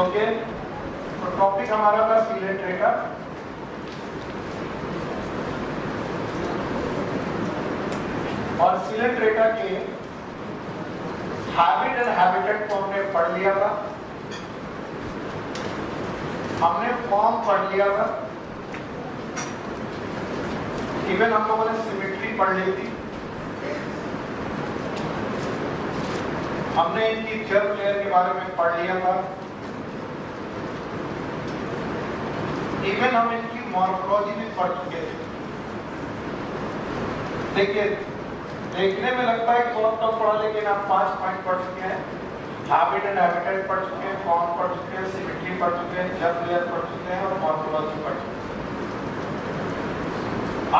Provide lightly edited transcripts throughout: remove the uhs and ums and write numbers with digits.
Okay, तो topic हमारा था सीलेंट रेटा। और सीलेंट रेटा के हैबिट एंड हैबिटेट को हमने पढ़ लिया था, हमने फॉर्म पढ़ लिया था, इवन हम लोगों ने सिमेट्री पढ़ ली थी, हमने इनकी जर्म लेयर के बारे में पढ़ लिया था, इवन हम इनकी मॉर्फोलॉजी भी पढ़ चुके थे। देखिए, देखने में लगता है कि बहुत कम पढ़ा, लेकिन आप 5 पॉइंट पढ़ चुके हैं। हैबिट एंड हैबिटेट पढ़ चुके हैं, फॉर्म पढ़ चुके हैं, सिमेट्री पढ़ चुके हैं, जर्म लेयर पढ़ चुके हैं और मॉर्फोलॉजी पढ़ चुके हैं।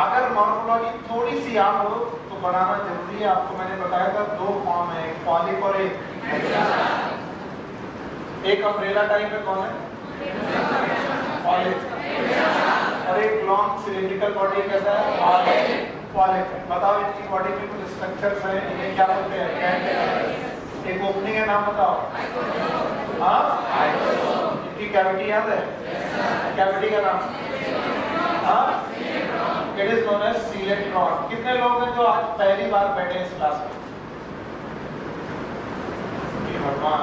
अगर मॉर्फोलॉजी थोड़ी सी याद हो तो बनाना जरूरी है। आपको मैंने बताया था 2 फॉर्म है, एक पॉलिप और एक अम्ब्रेला टाइप में कौन है? पॉलिप। और एक लॉन्ग सिलिंड्रिकल बॉडी कैसा है? पॉलिप। बताओ इनकी बॉडी में कुछ स्ट्रक्चर्स हैं, ये क्या होते हैं? एक ओपनिंग है, नाम बताओ। हाँ, इनकी कैविटी याद है? कैविटी का नाम इट इज नोन एज सीलेंट्रॉन। कितने लोग हैं जो आज पहली बार बैठे हैं इस क्लास में? भगवान,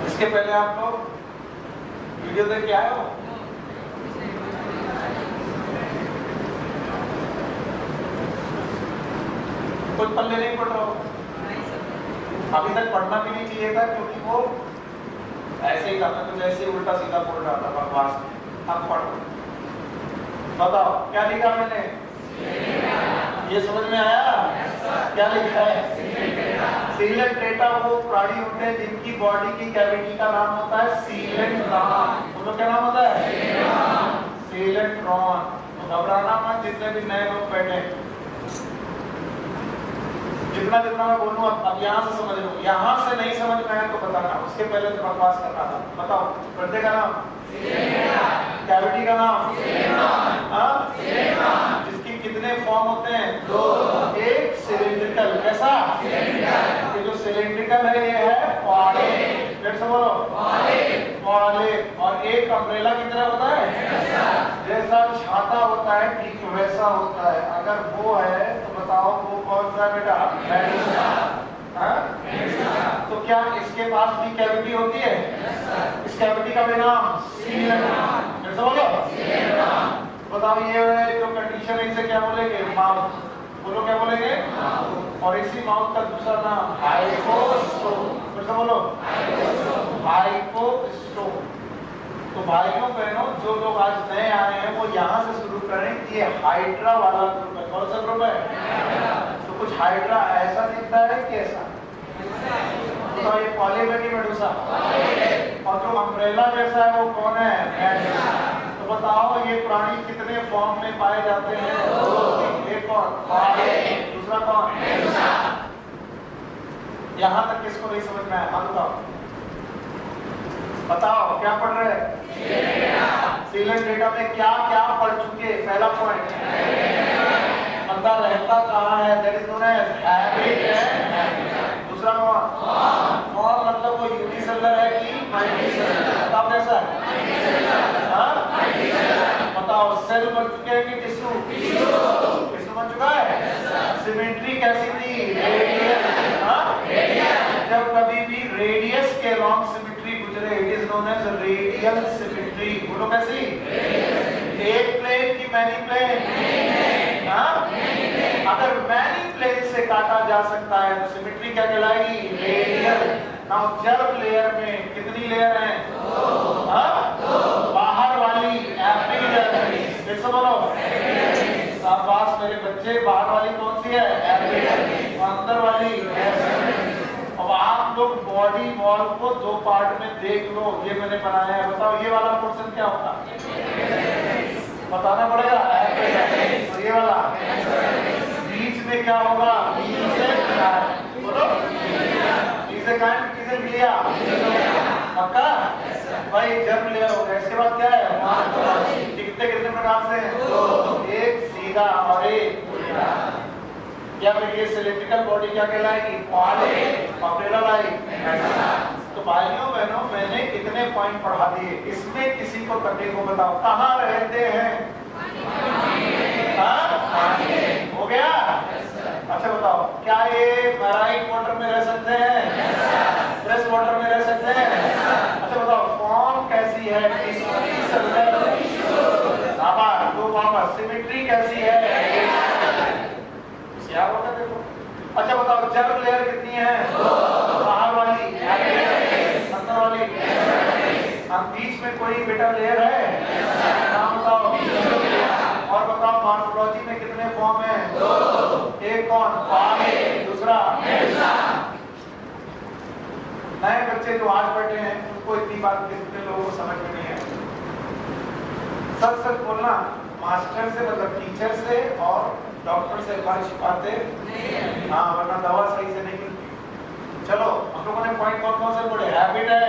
इसके पहले आप लोग वीडियो देख के आए हो? कुछ पल्ले नहीं पढ़ रहा हो? अभी तक पढ़ना भी नहीं चाहिए था, क्योंकि वो ऐसे ही था, कुछ ऐसे ही उल्टा सीधा बोल रहा था बकवास में। अब पढ़ो, बताओ क्या लिखा मैंने? ये समझ में आया? क्या लिखा है? सीलेंट रेटा वो प्राणी होते हैं जिनकी बॉडी की कैविटी का नाम होता है सीलेंट्रॉन। उनका क्या नाम होता है? सीलेंट्रॉन। तो घबराना मत, जितने भी नए लोग बैठे, जितना जितना मैं बोलूं अब यहाँ से समझ लो। यहाँ से नहीं समझ में आया तो बताना, उसके पहले तो बकवास करना था। बताओ, पर्दे का नाम? कैविटी का नाम? जिसकी कितने फॉर्म होते हैं? 2। एक सिलिंड्रिकल, कैसा? ये जो सिलिंड्रिकल है ये है पॉलिप। फिर से बोलो, पॉलिप। और एक अम्ब्रेला की तरह होता है, जैसा छाता होता है ठीक वैसा होता है। अगर वो है तो बताओ वो कौन सा बेटा? तो क्या इसके पास भी कैविटी होती है? इस कैविटी का भी नाम सीलेंट्रॉन। फिर से बोलो, बताओ ये जो कंडीशन है इसे क्या बोलेंगे? माउथ। बोलो क्या बोलेंगे? और इसी माउथ का दूसरा नाम हाइपोस्टोम। फिर से बोलो, हाइपोस्टोम। तो भाइयों बहनों, जो लोग आज नए आए हैं वो यहाँ से शुरू करें। ये हाइड्रा वाला ग्रुप है। कौन सा ग्रुप है? तो कुछ हाइड्रा ऐसा दिखता है कि ऐसा? तो ये पॉलिप है कि मेडुसा? और जो अम्ब्रेला जैसा है वो कौन है? तो बताओ ये प्राणी कितने फॉर्म में पाए जाते हैं? 2। एक कौन? दूसरा कौन? यहाँ तक किसको नहीं समझ में आया? बताओ, बताओ क्या पढ़ रहे हैं? सीलेंट रेटा में क्या क्या पढ़ चुके? पहला पॉइंट, बंदा रहता कहाँ है? That is known as habit. दूसरा कौन? और मतलब वो यूनिसेलुलर है कि मल्टीसेलुलर? बताओ कैसा है? बताओ, सेल बन चुके हैं कि टिश्यू? टिश्यू बन चुका है। सिमेट्री कैसी थी? रेडियल। जब कभी भी रेडियस के लॉन्ग सिमेट्री गुजरे, it is known as radial symmetry. बोलो कैसी? एक प्लेन की मैनी प्लेन? अगर मैनी प्लेन से काटा जा सकता है तो सिमेट्री क्या कहलाएगी? रेडियल। नाउ जर्म लेयर में कितनी लेयर है? 2। बाहर वाली एपिडर्मिस। फिर से बोलो, शाबाश मेरे बच्चे। बाहर वाली कौन सी है? एपिडर्मिस। अंदर वाली? अब आप लोग बॉडी वॉल को 2 पार्ट में देख लो। ये मैंने बनाया है, बताओ ये वाला पोर्शन क्या होगा? बताना पड़ेगा। तो ये वाला बीच में क्या होगा? बोलो, किसे लिया? पक्का भाई, जर्म लेयर हो गया। इसके बाद क्या है? कितने कितने प्रकार से? 2। एक सीधा और एक उल्टा। या फिर ये सिलिंड्रिकल बॉडी क्या कहलाएगी? पॉलिप। Umbrella like. तो भाइयों बहनों मैंने कितने पॉइंट पढ़ा दिए, इसमें किसी को करने को बताओ कहाँ रहते हैं? हो गया? अच्छा बताओ, क्या ये मैराइन वाटर में रह सकते हैं? फ्रेश वाटर में रह सकते हैं? अच्छा बताओ, फॉर्म कैसी है? सिमेट्री कैसी है? क्या होगा देखो। अच्छा बताओ, जर्म लेयर कितनी है? बाहर वाली, अंदर वाली, हम बीच में कोई बेटा लेयर है? नाम बताओ। और बताओ मॉर्फोलॉजी में कितने फॉर्म है? एक कौन? दूसरा नए बच्चे जो आज बैठे हैं उनको इतनी बात कितने लोगों को समझ में नहीं है। सच सच बोलना, मास्टर से मतलब टीचर से और डॉक्टर से बात छिपाते हाँ, वरना दवा सही से नहीं मिलती। चलो हम लोगों ने पॉइंट कौन कौन से पढ़े? हैबिटेट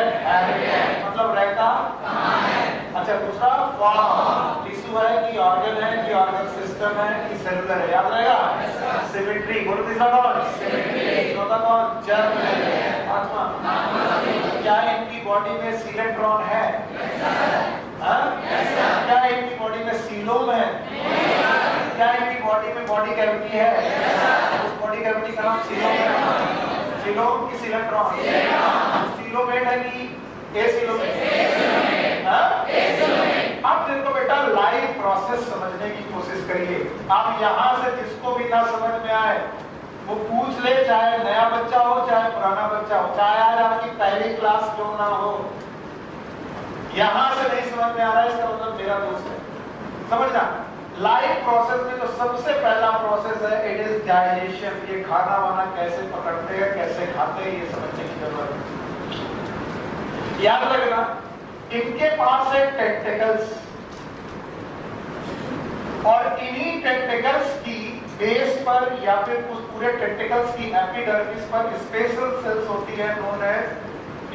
मतलब रहता है। अच्छा दूसरा फॉर्म, टिश्यू है कि ऑर्गन है कि ऑर्गन सिस्टम है कि सेलुलर है, याद रहेगा। सिमेट्री, बोलो तीसरा कौन? चौथा कौन? जर्म है। पांचवा, क्या इनकी बॉडी में सीलेंट्रॉन है? क्या इनकी बॉडी में सीलोम है? क्या इनकी बॉडी में बॉडी कैविटी है? उस बॉडी कैविटी का नाम सीलोम है। सीलोम की सीलेंट्रॉन, सीलोमेट है कि एसीलोमेट? अब देखो बेटा, लाइव प्रोसेस समझने की कोशिश करिए। आप यहाँ से जिसको भी ना समझ में आए वो पूछ ले, चाहे नया बच्चा हो चाहे पुराना बच्चा हो, चाहे आज आपकी पहली क्लास क्यों ना हो। यहाँ से नहीं समझ में आ रहा है इसका मतलब मेरा दोस्त है। समझना, लाइव प्रोसेस में जो सबसे पहला प्रोसेस है इट इज डाइजेशन। ये खाना वाना कैसे पकड़ते हैं, कैसे खाते हैं, ये समझने की जरूरत है। याद रखना, इनके पास है टेंटिकल्स और इन्हीं टेंटिकल्स की बेस पर या फिर उस पूरे टेंटिकल्स की एपिडर्मिस पर स्पेशल सेल्स होती है known as,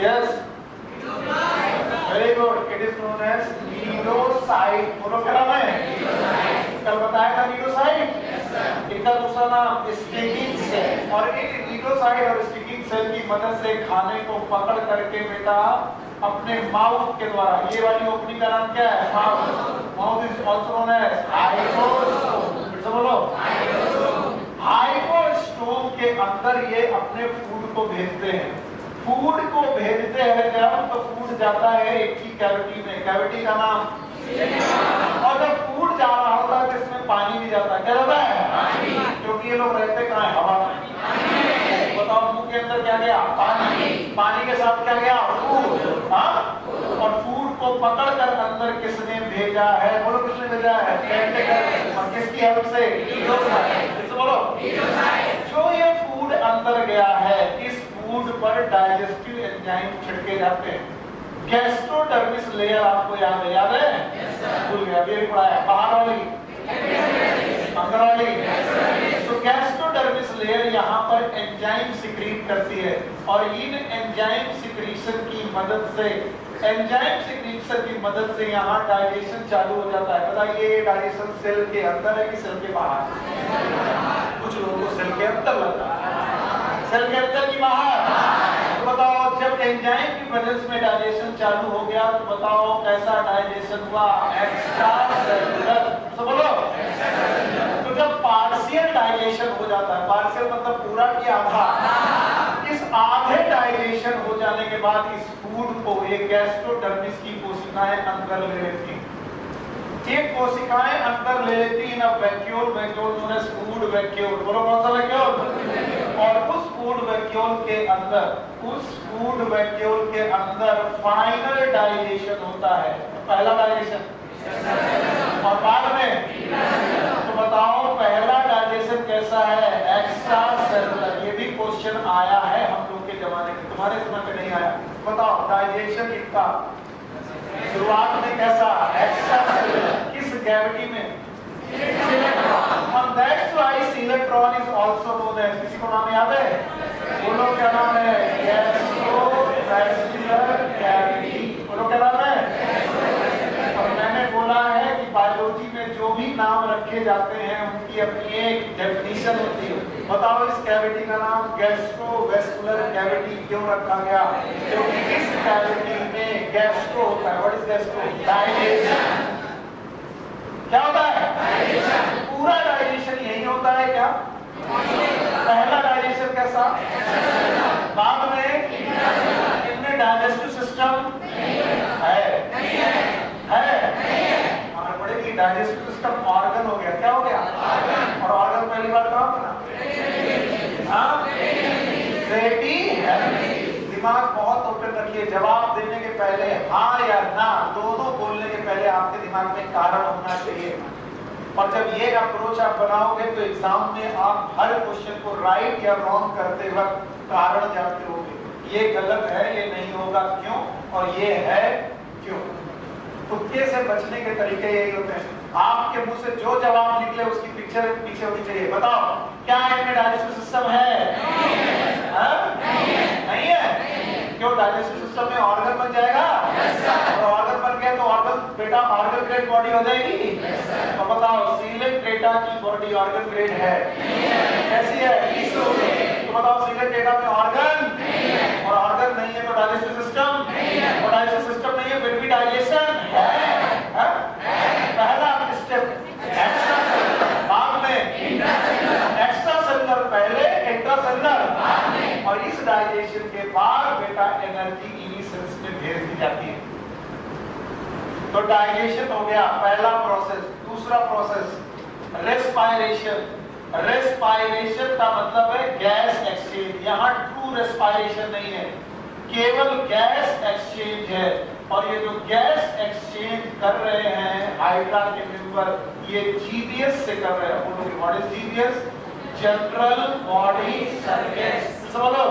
yes very good, it is known as lidocyte. बोलो क्या नाम है? कल बताया था लीडोसाइट। इनका दूसरा नाम स्टिकिंग सेल। और इन लीडोसाइट और स्टिकिंग सेल की मदद से खाने को पकड़ करके बेटा अपने माउथ के द्वारा, ये वाली ओपनिंग का नाम क्या है? Mouth is also known as hypostome. फिर से बोलो, हाइपोस्टोम के अंदर ये अपने फूड को भेजते हैं। फूड को भेजते हैं जब तो फूड जाता है एक की कैविटी में, कैविटी का नाम। और जब फूड जा रहा होता है तो इसमें पानी भी जाता है। क्या जाता है? क्योंकि ये लोग रहते कहाँ है? हवा में। बताओ मुंह के अंदर क्या गया? पानी। पानी के साथ क्या गया? फूड। और फूड को पकड़ कर अंदर किसने भेजा है? बोलो किसने भेजा है? और किसकी हेल्प से? बोलो। जो ये फूड अंदर गया है, इस फूड पर डाइजेस्टिव एंजाइम छिड़के जाते हैं। गैस्ट्रोडर्मिस लेयर आपको याद है? याद है? भूल गया, ये भी पढ़ा है। बाहर वाली, अंदर वाली। तो गैस्ट्रोडर्मिस लेयर यहाँ पर एंजाइम सिक्रीट करती है और इन एंजाइम सिक्रीशन की मदद से यहाँ डाइजेशन चालू हो जाता है। बताइए डाइजेशन सेल के अंदर है कि सेल के बाहर? कुछ लोगों को सेल के अंदर लगता है, सेल के अंदर की बाहर। तो बताओ जब एंजाइम की मदद में डाइजेशन चालू हो गया तो बताओ कैसा डाइजेशन हुआ? Extra cellular. तो बोलो, तो जब पार्शियल डाइजेशन हो जाता है, पार्शियल मतलब पूरा की आधा, इस आधे डाइजेशन हो जाने के बाद इस फूड को एक गैस्ट्रोडर्मिस की कोशिकाएं अंदर ले लेती हैं। ये कोशिकाएं अंदर ले लेती हैं ना vacuole known as food vacuole. बोलो कौन सा वैक्यूल? और उस फूड वैक्यूल के अंदर फाइनल डाइजेशन होता है। पहला डाइजेशन और बाद में। तो बताओ पहला डाइजेशन कैसा है? Extra cellular. ये भी क्वेश्चन आया है हम लोग के जमाने में, तुम्हारे समय में नहीं आया। बताओ डाइजेशन इनका शुरुआत में कैसा? Extra cellular. किस कैविटी में? And that's why selectron is also known as, किसी को नाम याद है? बोलो क्या नाम है? Gastrovascular cavity. बोलो क्या नाम है? और मैंने बोला है कि बायोलॉजी में जो भी नाम रखे जाते हैं उनकी अपनी एक डेफिनेशन होती है। बताओ इस कैविटी का नाम गैस्ट्रोवेस्कुलर कैविटी क्यों रखा गया? क्योंकि इस कैविटी में गैस्ट्रो होता है। What is gastro? डाइजेशन। क्या होता है? डाइजेशन। पूरा डाइजेशन यही होता है क्या? पहला डाइजेशन कैसा? बाद में इनमें डाइजेस्टिव सिस्टम है? हमें पड़ेगी डाइजेस्टिव सिस्टम ऑर्गन हो गया। क्या हो गया? और ऑर्गन पहली बार कहाँ बना? रेडी है। दिमाग बहुत ओपन रखिए। जवाब देने के पहले हाँ या ना दोनों बोलने के पहले आपके दिमाग में कारण होना चाहिए। और जब ये अप्रोच आप बनाओगे तो एग्जाम में आप हर क्वेश्चन को राइट या रॉन्ग करते वक्त कारण जानते होगे। ये गलत है, ये नहीं होगा क्यों, और ये है क्यों। तुक्के से बचने के तरीके यही होते हैं। आपके मुंह से जो जवाब निकले उसकी पिक्चर पीछे होनी चाहिए। बताओ क्या इनमें डाइजेस्टिव सिस्टम है? नहीं है। क्यों? डाइजेस्टिव सिस्टम में ऑर्गन बन जाएगा। और ऑर्गन बन गया तो ऑर्गन बेटा ऑर्गन ग्रेड बॉडी हो जाएगी। तो बताओ सीलेट डेटा की बॉडी ऑर्गन ग्रेड है? कैसी है? तो बताओ सीलेट डेटा में ऑर्गन और ऑर्गन नहीं है तो डाइजेस्टिव सिस्टम, और डाइजेस्टिव सिस्टम नहीं है फिर भी डाइजेशन है। पहला स्टेप बाद में एक्स्ट्रा सेलुलर, पहले इंट्रासेलुलर, और इस डाइजेशन के बाद बेटा एनर्जी इन्हीं सेल्स में भेज दी जाती है। तो डाइजेशन हो गया पहला प्रोसेस। दूसरा प्रोसेस रेस्पायरेशन। रेस्पायरेशन का मतलब है गैस एक्सचेंज। यहाँ ट्रू रेस्पायरेशन नहीं है, केवल गैस एक्सचेंज है। और ये जो गैस एक्सचेंज कर रहे हैं हाइड्रा के मेंबर, ये जीबीएस से कर रहे हैं। बोलोगे what is GBS? General body surface. बोलो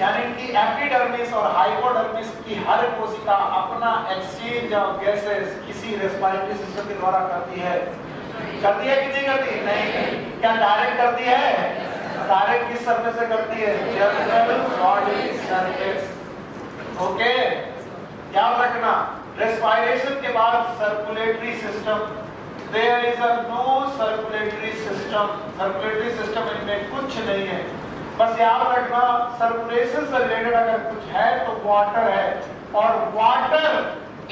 यानी कि एपिडर्मिस और हाइपोडर्मिस की हर कोशिका अपना एक्सचेंज ऑफ गैसेस किसी रेस्पिरेटरी सिस्टम के द्वारा करती है। करती है कि नहीं करती? नहीं। क्या डायरेक्ट करती है? डायरेक्ट किस सरफेस से करती है? General body surface. ओके, याद रखना रेस्पिरेशन के बाद circulatory system. There is a no circulatory system. Circulatory system इनमें कुछ नहीं है। बस याद रखना सर्कुलेशन से रिलेटेड अगर कुछ है तो वाटर है, और वाटर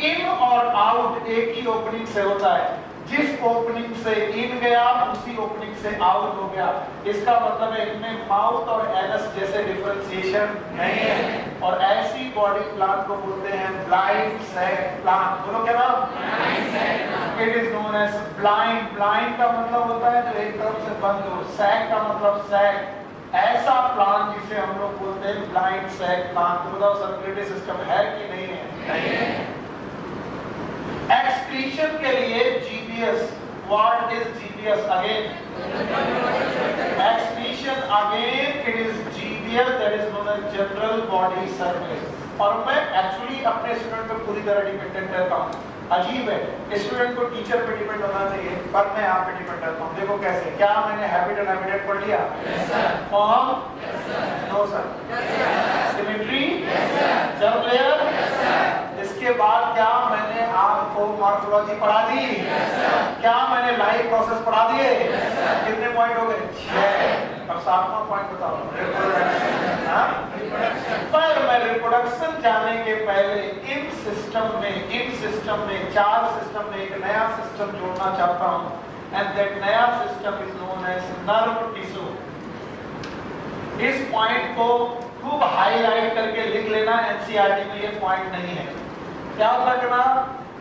इन और आउट एक ही ओपनिंग से होता है। जिस ओपनिंग से इन गया उसी ओपनिंग से आउट हो गया। इसका मतलब है इनमें माउथ और एनस जैसे डिफरेंशिएशन नहीं है। और ऐसी बॉडी प्लान को बोलते हैं ब्लाइंड सैक प्लान। बोलो क्या नाम? It is known as blind. Blind का मतलब होता है जो एक तरफ से बंद हो। सैक का मतलब सैक। ऐसा प्लान जिसे हम लोग बोलते हैं ब्लाइंड सैक प्लान। तो बताओ सर्कुलेटरी सिस्टम है कि नहीं है? नहीं है। एक्सक्रीशन के लिए GBS. What is GBS? Again excretion, again it is GBS, that is known as general body surface. और मैं एक्चुअली अपने स्टूडेंट पे पूरी तरह डिपेंडेंट रहता हूँ। अजीब है, स्टूडेंट को टीचर पे डिपेंड होना चाहिए, पर मैं आप पे डिपेंड रहता हूँ। देखो कैसे? क्या मैंने हैबिट एंड हैबिटेट पढ़ लिया? Form? No sir. Symmetry? Germ layer? इसके बाद क्या मैंने आपको मॉर्फोलॉजी पढ़ा दी? क्या मैंने लाइफ प्रोसेस पढ़ा दिए? कितने पॉइंट हो गए? 6। अब 7वां पॉइंट बताओ। पर मैं रिप्रोडक्शन जाने के पहले इन सिस्टम में 4 सिस्टम में एक नया सिस्टम जोड़ना चाहता हूं, एंड दैट नया system is known as nerve tissue. इस पॉइंट को खूब हाईलाइट करके लिख लेना, एनसीईआरटी में ये पॉइंट नहीं है। क्या रखना?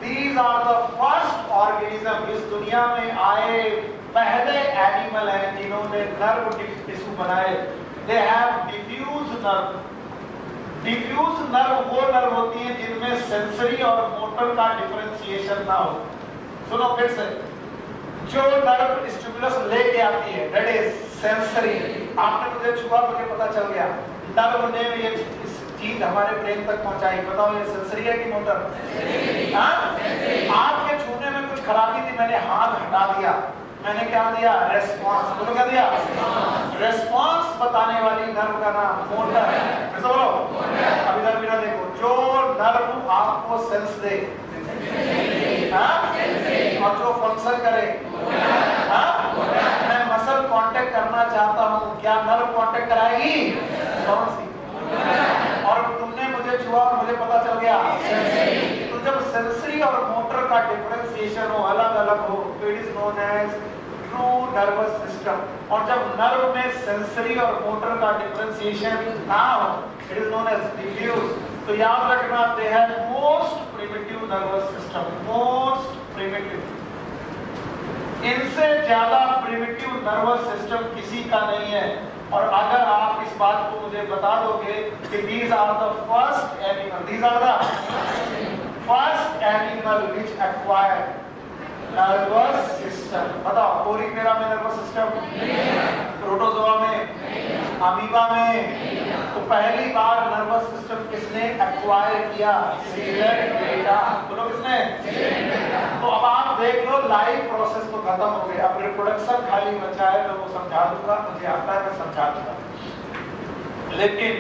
These are the first organism, इस दुनिया में आए पहले एनिमल हैं जिन्होंने नर्व टिश्यू बनाए। They have diffuse nerve। Diffuse nerve वो नर्व होती है जिनमें सेंसरी और मोटर का डिफरेंशिएशन ना हो। सुनो फिर से, जो नर्व स्टिमुलस लेके आती है दैट इज सेंसरी। आपने मुझे छुआ, मुझे पता चल गया नर्व ने ये चीज हमारे ब्रेन तक पहुंचाई। बताओ ये सेंसरी है कि मोटर? आपके छूने में कुछ खराबी थी, मैंने हाथ हटा दिया, मैंने क्या दिया? रेस्पॉन्स। बोलो क्या दिया? रेस्पॉन्स बताने वाली नर्व का नाम मोटर है। कैसे बोलो? अभी इधर मेरा देखो, जो नर्व आपको सेंस दे और जो फंक्शन करे, मैं मसल कॉन्टैक्ट कांटेक्ट करना चाहता हूँ, क्या नर्व कांटेक्ट कराएगी? कौन सी? और तुमने मुझे छुआ और मुझे पता चल गया तो जब सेंसरी और मोटर का डिफरेंशिएशन हो, अलग अलग हो, तो it is known as true nervous system. और जब नर्व में सेंसरी और मोटर का डिफरेंशिएशन ना हो, it is known as diffuse. तो याद रखना, they have most primitive nervous system, most primitive. इनसे ज्यादा प्रिमिटिव नर्वस सिस्टम किसी का नहीं है। और अगर आप इस बात को मुझे बता दोगे कि these are the first animal, these are the first animal which acquired nervous system, बताओ, कोरिकेरा में नर्वस सिस्टम, प्रोटोजोआ में, अमीबा में, तो पहली बार नर्वस सिस्टम किसने एक्वायर किया? सीलेट बेटा। बोलो किसने? तो अब आप देख लो, लाइफ प्रोसेस तो खत्म हो गया, अब रिप्रोडक्शन खाली बचा है। मैं वो समझा दूंगा, मुझे आता है, मैं समझा दूंगा। लेकिन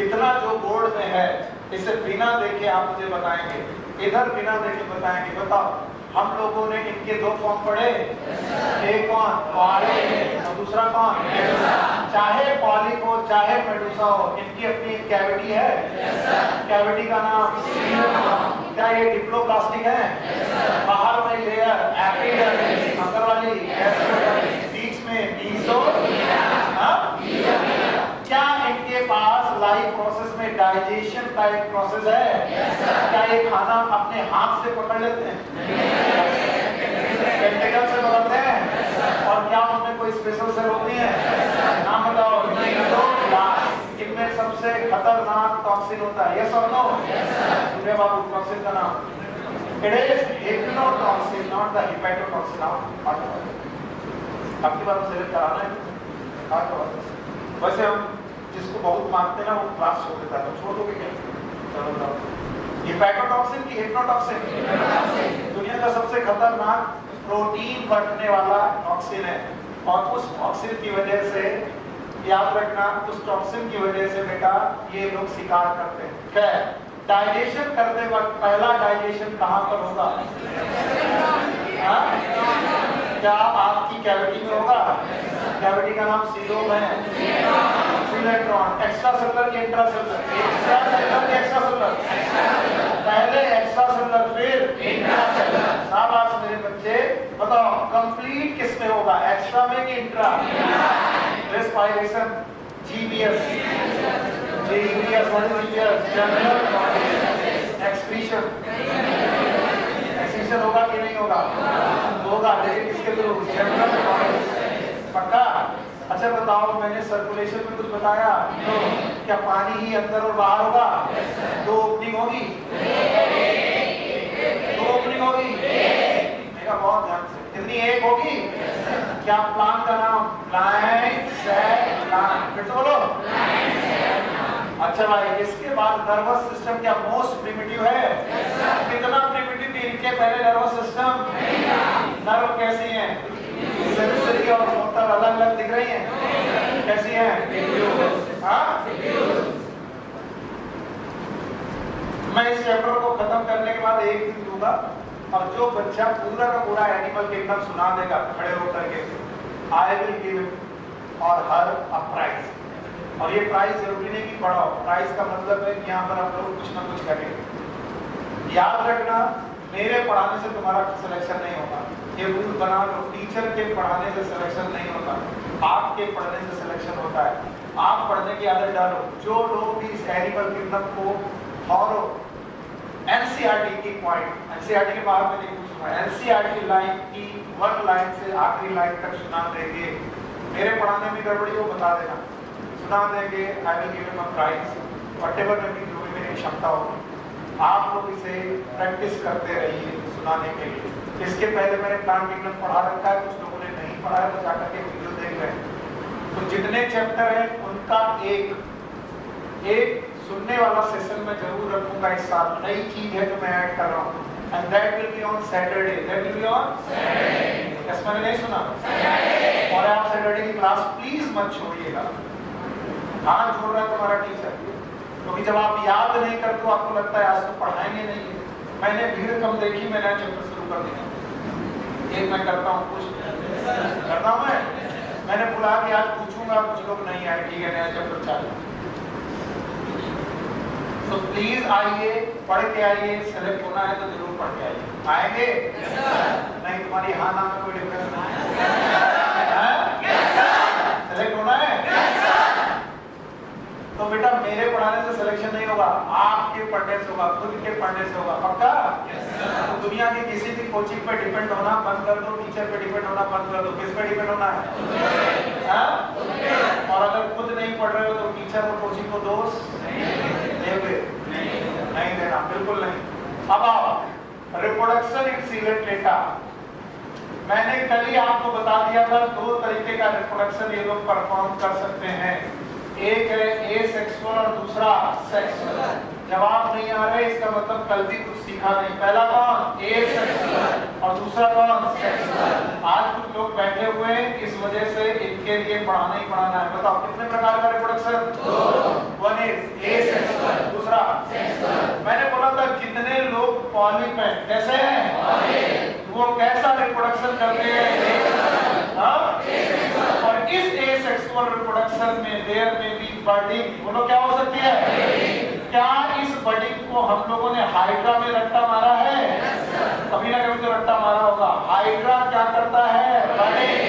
इतना जो बोर्ड में है, इसे बिना देखे आप मुझे बताएंगे, इधर बिना देखे बताएंगे। बताओ, हम लोगों ने इनके दो फॉर्म पढ़े, एक कौन? पॉलिप, और दूसरा कौन? चाहे पॉलिप हो चाहे मेडुसा हो, इनकी अपनी कैविटी है। कैविटी का नाम? क्या ये डिप्लोप्लास्टिक है? बाहर में लेयर एपिडर्मिस, अंदर वाली एपिडर्मिस, बीच में मीसोफिलिया। क्या इनके पास लाइफ प्रोसेस में डाइजेशन का एक प्रोसेस है? क्या ये खाना अपने हाथ से पकड़ लेते हैं? टेंटिकल से पकड़ते हैं? और क्या उनमें कोई स्पेशल सेल होती है? नाम बताओ। इनमें सबसे खतरनाक टॉक्सिन होता है, यस और नो? सूर्य बाबू, टॉक्सिन का नाम? It is hypnotoxin, not the hepatotoxin. आपकी बात सेलेक्ट कराना है। वैसे हम जिसको बहुत मानते हैं ना, वो क्लास छोड़ देता है, तो छोड़ दोगे क्या? चलो, हेपेटोटॉक्सिन की हिप्नोटॉक्सिन दुनिया का सबसे खतरनाक प्रोटीन बढ़ने वाला टॉक्सिन है। और उस टॉक्सिन की वजह से, याद रखना, उस टॉक्सिन की वजह से बेटा ये लोग शिकार करते हैं। क्या? डाइजेशन करते वक्त पहला डाइजेशन कहाँ पर होगा? क्या आपकी कैविटी में होगा? कैविटी का नाम सीलोम है। सीलेट्रॉन, एक्स्ट्रा सेलुलर की इंट्रा सेलुलर, एक्स्ट्रा सेलुलर की एक्स्ट्रा सेलुलर, पहले एक्स्ट्रा सेलुलर फिर इंट्रा सेलुलर। शाबाश मेरे बच्चे, बताओ कंप्लीट किस में होगा, एक्स्ट्रा में कि intra? Respiration, GBS, GBS, general excretion, excretion होगा कि नहीं होगा? होगा, लेकिन किसके थ्रू? जनरल। पक्का? अच्छा बताओ, मैंने सर्कुलेशन में कुछ बताया? क्या पानी ही अंदर और बाहर होगा? दो ओपनिंग होगी? दो ओपनिंग होगी? देखा बहुत ध्यान से, कितनी? एक होगी। क्या प्लांट का नाम? Plant cell plant. फिर से बोलो। अच्छा भाई, इसके बाद नर्वस सिस्टम क्या मोस्ट प्रिमिटिव है? कितना प्रिमिटिव? इनके पहले नर्वस सिस्टम, नर्व कैसी है? सेंसरी और मोटर अलग अलग दिख रही हैं? कैसी हैं? मैं इस चैप्टर को खत्म करने के बाद एक दिन दूंगा, और जो बच्चा पूरा का पूरा एनिमल किंगडम सुना देगा खड़े होकर के, आई विल गिव इट और हर अ प्राइज। और ये प्राइज जरूरी नहीं कि पढ़ाओ, प्राइज का मतलब है कि यहाँ पर आप लोग कुछ ना कुछ करेंगे। याद रखना, मेरे पढ़ाने से तुम्हारा सिलेक्शन नहीं होगा, ये रूल बना लो। टीचर के पढ़ाने से सिलेक्शन नहीं होता, आपके पढ़ने से सिलेक्शन होता है। आप पढ़ने की आदत डालो। जो लोग भी इस एनिमल किंगडम को फॉलो, एनसीईआरटी की पॉइंट, एनसीईआरटी के बाहर में नहीं पूछूंगा, एनसीईआरटी लाइन की 1 लाइन से आखिरी लाइन तक सुना देंगे। मेरे पढ़ाने में गड़बड़ी हो बता देना, सुना देंगे। I will give him a prize, whatever में भी जो भी मेरी क्षमता होगी। आप लोग इसे प्रैक्टिस करते रहिए सुनाने के लिए। इसके पहले मैंने प्लांट किंगडम पढ़ा रखा है, कुछ लोगों ने नहीं पढ़ा है तो जाकर के वीडियो देख रहे हैं। तो जितने चैप्टर हैं उनका एक सुनने वाला सेशन मैं जरूर रखूंगा इस साल। नई चीज है जो मैं ऐड कर रहा हूँ, and that will be on Saturday. That will be on Saturday. मैंने नहीं सुना? और आप सैटरडे की क्लास प्लीज मत छोड़िएगा। हाथ जोड़ रहा है तुम्हारा टीचर, क्योंकि जब आप याद नहीं करते तो आपको लगता है आज तो पढ़ाएंगे नहीं। मैंने भीड़ कम देखी, मैं नया चैप्टर शुरू कर दिया। एक मैं करता हूँ, कुछ करता हूँ, मैंने बुला के आज पूछूंगा, कुछ लोग नहीं आए, ठीक है, नया चैप्टर चालू। तो प्लीज आइए, पढ़ के आइए, सेलेक्ट होना है तो जरूर पढ़ के आइए। आएंगे? नहीं, तुम्हारी हाँ ना में कोई डिफरेंस नहीं है। सेलेक्ट होना है? तो बेटा मेरे पढ़ाने से सिलेक्शन नहीं होगा, आपके पढ़ने से होगा, खुद के पढ़ने से होगा। पक्का? तो दुनिया की किसी भी कोचिंग पे डिपेंड होना बंद कर दो, टीचर पे डिपेंड होना बंद कर दो। किस पे डिपेंड होना है? और अगर खुद नहीं पढ़ रहे हो तो टीचर और कोचिंग को दोष देंगे? नहीं देना, बिल्कुल नहीं। अब आओ, रिप्रोडक्शन इन सीलेंट डेटा। मैंने कल ही आपको बता दिया था 2 तरीके का रिप्रोडक्शन ये लोग परफॉर्म कर सकते हैं। एक है एसेक्सुअल और दूसरा सेक्सुअल। जवाब नहीं आ रहे इसका मतलब कल भी कुछ सीखा नहीं। पहला कौन? एसेक्सुअल और दूसरा कौन? सेक्सुअल। आज कुछ लोग बैठे हुए हैं, इस वजह से इनके लिए पढ़ाना ही पढ़ाना है। बताओ कितने प्रकार का रिप्रोडक्शन? 2। वन इज एसेक्सुअल, दूसरा सेक्सुअल। मैंने बोला था कितने लोग पॉलिप हैं, कैसे हैं? वो कैसा रिप्रोडक्शन करते हैं? और इस एसेक्सुअल रिप्रोडक्शन में देयर में भी बर्डिंग, बोलो क्या हो सकती है? क्या इस बर्डिंग को हम लोगों ने हाइड्रा में रट्टा मारा है? कभी ना कभी तो रट्टा मारा होगा। हाइड्रा क्या करता है? बर्डिंग।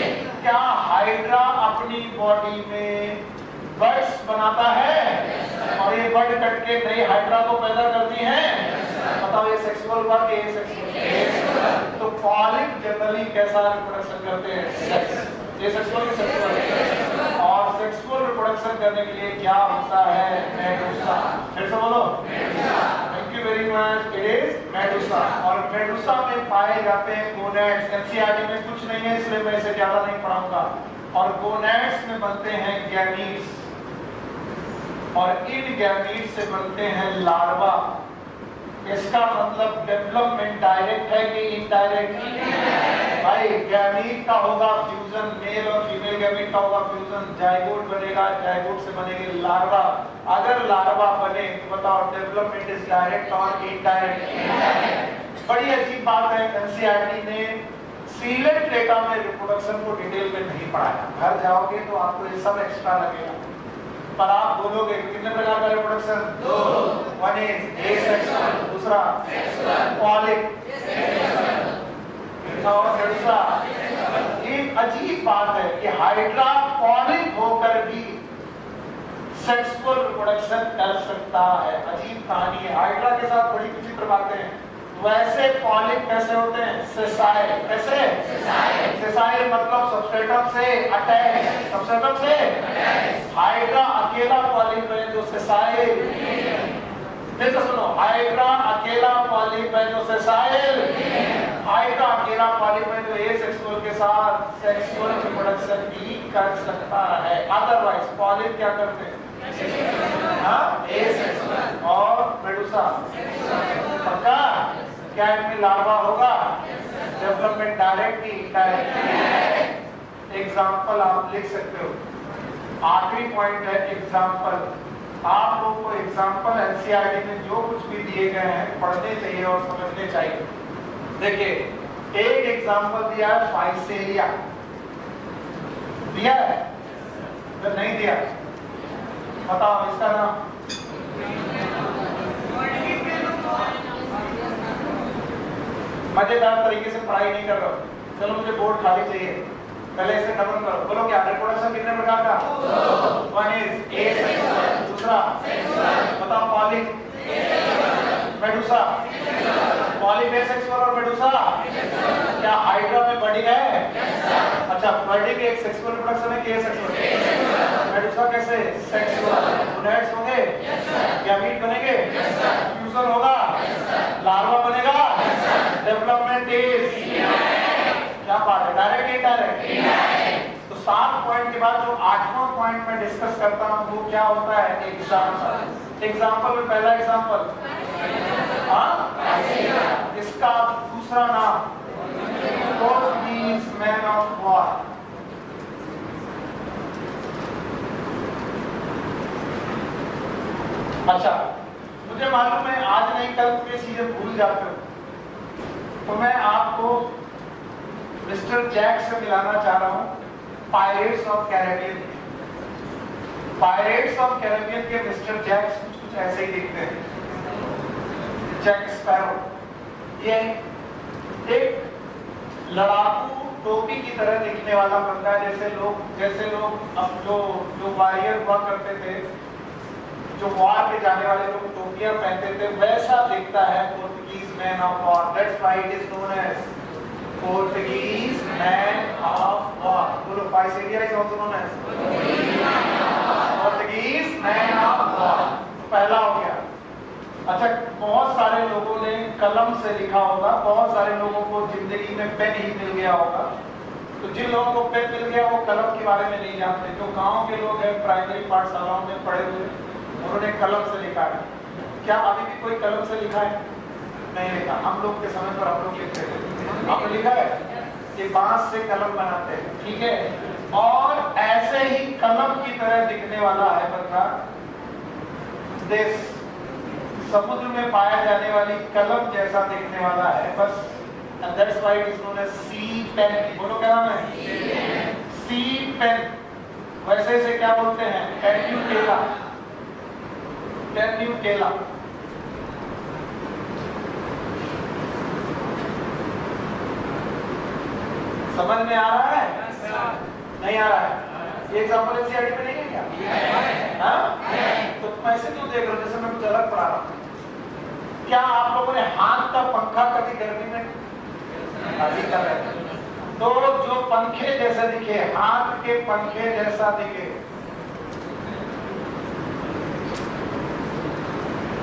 क्या हाइड्रा अपनी बॉडी में बर्ड्स बनाता है और ये बर्ड कट के नई हाइड्रा को पैदा करती हैं? बताओ ये सेक्सुअल हुआ कि एसेक्सुअल? तो पॉलिप जनरली कैसा रिप्रोडक्शन करते हैं? सेक्स। ये सेक्सुअल की सेक्सुअल। और सेक्सुअल रिप्रोडक्शन करने के लिए क्या होता है? मेडुसा। फिर से बोलो। Thank you very much. It is Medusa. और मेडुसा में पाए जाते हैं गोनेड्स। एनसीईआरटी में कुछ नहीं है इसलिए मैं इसे ज्यादा नहीं पढ़ाऊंगा। और गोनेड्स में बनते हैं गैमीट्स और इन गैमीट्स से बनते हैं लार्वा। इसका मतलब डेवलपमेंट डायरेक्ट है कि इनडायरेक्ट? भाई गैमीट का होगा फ्यूजन, मेल और फीमेल गैमीट का होगा फ्यूजन, जाइगोट बनेगा, जाइगोट से बनेगी लार्वा। अगर लार्वा बने तो बताओ डेवलपमेंट इज डायरेक्ट और इनडायरेक्ट? बड़ी अजीब बात है, एनसीईआरटी ने सीलेंट डेटा में रिप्रोडक्शन को डिटेल में नहीं पढ़ाया। घर जाओगे तो आपको ये सब एक्स्ट्रा लगेगा, पर आप बोलोगे कितने प्रकार का रिप्रोडक्शन? 2। वन इज एसेक्सुअल, दूसरा सेक्सुअल, पॉलिप और दूसरा। एक अजीब बात है कि हाइड्रा पॉलिप होकर भी सेक्सुअल रिप्रोडक्शन कर सकता है। अजीब कहानी है। हाइड्रा के साथ बड़ी विचित्र बातें हैं। वैसे पॉलिप कैसे होते हैं? सेसाइल। कैसे? सेसाइल मतलब सबस्ट्रेटम से अटैच। सबस्ट्रेटम से हाइड्रा अकेला पॉलिप है जो सेसाइल। फिर से सुनो, हाइड्रा अकेला पॉलिप है जो सेसाइल। हाइड्रा अकेला पॉलिप है जो एसेक्सुअल के साथ सेक्सुअल रिप्रोडक्शन भी कर सकता है। अदरवाइज पॉलिप क्या करते हैं? एसेक्सुअल और मेडुसा। पक्का? क्या इनमें लार्वा होगा? डेवलपमेंट डायरेक्ट की इनडायरेक्ट? एग्जाम्पल आप लिख सकते हो। आखिरी पॉइंट है एग्जाम्पल। आप लोगों को एग्जाम्पल एनसीईआरटी में जो कुछ भी दिए गए हैं पढ़ने चाहिए और समझने चाहिए। देखिए एक एग्जाम्पल दिया है फाइसेलिया, दिया है? तो नहीं दिया? बताओ इसका नाम। मजेदार तरीके से पढ़ाई नहीं कर रहा हूं। चलो मुझे बोर्ड खाली चाहिए, पहले इसे खत्म करो। बोलो क्या रिप्रोडक्शन कितने प्रकार का? 1 इज एसेक्सुअल, दूसरा सेक्सुअल। बताओ पॉलिप, मेडुसा। पॉलिप एसेक्सुअल और मेडुसा। क्या हाइड्रा में बर्डिंग है? अच्छा, बर्डिंग एक सेक्सुअल रिप्रोडक्शन है कि एसेक्सुअल? मेडुसा कैसे? सेक्सुअल। गोनेड्स होंगे? गैमीट बनेंगे? फ्यूजन होगा? लार्वा बनेगा? डेवलपमेंट इज क्या बात है? Direct indirect? तो 7 पॉइंट के बाद जो 8वां पॉइंट में डिस्कस करता हूं वो क्या होता है? एग्जाम्पल। एग्जाम्पल में पहला एग्जाम्पल इसका दूसरा नाम पोर्टुगीज मैन ऑफ वॉर। अच्छा, मुझे मालूम है आज नहीं कल ये चीजें भूल जाते हो, तो मैं आपको मिस्टर जैक से मिलाना चाह रहा हूं। Pirates of Caribbean. Pirates of Caribbean के मिस्टर जैक्स कुछ ऐसे ही दिखते हैं, जैक स्पैरो। ये एक लड़ाकू टोपी की तरह दिखने वाला बंदा है, जैसे लोग अब जो वॉरियर हुआ करते थे, जो वॉर पे जाने वाले लोग टोपियां पहनते थे, वैसा दिखता है Portuguese man of war. That's why it is known as Portuguese man of war. बोलो Physalia is also known as Portuguese man of war. पहला हो गया। अच्छा, बहुत सारे लोगों ने कलम से लिखा होगा, बहुत सारे लोगों को जिंदगी में पेन ही मिल गया होगा। तो जिन लोगों को पेन मिल गया वो कलम के बारे में नहीं जानते। जो गांव के लोग हैं, प्राइमरी पाठशालाओं में पढ़े हुए, उन्होंने कलम से लिखा है। क्या अभी भी कोई कलम से लिखा है? नहीं लिखा। हम लोग के समय पर हम लोग लिखते थे। आपने लिखा है? ये बांस से कलम बनाते हैं, ठीक है। और ऐसे ही कलम की तरह दिखने वाला है बंदा देश, समुद्र में पाया जाने वाली कलम जैसा दिखने वाला है बस। and that's why it is known as sea pen। बोलो क्या नाम है? sea pen। वैसे से क्या बोलते हैं? पेन्यूटेला। पेन्यूटेला। समझ में आ रहा है? नहीं आ रहा है? ये एग्जाम्पल एनसीईआरटी में नहीं है क्या? हाँ? तो तुम ऐसे क्यों देख रहे हो जैसे मैं कुछ अलग पढ़ा रहा हूँ? क्या आप लोगों ने हाथ का पंखा कभी गर्मी में अभी कर रहे हैं? तो जो पंखे जैसे दिखे, हाथ के पंखे जैसा दिखे,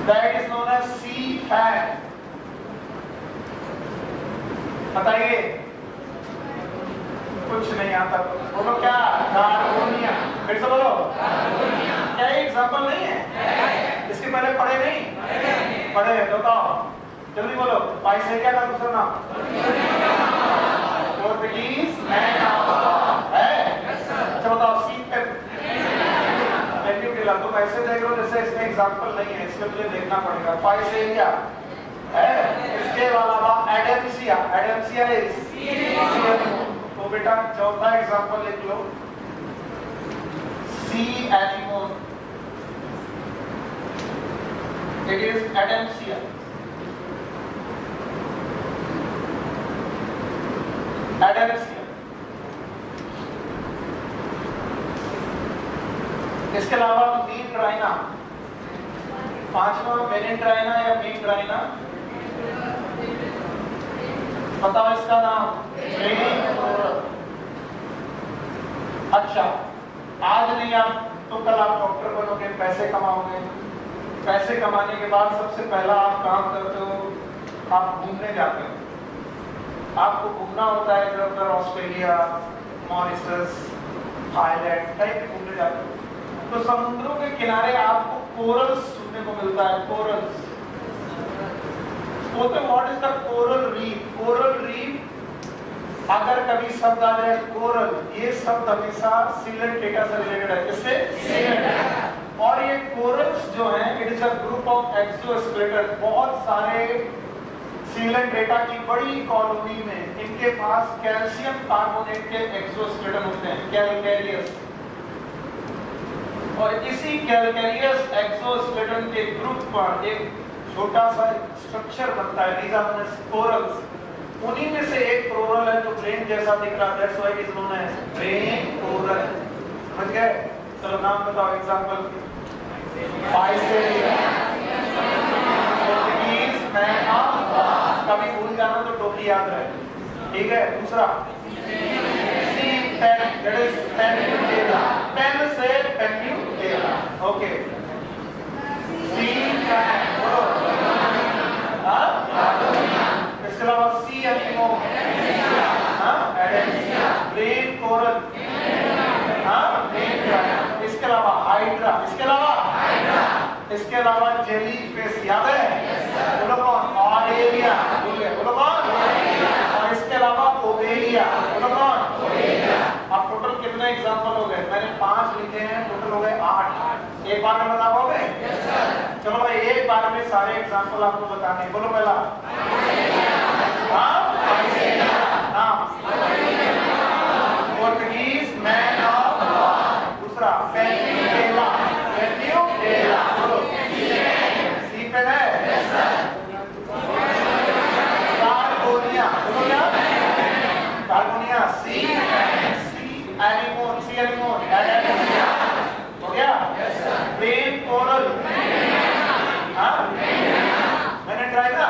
that is known as sea fan. बताइए, कुछ नहीं आता। बोलो क्या? कार्बोनिया। फिर से बोलो। क्या ये एग्जाम्पल नहीं है? इसके पहले पढ़े नहीं? पढ़े हैं, बताओ जल्दी बोलो। पाइसेरिया का दूसरा नाम पोर्टुगीज मैन ऑफ वॉर है। अच्छा बताओ, सी पेन। पेन्यूटेला। तुम ऐसे देख रहे हो जैसे इसमें एग्जाम्पल नहीं है, इसमें मुझे देखना पड़ेगा। पाइसेरिया है। इसके अलावा एडेम्सिया। एडेम्सिया इज। तो बेटा चौथा एग्जाम्पल लिख लो, sea anemone. It is Adamsia. Adamsia. इसके अलावा मीनराइना। पांचवा मेनिनराइना या मीनराइना। बताओ इसका नाम? अच्छा, आज नहीं आप तो कल आप डॉक्टर बनोगे, पैसे कमाओगे। पैसे कमाने के बाद सबसे पहला आप काम करते हो, आप घूमने जाते हो। आपको घूमना होता है इधर उधर, ऑस्ट्रेलिया, मॉरिशस, थाईलैंड, कहीं घूमने जाते हो। तो समुद्रों के किनारे आपको कोरल्स सुनने को मिलता है। कोरल्स। बोलते what is the coral reef? Coral reef अगर कभी शब्द आ जाए कोरल, ये शब्द हमेशा सीलेंट डेटा से रिलेटेड है। किससे? सीलेंट। और ये कोरल्स जो हैं, it is a group of exoskeleton. बहुत सारे सीलेंट डेटा की बड़ी कॉलोनी में इनके पास कैल्शियम कार्बोनेट के एक्सोस्केलेटन होते हैं, कैलकेरियस। और इसी कैलकेरियस एक्सोस्केलेटन के ग्रुप पर एक छोटा सा स्ट्रक्चर बनता है, these are known as corals। उन्हीं में से एक कोरल है जो ब्रेन जैसा दिख रहा है, that's why it is known as brain coral। समझ गए? चलो नाम बताओ example. Physalia, Portuguese man of war. कभी भूल जाना तो टोपी याद रहे, ठीक है? दूसरा सी पेन, that is पेन्यूटेला। पेन से पेन्यूटेला। ओके। सी फैन। बोलो। इसके अलावा सी एनीमोन, ब्रेन कोरल, इसके अलावा हाइड्रा। इसके अलावा जेली फिश। याद है? बोलो कौन? ऑरेलिया। बोलो कौन? और इसके अलावा ओवेलिया। बोलो कौन? अब टोटल कितने एग्जाम्पल हो गए? मैंने 5 लिखे हैं, टोटल हो गए 8। एक बार में बता पाओगे? चलो भाई, एक बार में सारे एग्जाम्पल आपको बताने। बोलो पहला। पोर्टुगीज मैन पेनिनसुला, पेनिनसुला, बोलो सी पे है कार्बोनिया, बोलो क्या कार्बोनिया, सी एनिमोन, सी एनिमोन, हो गया ब्रेन कोरल, मैंने ट्राई ना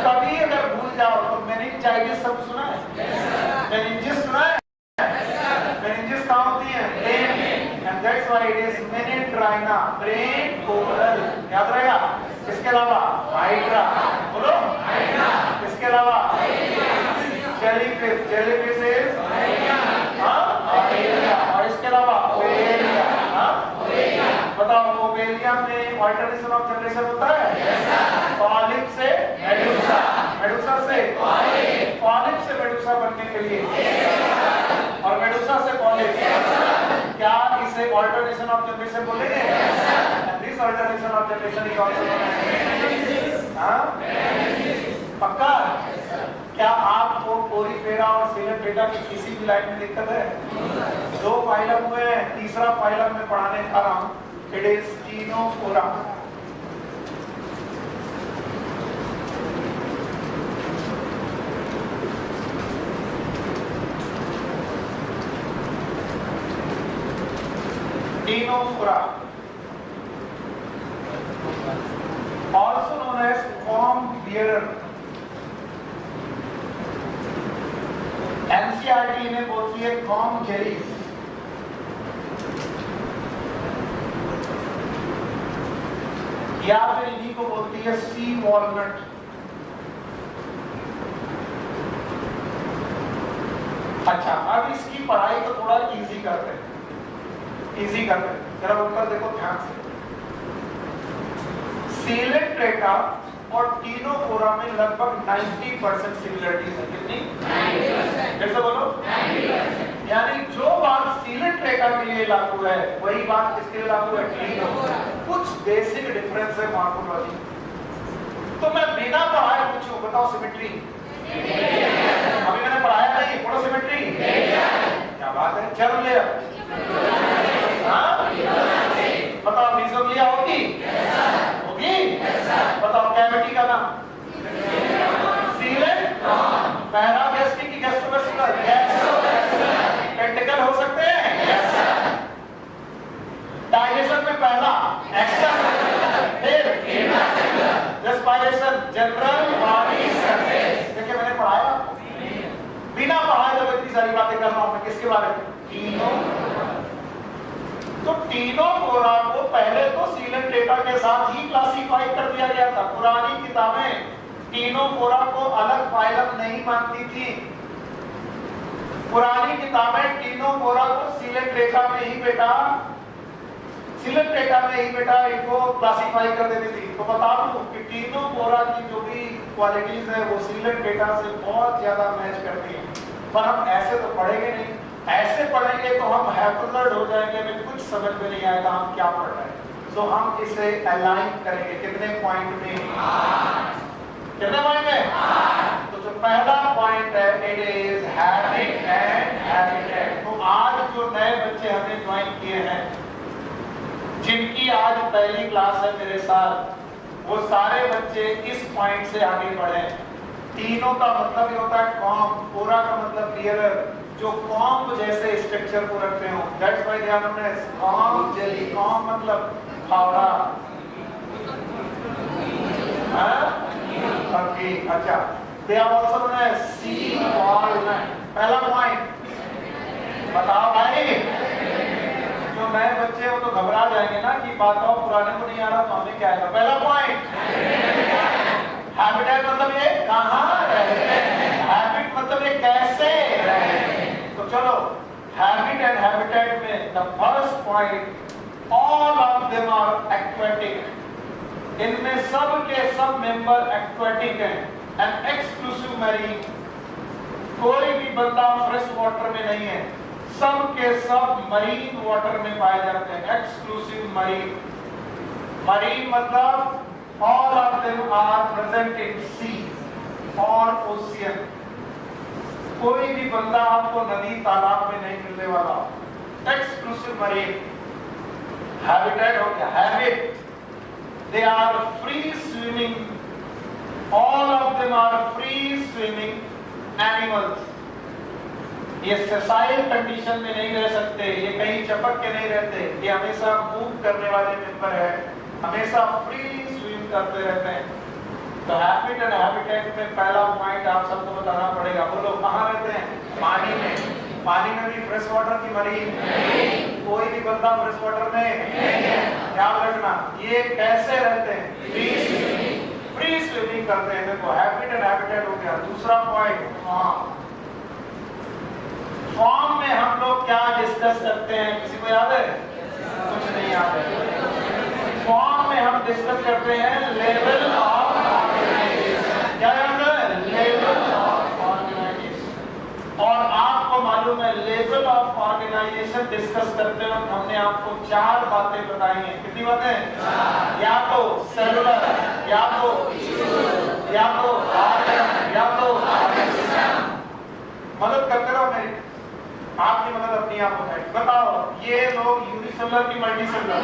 कभी अगर भूल जाओ तो मेनिंजाइटिस सब सुना है, मेनिंजिस सुना है, मेनिंजिस कहाँ होती है brain, and that's why it is Meandrina, brain coral, याद रहेगा। इसके अलावा हाइड्रा, बोलो हाइड्रा, इसके अलावा जेलीफिश, जेलीफिश इज और इसके अलावा ओवेलिया, बताओ ओवेलिया में ऑल्टरनेशन ऑफ जनरेशन होता है, पॉलिप से मेडुसा, मेडुसा से पॉलिप से मेडुसा बनने के लिए और मेडुसा से पॉलिप, क्या इसे ऑल्टरनेशन ऑफ जनरेशन बोलेंगे? This alternation of generation is also पक्का? क्या आपको पोरीफेरा और सिलेंट्रेटा की किसी भी लाइन में दिक्कत है? दो फाइलम हुए हैं, तीसरा फाइलम में पढ़ाने जा रहा हूं, it is Ctenophora. Ctenophora also known as comb bearer, NCERT इन्हें बोलती है कॉम जेली, या फिर इन्हीं को बोलती है सी वॉलनट। अच्छा, अब इसकी पढ़ाई को थोड़ा इजी करते हैं, इजी करते हैं, जरा ऊपर देखो ध्यान से। सिलेंट्रेटा और टीनोफोरा में लगभग 90% सिमिलरिटीज है, कितनी? 90%। फिर से बोलो 90%। यानी जो बात सिलेंट्रेटा के लिए लागू है वही बात किसके लिए लागू है? टीनोफोरा। कुछ बेसिक डिफरेंस है मॉर्फोलॉजी। तो मैं बिना पढ़ाए पूछूं, बताओ सिमेट्री? अभी मैंने पढ़ाया नहीं, बोलो सिमेट्री? क्या बात है, जर्म लेयर, बताओ मीजोग्लिया होगी? होगी? बताओ कैविटी का नाम? सीलेंट, पैरागैस्ट्रिक की गैस्ट्रोवेस्कुलर, टेंटिकल हो सकते हैं? डाइजेशन में पहला एक्शन, फिर रेस्पिरेशन, जनरल बॉडी सरफेस। देखिए मैंने पढ़ाया आपको, बिना पढ़ाए जब इतनी सारी बातें कर रहा हूं मैं, किसके बारे में? टीनोफोरा। तो टीनोफोरा को पहले तो सिलेंट्रेटा के साथ ही क्लासिफाई कर दिया गया था। पुरानी किताबें टीनोफोरा को अलग फाइलम नहीं मानती थी। पुरानी किताबें टीनोफोरा को सिलेंट्रेटा में ही बेटा इनको क्लासिफाई कर देती थी। तो बता दूं कि टीनोफोरा की जो भी क्वालिटीज है वो सिलेंट्रेटा से बहुत ज्यादा मैच करती है, पर हम ऐसे तो पढ़ेंगे नहीं। ऐसे पढ़ेंगे तो हम हैफर्ड हो जाएंगे, हमें कुछ समझ में नहीं आएगा हम क्या पढ़ रहे हैं। तो हम इसे अलाइन करेंगे कितने पॉइंट में? कितने पॉइंट में? तो जो पहला पॉइंट है it is habit and habitat. तो आज जो नए बच्चे हमने ज्वाइन किए हैं, जिनकी आज पहली क्लास है मेरे साथ, वो सारे बच्चे इस पॉइंट से आगे बढ़े। तीनों का मतलब ये होता है कॉम, पूरा का मतलब बियरर, जो कॉम्ब जैसे स्ट्रक्चर को रखते हो। दैट्स व्हाई ध्यान रखना है, कॉम्ब जेली, कॉम्ब मतलब फावड़ा। ओके, अच्छा, they are also known as sea walnut. पहला पॉइंट बताओ भाई, जो नए बच्चे हो तो घबरा जाएंगे ना कि बताओ पुराने को नहीं आ रहा तो हमें क्या आएगा। पहला पॉइंट हैबिटेट, मतलब ये कहाँ रहते हैं, हैबिट मतलब ये कैसे रहते हैं। तो चलो, हैबिट एंड हैबिटेट में the first point, all of them are aquatic. इनमें सब के सब मेंबर एक्वेटिक हैं एंड एक्सक्लूसिव मैरीन। कोई भी बंदा फ्रेश वाटर में नहीं है, सब के सब मरीन वाटर में पाए जाते हैं, एक्सक्लूसिव मरीन। मरीन मतलब all of them are present in sea or ocean। कोई भी बंदा आपको नदी तालाब में नहीं मिलने वाला, एक्सक्लूसिव मरीन। हैबिटेट हो गया, habit, they are free swimming, all of them are free swimming animals. ये सेसाइल कंडीशन में नहीं रह सकते, ये कहीं चपक के नहीं रहते, ये हमेशा मूव करने वाले मेंबर है, हमेशा फ्री स्विम करते रहते हैं। तो हैबिट एंड हैबिटेट में पहला पॉइंट आप सबको बताना पड़ेगा। बोलो कहाँ रहते हैं? पानी में। पानी में भी फ्रेश वाटर की मरीन कोई भी बंदा फ्रेश वाटर में याद रखना। ये कैसे रहते हैं? फ्री स्विमिंग करते हैं। देखो हैबिट एंड हैबिटेट हो गया। दूसरा पॉइंट फॉर्म में हम लोग क्या डिस्कस करते हैं? किसी को याद है? कुछ नहीं याद है। फॉर्म में हम डिस्कस करते हैं लेवल ऑफ ऑर्गेनाइजेशन। क्या याद है? Level of organisation. और आपको मालूम है लेवल ऑफ ऑर्गेनाइजेशन डिस्कस करते वक्त हमने आपको 4 बातें बताई हैं। कितनी बातें? या तो सेलुलर, या तो ऑर्गन, या तो मदद करते रहो मेरी, आपकी मदद अपनी आप हो जाएगी। बताओ ये लोग यूनिसेलुलर की मल्टीसेलुलर,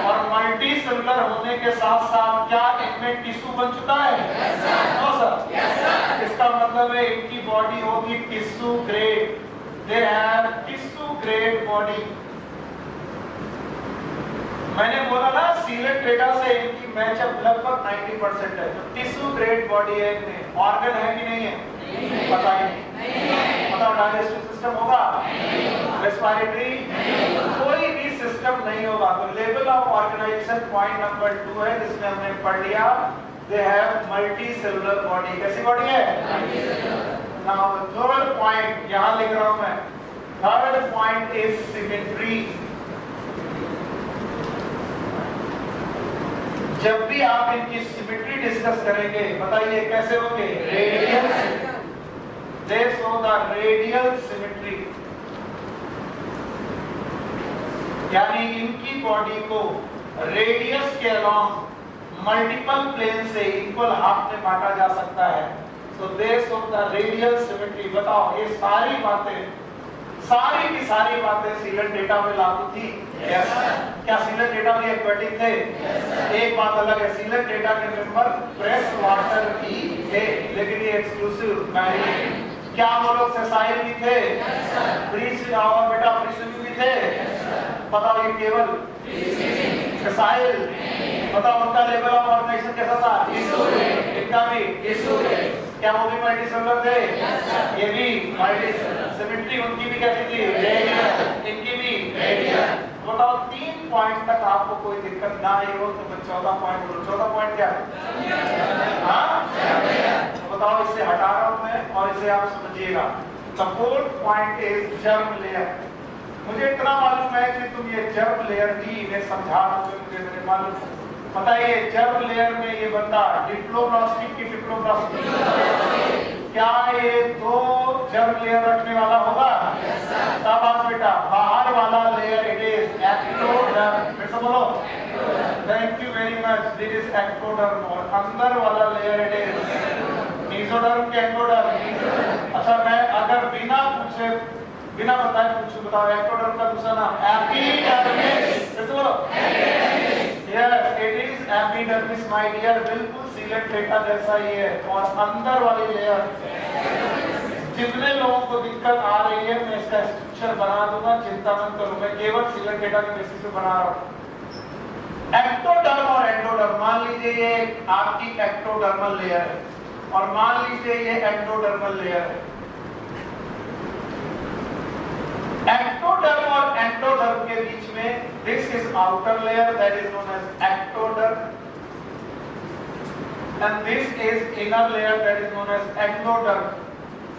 और मल्टीसेलुलर होने के साथ साथ क्या इनमें टिश्यू बन चुका है? No sir. इसका मतलब है इनकी बॉडी होगी tissue grade, they have tissue grade body. मैंने बोला ना सीलेट डेटा से इनकी मैचअप लगभग 90% है। तो टिश्यू ग्रेड बॉडी है इनमें। ऑर्गन है कि नहीं है? पता ही नहीं। बताओ डाइजेस्टिव सिस्टम होगा? रेस्पिरेटरी कोई भी सिस्टम नहीं होगा। तो level of organisation point number 2 है जिसमें हमने पढ़ लिया they have multi cellular body. कैसी बॉडी है? नाउ थर्ड पॉइंट यहां लिख रहा हूं मैं। Third point is symmetry. जब भी आप इनकी सिमेट्री डिस्कस करेंगे बताइए कैसे होंगे? रेडियल। This होगा रेडियल सिमेट्री, यानी इनकी बॉडी को रेडियस के अलॉन्ग मल्टीपल प्लेन से इक्वल हाफ में बांटा जा सकता है। So this होगा रेडियल सिमेट्री। बताओ ये सारी की सारी बातें सीलेट डेटा में लागू थी? Yes. क्या सीलेट डेटा भी एक्वेटिक थे? Yes. एक बात अलग है, सीलेट डेटा के मेंबर फ्रेश वाटर भी थे, लेकिन ये एक्सक्लूसिव मैरीन। क्या वो लोग सेसाइल भी थे? फ्री और बेटा फ्री स्विमिंग भी थे? बताओ ये केवल सेसाइल। बताओ उनका लेवल ऑफ ऑर्गेनाइजेशन कैसा था? इनका भी। क्या वो भी मल्टीसेलुलर थे? ये भी मल्टीसेलुलर। सिमेट्री उनकी भी कैसी थी? रेडियल। इनकी भी रेडियल। बताओ 3 पॉइंट तक आपको कोई दिक्कत ना आई हो तो मैं 14 पॉइंट बोलूं। 14 पॉइंट क्या है? हाँ बताओ, इसे हटा रहा हूं मैं और इसे आप समझिएगा। The fourth point is germ layer. मुझे इतना मालूम है कि तुम ये जर्म लेयर भी मैं समझा रहा हूं, मुझे मालूम। बताइए जर्म लेयर में ये बंदा डिप्लोब्लास्टिक की डिप्लोब्लास्टिक, क्या ये 2 जर्म लेयर रखने वाला होगा? शाबाश बेटा। बाहर वाला लेयर इट इज एक्टोडर्म। फिर से बोलो। Thank you very much. This is ectoderm. और अंदर वाला लेयर इट इज मेसोडर्म के एंडोडर्म। अच्छा मैं अगर बिना पूछे बिना बताए पूछूं, बताओ एक्टोडर्म का दूसरा नाम? एपिडर्मिस। फिर से बोलो। Yes it is epidermis my dear. बिल्कुल सीलेट डेटा जैसा ही है। और अंदर वाली लेयर, जितने लोगों को दिक्कत आ रही है मैं इसका स्ट्रक्चर बना दूंगा, चिंता मत करो। मैं केवल सीलेट डेटा के बेसिस पे बना रहा हूँ। एक्टोडर्म और एंडोडर्म, मान लीजिए ये आपकी एक्टोडर्मल लेयर है और मान लीजिए ये एंडोडर्मल लेयर है। एक्टोडर्म और एंडोडर्म के बीच में this is outer layer that is known as ectoderm and this is inner layer that is known as endoderm.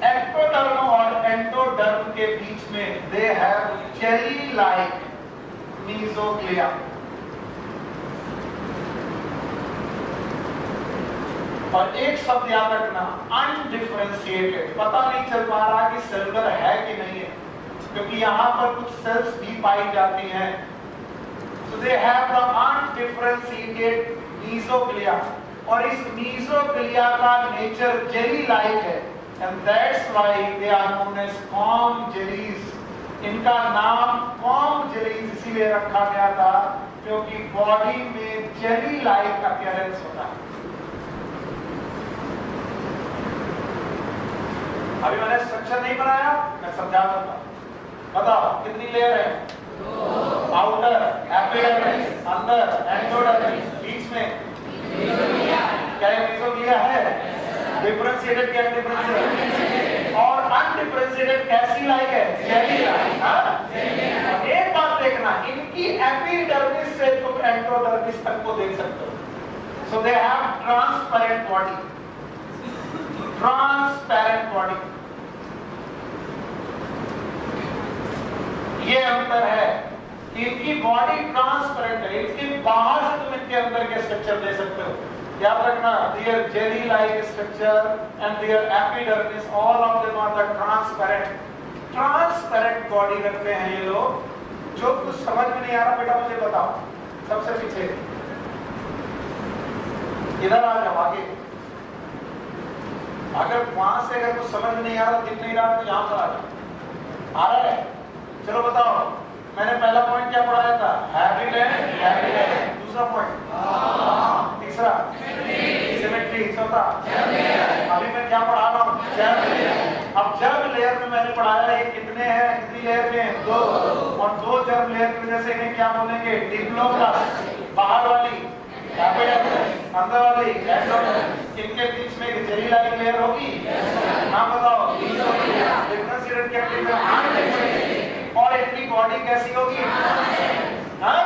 Ectoderm और एंडोडर्म के बीच में they have jelly like mesoglea. और एक शब्द याद रखना, अनडिफरेंशिएटेड। पता नहीं चल पा रहा कि सेलुलर है कि नहीं है, क्योंकि यहाँ पर कुछ सेल्स भी पाई जाती हैं। So they have the undifferentiated mesoglea, और इस mesoglea का नेचर जेली लाइक है, and that's why they are known as sperm jellies। इनका नाम कॉम्ब जेलीज इसीलिए रखा गया था क्योंकि बॉडी में जेली लाइक अपीयरेंस होता है। अभी मैंने स्ट्रक्चर नहीं बनाया, मैं समझा दूंगा। बताओ कितनी लेयर है? आउटर एपिडर्मिस, अंदर एंडोडर्मिस, बीच में क्या ये मेसोग्लिया है? डिफरेंशिएटेड क्या डिफरेंशिएटेड और अनडिफरेंशिएटेड कैसी लाइक है? Jelly like. हां, एक बात देखना, इनकी एपिडर्मिस से तुम एंडोडर्मिस तक को देख सकते हो। So they have transparent body, transparent body. ये अंतर है, इनकी बॉडी ट्रांसपेरेंट है, इसके बाहर से तुम इनके अंदर के स्ट्रक्चर दे सकते हो। याद रखना, their jelly like structure and their epidermis, all of them are the transparent body रखते हैं ये लोग। जो कुछ समझ में नहीं आ रहा बेटा मुझे बताओ, सबसे पीछे इधर आ जाओ आगे। अगर वहां से अगर कुछ समझ में नहीं आ रहा, दिख नहीं रहा तो यहां पर आ जाओ। आ रहा है? चलो बताओ, मैंने पहला पॉइंट क्या पढ़ाया था? हैबिट। दूसरा पॉइंट, तीसरा सिमेट्री, चौथा अभी मैं क्या पढ़ा रहा हूँ? जर्म। अब जर्म लेयर में मैंने पढ़ाया ये कितने हैं? कितनी लेयर में? 2। और 2 जर्म लेयर की वजह से इन्हें क्या बोलेंगे? डिप्लोप्लास्ट। बाहर वाली एपिडर्मिस, अंदर वाली एंडोडर्मिस। इनके बीच में एक जेली लाइक लेयर होगी। नाम बताओ? डिफरेंशिएटेड क्या डिफरेंशिएटेड। और इनकी बॉडी कैसी होगी? हाँ?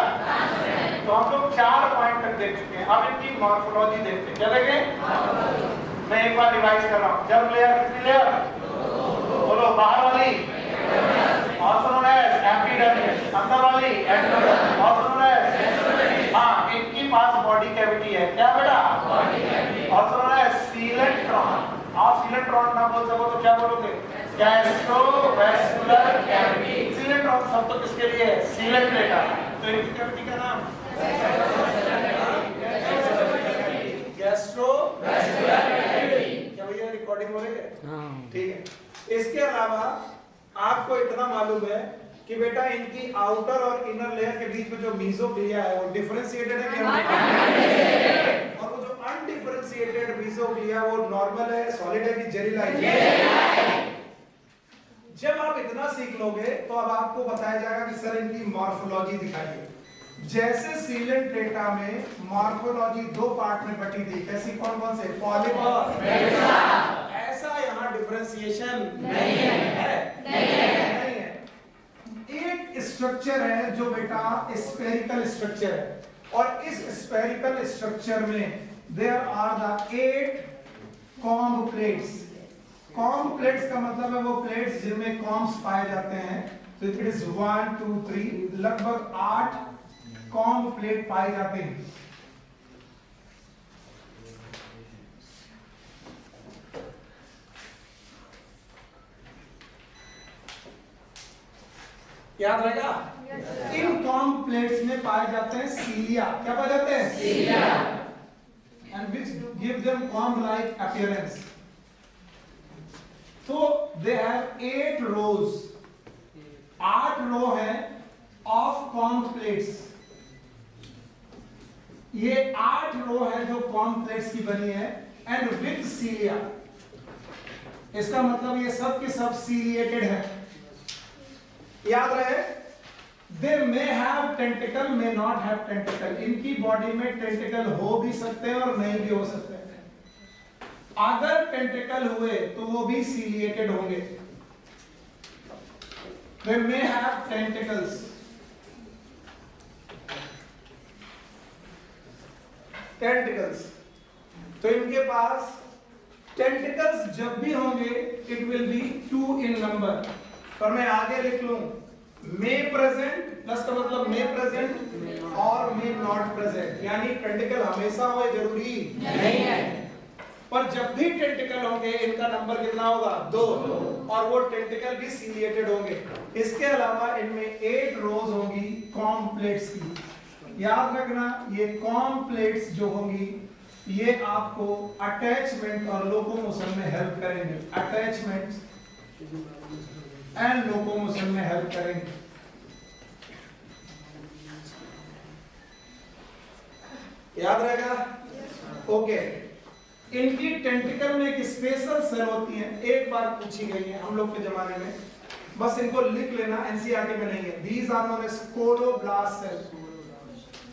तो हम लोग 4 पॉइंट तक देख चुके हैं। अब इनकी मॉर्फोलॉजी देखते हैं। क्या देखें? मैं एक बार रिवाइज कर रहा हूँ। जर्म लेयर कितनी लेयर? बोलो। बाहर वाली also known as epidermis, अंदर वाली एंडोडर्मिस also known as। हाँ, इनकी पास बॉडी कैविटी है। क्या बेटा? Body cavity also known as सीलेंट्रॉन। आप सीलेंट्रॉन ना बोल सको तो क्या बोलोगे? Gastrovascular cavity. सीलेंट्रॉन शब्द तो किसके लिए है? Coelenterata. तो इनकी कैविटी का नाम गैस्ट्रोवेस्कुलर कैविटी। क्या भैया रिकॉर्डिंग हो रही है? ठीक है। इसके अलावा आपको इतना मालूम है कि बेटा इनकी आउटर और इनर लेयर के बीच में जो मेसोग्लिया है वो डिफरेंशिएटेड है कि और वो जो अनडिफरेंशिएटेड मेसोग्लिया वो नॉर्मल है, सॉलिड है कि जेली लाइक है? जब आप इतना सीख लोगे तो अब आपको बताया जाएगा कि सर इनकी मॉर्फोलॉजी दिखाइए। जैसे सीलेंट्रेटा में मॉर्फोलॉजी 2 पार्ट में बटी थी, कैसी कौन-कौन से? पॉलीमर, ऐसा यहाँ डिफरेंशिएशन नहीं है। एक स्ट्रक्चर है जो बेटा स्फेरिकल स्ट्रक्चर है और इस स्फेरिकल स्ट्रक्चर में there are the 8 comb plates. Comb plates का मतलब है वो प्लेट्स जिनमें कॉम्ब्स पाए जाते हैं। तो इट इज 1 2 3 लगभग 8 कॉम्ब प्लेट पाए जाते हैं। याद रहेगा? इन कॉम्ब प्लेट्स में पाए जाते हैं सीलिया। क्या पाए जाते हैं? Cilia. And which give them comb like appearance. तो दे हैव 8 रोज, 8 रो है ऑफ कॉम्ब प्लेट्स। ये 8 रो है जो कॉम्ब प्लेट्स की बनी है एंड विद सीलिया। इसका मतलब ये सब के सब सीलिएटेड है। याद रहे, they may have tentacle, may not have tentacle. इनकी बॉडी में टेंटिकल हो भी सकते हैं और नहीं भी हो सकते हैं। अगर टेंटिकल हुए तो वो भी सीलिएटेड होंगे। दे मे हैव टेंटिकल्स। टेंटिकल्स, तो इनके पास टेंटिकल्स जब भी होंगे it will be 2 in number. पर मैं आगे लिख लूं मे प्रेजेंट, प्लस का मतलब मे प्रेजेंट और मे नॉट प्रेजेंट, यानी टेंटिकल हमेशा हो जरूरी नहीं है। पर जब भी टेंटिकल होंगे इनका नंबर कितना होगा? 2, और वो टेंटिकल भी सीलिएटेड होंगे। इसके अलावा इनमें 8 रोज होंगी कॉम्ब प्लेट्स की। याद रखना, ये कॉम्ब प्लेट्स जो होंगी ये आपको अटैचमेंट और लोकोमोशन में हेल्प करेंगे। अटैचमेंट एंड लोकोमोशन में हेल्प करेंगे। याद रहेगा? ओके। इनकी टेंटिकल में एक स्पेशल सेल होती है, एक बार पूछी गई है हम लोग के जमाने में, बस इनको लिख लेना, एनसीईआरटी में नहीं है। These are known as coloblast cell,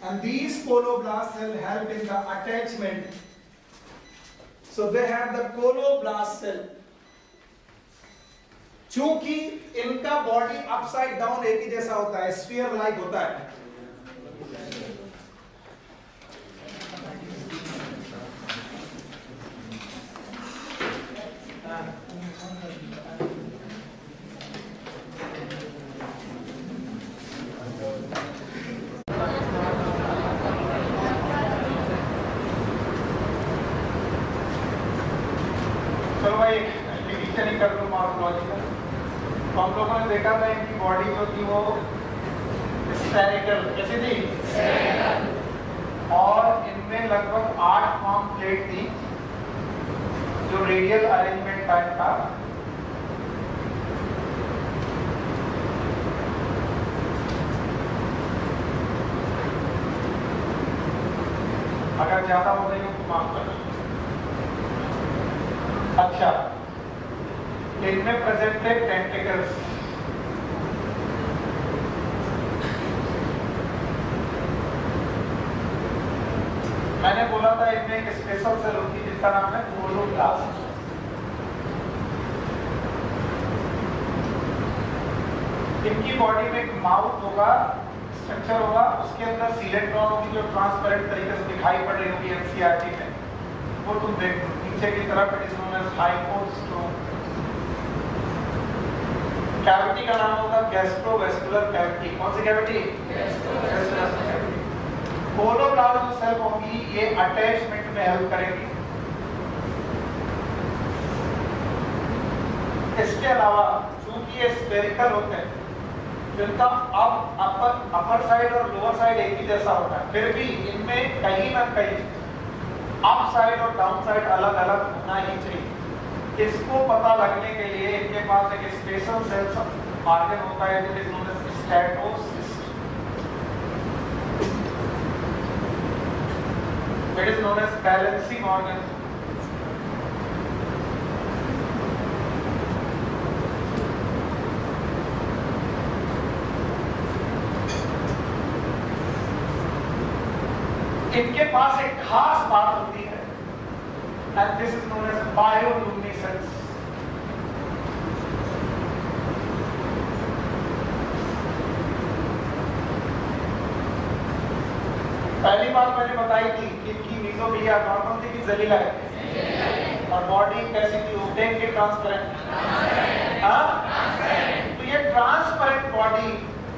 and these coloblast cell help in the attachment. So they have the coloblast cell. चूंकि इनका बॉडी अपसाइड डाउन एक ही जैसा होता है, स्फीयर लाइक होता है, चलो भाई डिवीजन ही कर लो मॉर्फोलॉजी का। तो हम लोगों ने देखा था इनकी बॉडी जो थी वो स्फेरिकल कैसी थी, और इनमें लगभग 8 फॉर्म प्लेट थी जो रेडियल अरेंजमेंट टाइप था। अगर ज्यादा हो गई तो माफ करना। अच्छा, इनमें प्रेजेंट है टेंटिकल्स। मैंने बोला था इनमें एक स्पेशल सेल होती है जिसका नाम है कोलोब्लास्ट। इनकी बॉडी में एक माउथ होगा, स्ट्रक्चर होगा, उसके अंदर सीलेंट्रॉन होगी जो ट्रांसपेरेंट तरीके से दिखाई पड़ रही होगी एनसीईआरटी में, वो तुम देख नीचे की तरफ। It is known as hypostome. Cavity का नाम होगा गैस्ट्रोवेस्कुलर कैविटी। कौन सी कैविटी? Gastrovascular cavity. कोलोब्लास्ट जो सेल होंगी ये अटैचमेंट में हेल्प करेंगी। इसके अलावा चूंकि ये स्फेरिकल होते हैं, जिनका अपर साइड और लोअर साइड एक ही जैसा होता है, फिर भी इनमें कहीं ना कहीं अप साइड और डाउन साइड अलग अलग होना ही चाहिए। इसको पता लगने के लिए इनके पास एक स्पेशल सेल ऑर्गन होता है जो is known as statocyst. It is known as balancing organ. इनके पास एक खास बात होती है, and this is known as bioluminescence. पहली बात मैंने बताई थी कि इनकी मीजोग्लिया नॉर्मल थी कि जलीला है, और बॉडी कैसी थी, ओपेक की ट्रांसपेरेंट। तो ये ट्रांसपेरेंट बॉडी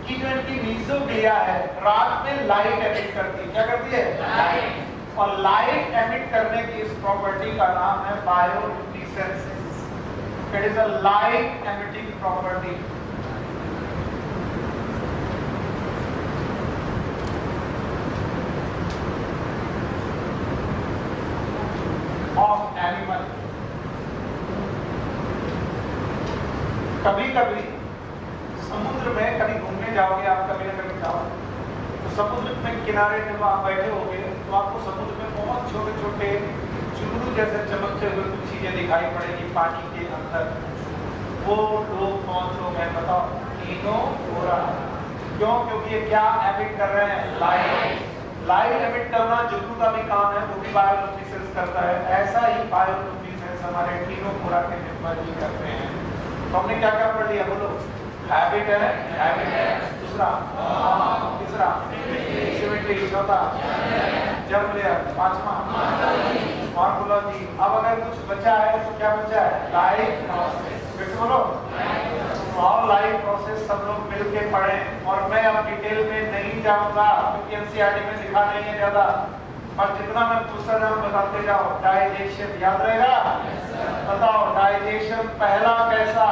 की जो इनकी मीजोग्लिया है रात में लाइट एमिट करती है। क्या करती है? लाइट। और लाइट एमिट करने की इस प्रॉपर्टी का नाम है bioluminescence. It is a light emitting property. Of animal. कभी कभी समुद्र में कभी घूमने जाओगे आप, कभी ना कभी जाओ तो समुद्र में किनारे जब आप बैठे होगे तो आपको समुद्र में बहुत छोटे छोटे चुनरू जैसे चमकते हुए कुछ चीजें दिखाई पड़ेगी पानी के अंदर। वो लोग कौन लोग हैं बताओ? कीनोफोरा। क्यों? क्योंकि ये क्या एमिट कर रहे हैं? लाइट। लाइट एमिट करना जुगनू का भी काम है, वो भी बायोलुमिनेसेंस करता है। ऐसा ही बायोलुमिनेसेंस हमारे कीनोफोरा के मेंबर भी करते हैं। तो हमने क्या क्या पढ़ लिया? बोलो। हैबिट है, दूसरा, तीसरा सिमेट्री, चौथा जर्म लेयर, पांचवा मॉर्फोलॉजी। अब अगर कुछ बचा है तो क्या बचा है? Life process. फिर बोलो। और लाइफ प्रोसेस सब लोग मिलके पढ़ें, और मैं अब डिटेल में नहीं जाऊंगा क्योंकि एनसीईआरटी में लिखा नहीं है ज्यादा, पर जितना मैं पूछता जाऊं बताते जाओ। डाइजेशन याद रहेगा? बताओ डाइजेशन पहला कैसा?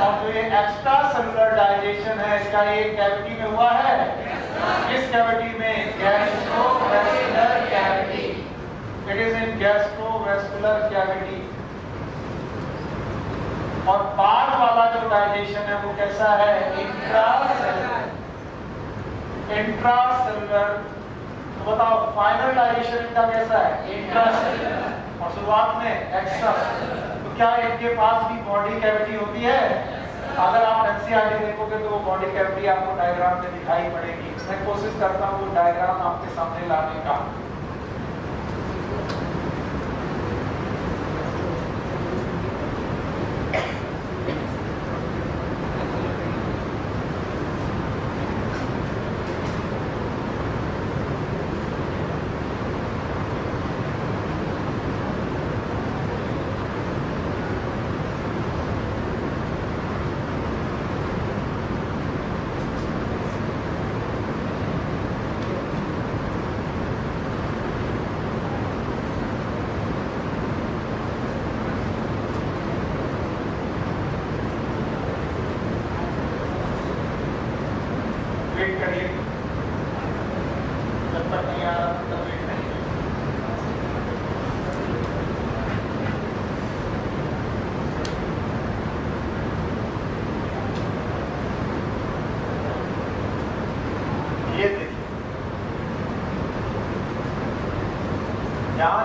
और जो ये एक्स्ट्रा सेलुलर डाइजेशन है क्या ये कैविटी में हुआ है? किस कैविटी में? Gastrovascular cavity. It is in gastrovascular cavity. और बाद वाला जो डाइजेशन है वो कैसा है? इंट्रासेलुलर। तो बताओ फाइनल डाइजेशन इनका कैसा है? इंट्रासेलुलर। और शुरुआत में एक्स्ट्रा। तो क्या इनके पास भी बॉडी कैविटी होती है? अगर आप एनसीईआरटी देखोगे तो वो बॉडी कैविटी आपको डायग्राम में दिखाई पड़ेगी। मैं कोशिश करता हूँ वो डायग्राम आपके सामने लाने का।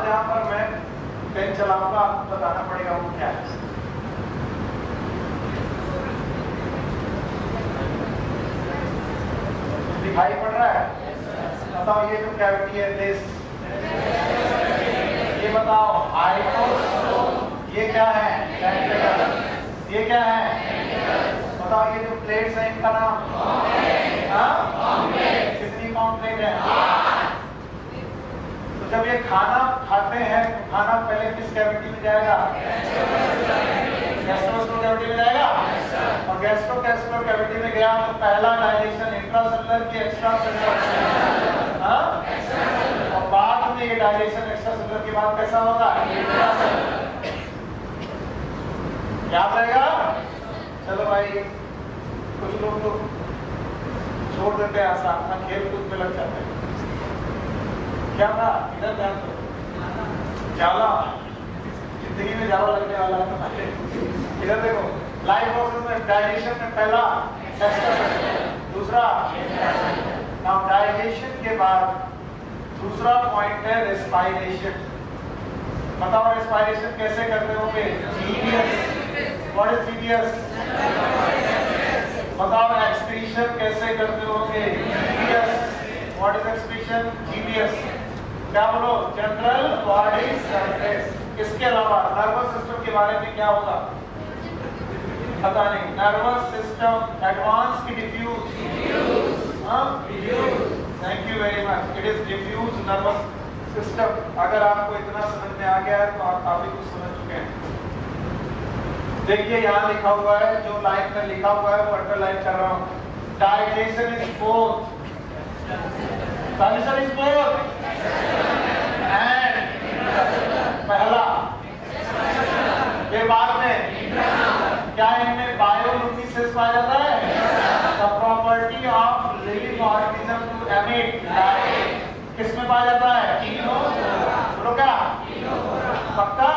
जहां पर मैं पेन चलाऊंगा आपको बताना पड़ेगा वो क्या है। दिखाई पड़ रहा है? बताओ ये जो कैविटी है दिस, ये बताओ हाइपोस्टोम, ये क्या है? ये क्या है? बताओ ये जो प्लेट्स है इनका नाम? कितनी पाउंड प्लेट है? तो जब ये खाना खाते हैं तो खाना पहले किस कैविटी में जाएगा? गैस्ट्रोस्टोम कैविटी में जाएगा। और गैस्ट्रोस्टोम कैविटी में गया तो पहला डाइजेशन इंट्रासेलुलर की एक्स्ट्रासेलुलर, और बाद में ये डाइजेशन एक्स्ट्रासेलुलर के बाद कैसा होगा? याद रहेगा? चलो भाई, कुछ लोग तो छोड़ देते हैं आसान, अपना खेल कूद में लग जाते हैं। क्या था? इधर ध्यान दो। जाला, जिंदगी में जाला लगने वाला है। इधर देखो, लाइफ प्रोसेस में डाइजेशन में पहला एक्स्ट्रासेलुलर, दूसरा नाउ डाइजेशन के बाद दूसरा पॉइंट है रेस्पिरेशन। बताओ रेस्पिरेशन कैसे करते होंगे? जीबीएस। What is GBS? बताओ एक्सक्रीशन कैसे करते होंगे? GBS. What is excretion? GBS. क्या बोलो? General body surface. इसके अलावा नर्वस सिस्टम के बारे में क्या होगा? पता नहीं। नर्वस सिस्टम एडवांस की diffuse, thank you very much, it is diffuse nervous system. अगर आपको इतना समझ में आ गया है तो आप काफी कुछ समझ चुके हैं। देखिए यहाँ लिखा हुआ है, जो लाइन में लिखा हुआ है वो अंडरलाइन कर रहा हूँ। Digestion is both, digestion is both and पहला, ये बाद में क्या इनमें बायोलुमिनेसेंस पाया जाता है? The property of living organism to emit light किसमें पाया जाता है? बोलो क्या? पक्का?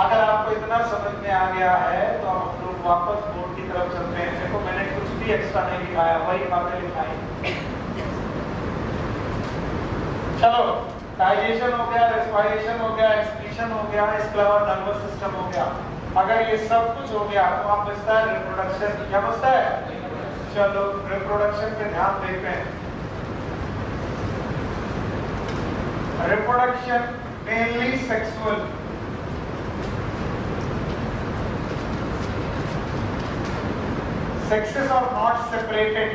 अगर आपको इतना समझ में आ गया है तो हम लोग वापस बोर्ड की तरफ चलते हैं। देखो मैंने कुछ भी एक्स्ट्रा नहीं लिखाया, वही बातें लिखाई। चलो, डाइजेशन हो गया, रेस्पिरेशन हो गया, एक्सक्रीशन हो गया, इसके अलावा नर्वस सिस्टम हो गया। अगर ये सब कुछ हो गया तो आप बचता है रिप्रोडक्शन। क्या बचता है? चलो रिप्रोडक्शन पे ध्यान देते हैं। Reproduction mainly sexual. Sexes are not separated.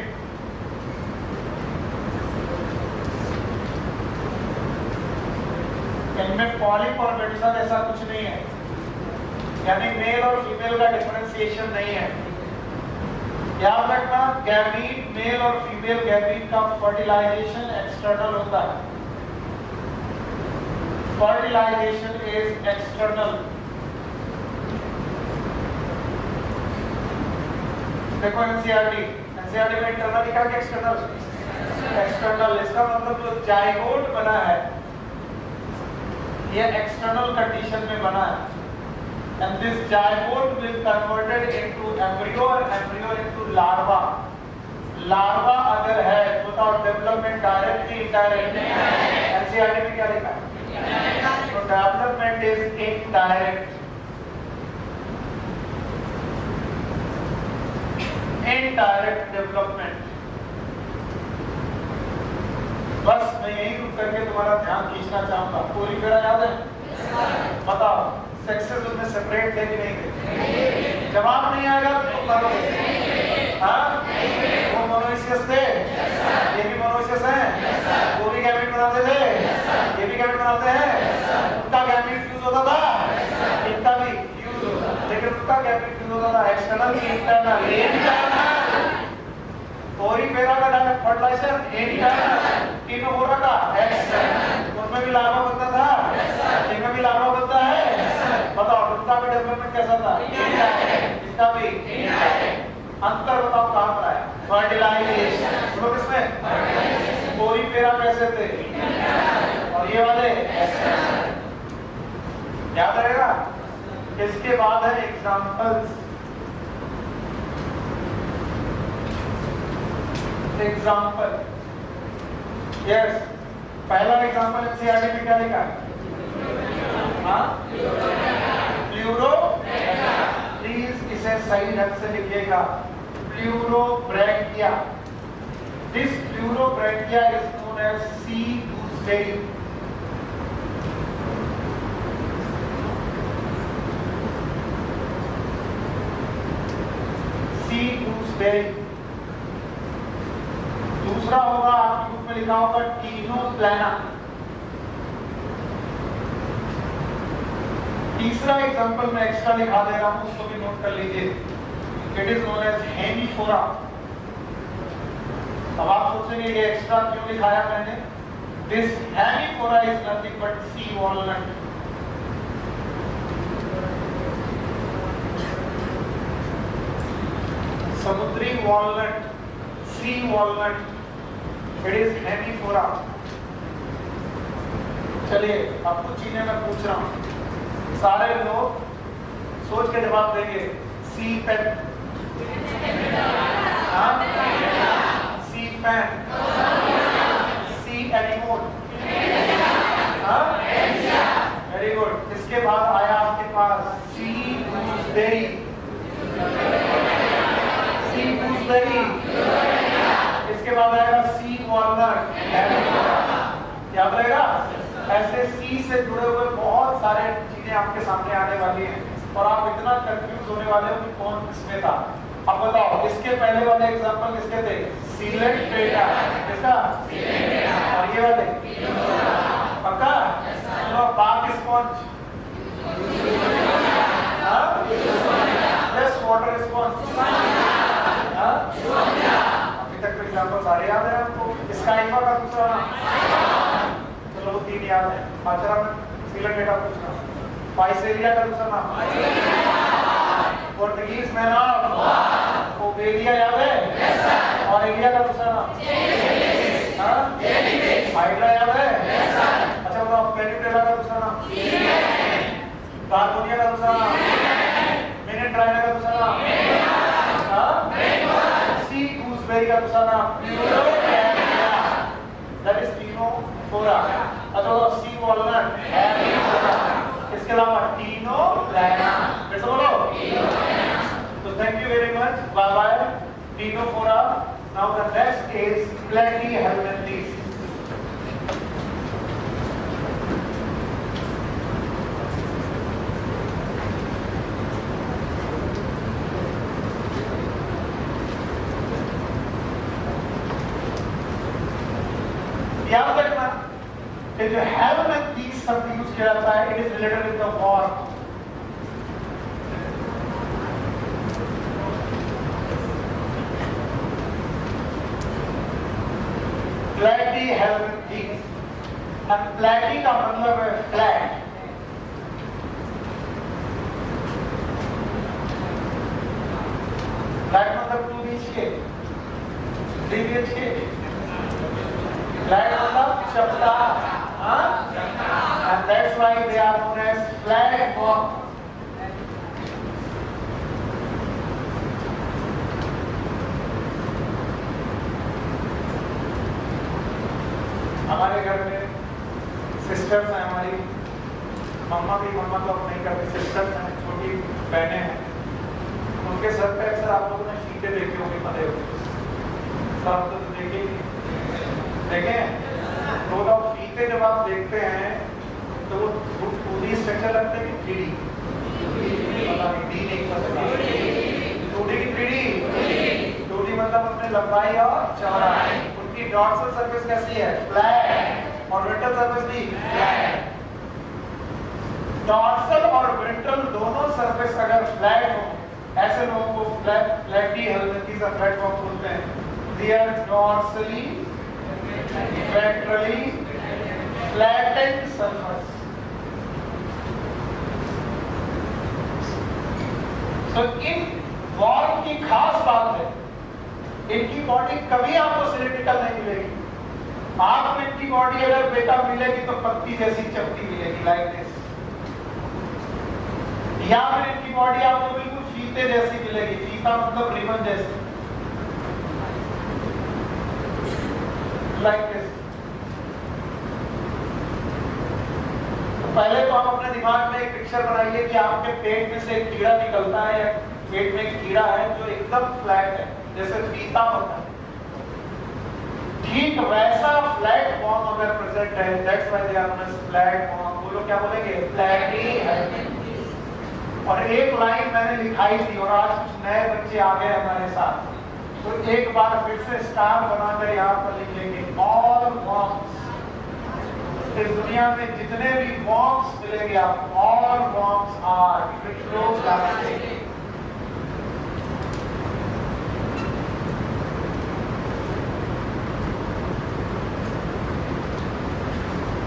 इनमें पॉलिप और मेडुसा ऐसा कुछ नहीं है, यानी मेल और फीमेल का डिफरेंशिएशन नहीं है। याद रखना, गैमीट मेल और फीमेल गैमीट का फर्टिलाइजेशन एक्सटर्नल होता है। Fertilisation is external. देखो एनसीईआरटी में इंटरनल लिखा है कि एक्सटर्नल? एक्सटर्नल। इसका मतलब जो जाइगोट बना है ये एक्सटर्नल कंडीशन में बना है। and this zygote will converted into embryo और embryo into larva. लार्वा अगर है तो बताओ डेवलपमेंट डायरेक्ट की इनडायरेक्ट? एनसीईआरटी में क्या लिखा है? तो development is indirect. Indirect development. बस मैं यही रुक करके तुम्हारा ध्यान खींचना चाहूंगा. पूरी फेरा याद है? बताओ सेक्सेस उसमें सेपरेट थे कि नहीं थे? जवाब नहीं आएगा तो करोगे. हाँ, वो मोनोइसियस थे, ये भी मोनोइसियस हैं, वो भी गैमेट बनाते थे, ये भी गैमेट बनाते हैं. उनका गैमेट फ्यूज होता था, इनका भी फ्यूज होता, लेकिन उनका गैमेट फ्यूज होता था एक्सटर्नल की इंटरनल. ओरीफेरा का डायरेक्ट फर्टिलाइजर इंटरनल, टिनोफोरा का एक्सटर्नल. उनमें भी लार्वा बनता था, इनमें भी लार्वा बनता है. बताओ उनका भी डेवलपमेंट कैसा था? इसका भी. अंतर बताओ कहां पर आया? फर्टिलाइजेशन. सुनो किसमें? ओरीफेरा कैसे थे और ये वाले याद रहेगा. इसके बाद है एग्जांपल्स. Example yes. पहला एग्जांपल एनसीईआरटी में क्या लिखा है? हाँ, प्लूरो. प्लीज इसे सही ढंग से लिखिएगा. Pleurobrachia. This Pleurobrachia is known as sea gooseberry. Sea gooseberry. दूसरा होगा आपकी बुक में लिखा होगा टीनोप्लाना. तीसरा एग्जांपल मैं एक्स्ट्रा लिखा दे रहा हूं, उसको भी नोट कर लीजिए. It is known as Hormiphora. अब आप सोचेंगे ये एक्स्ट्रा क्यों लिखाया मैंने? This Hormiphora is nothing but sea walnut. समुद्री walnut, sea walnut. It is Hormiphora. चलिए अब कुछ चीजें मैं पूछ रहा हूं, सारे लोग सोच के जवाब देंगे. सी पेन, सी फैन, सी एनिमोल. Very good. इसके बाद आया आपके पास सी गूसबेरी. Sea gooseberry. इसके बाद आएगा सी वॉलनट. याद रहेगा. ऐसे सी से जुड़े हुए बहुत सारे चीजें आपके सामने आने वाली हैं और आप इतना कंफ्यूज होने वाले हो कि कौन किसमें था. अब बताओ इसके पहले वाले एग्जांपल किसके थे? Sealant PETA. किसका? और ये वाले पक्का? चलो पाक स्पॉन्ज. Fresh water sponge. अभी तक तो एग्जांपल सारे याद है आपको. स्काइफा का दूसरा नाम, चलो वो 3 याद है. अच्छा मैं सीलेंट पेटा पूछना. पाइसेरिया का दूसरा नाम, पोर्टुगीज मैन ऑफ ओबेलिया याद है? Yes sir. और एलिया का दूसरा नाम? हाइड्रा याद है? Yes sir. अच्छा बताओ प्लेटिटेला का दूसरा नाम? कार्बोनिया का दूसरा नाम? मिनेट्राइना का दूसरा नाम? सी गूसबेरी का दूसरा नाम? That is ctenophora. अच्छा सी वॉलनट. इसके अलावा टीनोप्लाना. कैसे बोलो? तो thank you very much. Bye bye. Ctenophora. Now the next is platyhelminthes. याद रखना कि जो हेल्मिन्थेस शब्द यूज किया जाता है it is related with the war. Platyhelminthes. अब प्लेटी का मतलब है फ्लैट. फ्लैट मतलब 2 BHK, 3 BHK. फ्लैट मतलब चपटा. And that's why they are known as flat walk. Sisters हैं हमारी, मम्मा भी, मम्मा तो अब नहीं करते, सिस्टर्स हैं, छोटी बहनें हैं, उनके सर पे अक्सर आप लोगों ने फीते देखे होंगे, पते होंगे, सर आप तो देखे देखें तो फीते जब आप देखते हैं तो वो 2D स्ट्रक्चर लगते हैं कि 3D? पता नहीं, डी नहीं पता, 2D की 3D? 2D मतलब अपने लंबाई और चौड़ाई। उनकी डॉर्सल सरफेस कैसी है? फ्लैट, और वेंट्रल सरफेस भी फ्लैट। डॉर्सल और वेंट्रल दोनों सरफेस अगर फ्लैट हो, ऐसे लोगों को फ्लैटी हेलमिंथीज और फ्लैटवर्म बोलते हैं। They are dorsally, ventrally flattened surface. तो इन वॉर्म की खास बात है, इनकी बॉडी कभी आपको सिलिंड्रिकल नहीं मिलेगी। आपको इनकी बॉडी अगर बेटा मिलेगी तो पत्ती जैसी चपटी मिलेगी, लाइक दिस, या फिर इनकी बॉडी आपको बिल्कुल फीते जैसी मिलेगी। फीता मतलब रिबन जैसी, लाइक दिस। पहले तो आप अपने दिमाग में एक पिक्चर बनाइए कि आपके पेट में से एक कीड़ा निकलता है, या पेट में एक कीड़ा है जो एकदम फ्लैट है, जैसे फीता होता है। ठीक वैसा फ्लैट फॉर्म अगर प्रेजेंट है, that's why they are known as flat form. वो लोग क्या बोलेंगे? Platyhelminthes. और एक लाइन मैंने लिखाई थी, और आज कुछ नए बच्चे आ गए हमारे साथ, तो एक बार फिर से स्टार बनाकर यहाँ पर लिखेंगे, ऑल वॉर्म्स। इस दुनिया में जितने भी वॉर्म्स मिलेंगे आपको, ऑल वॉर्म्स आर विट्रोप्लास्टिक।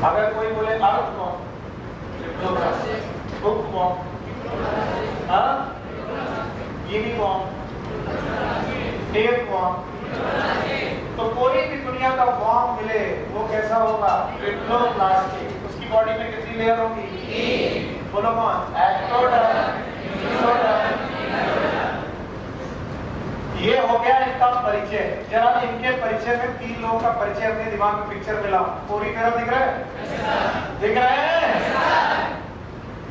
अगर कोई बोले अर्थ वॉर्म, विट्रोप्लास्टिक, बुक वॉर्म, गिनी वॉर्म, टेप वॉर्म, तो कोई भी दुनिया का वॉर्म मिले वो कैसा होगा? विट्रोप्लास्टिक। उसकी बॉडी में कितनी लेयर होगी? बोलो कौन? Ectoderm, mesoderm. ये हो गया इनका परिचय। जरा इनके परिचय में 3 लोगों का परिचय अपने दिमाग में पिक्चर मिलाओ। पूरी तरह दिख रहा है? दिख रहे हैं?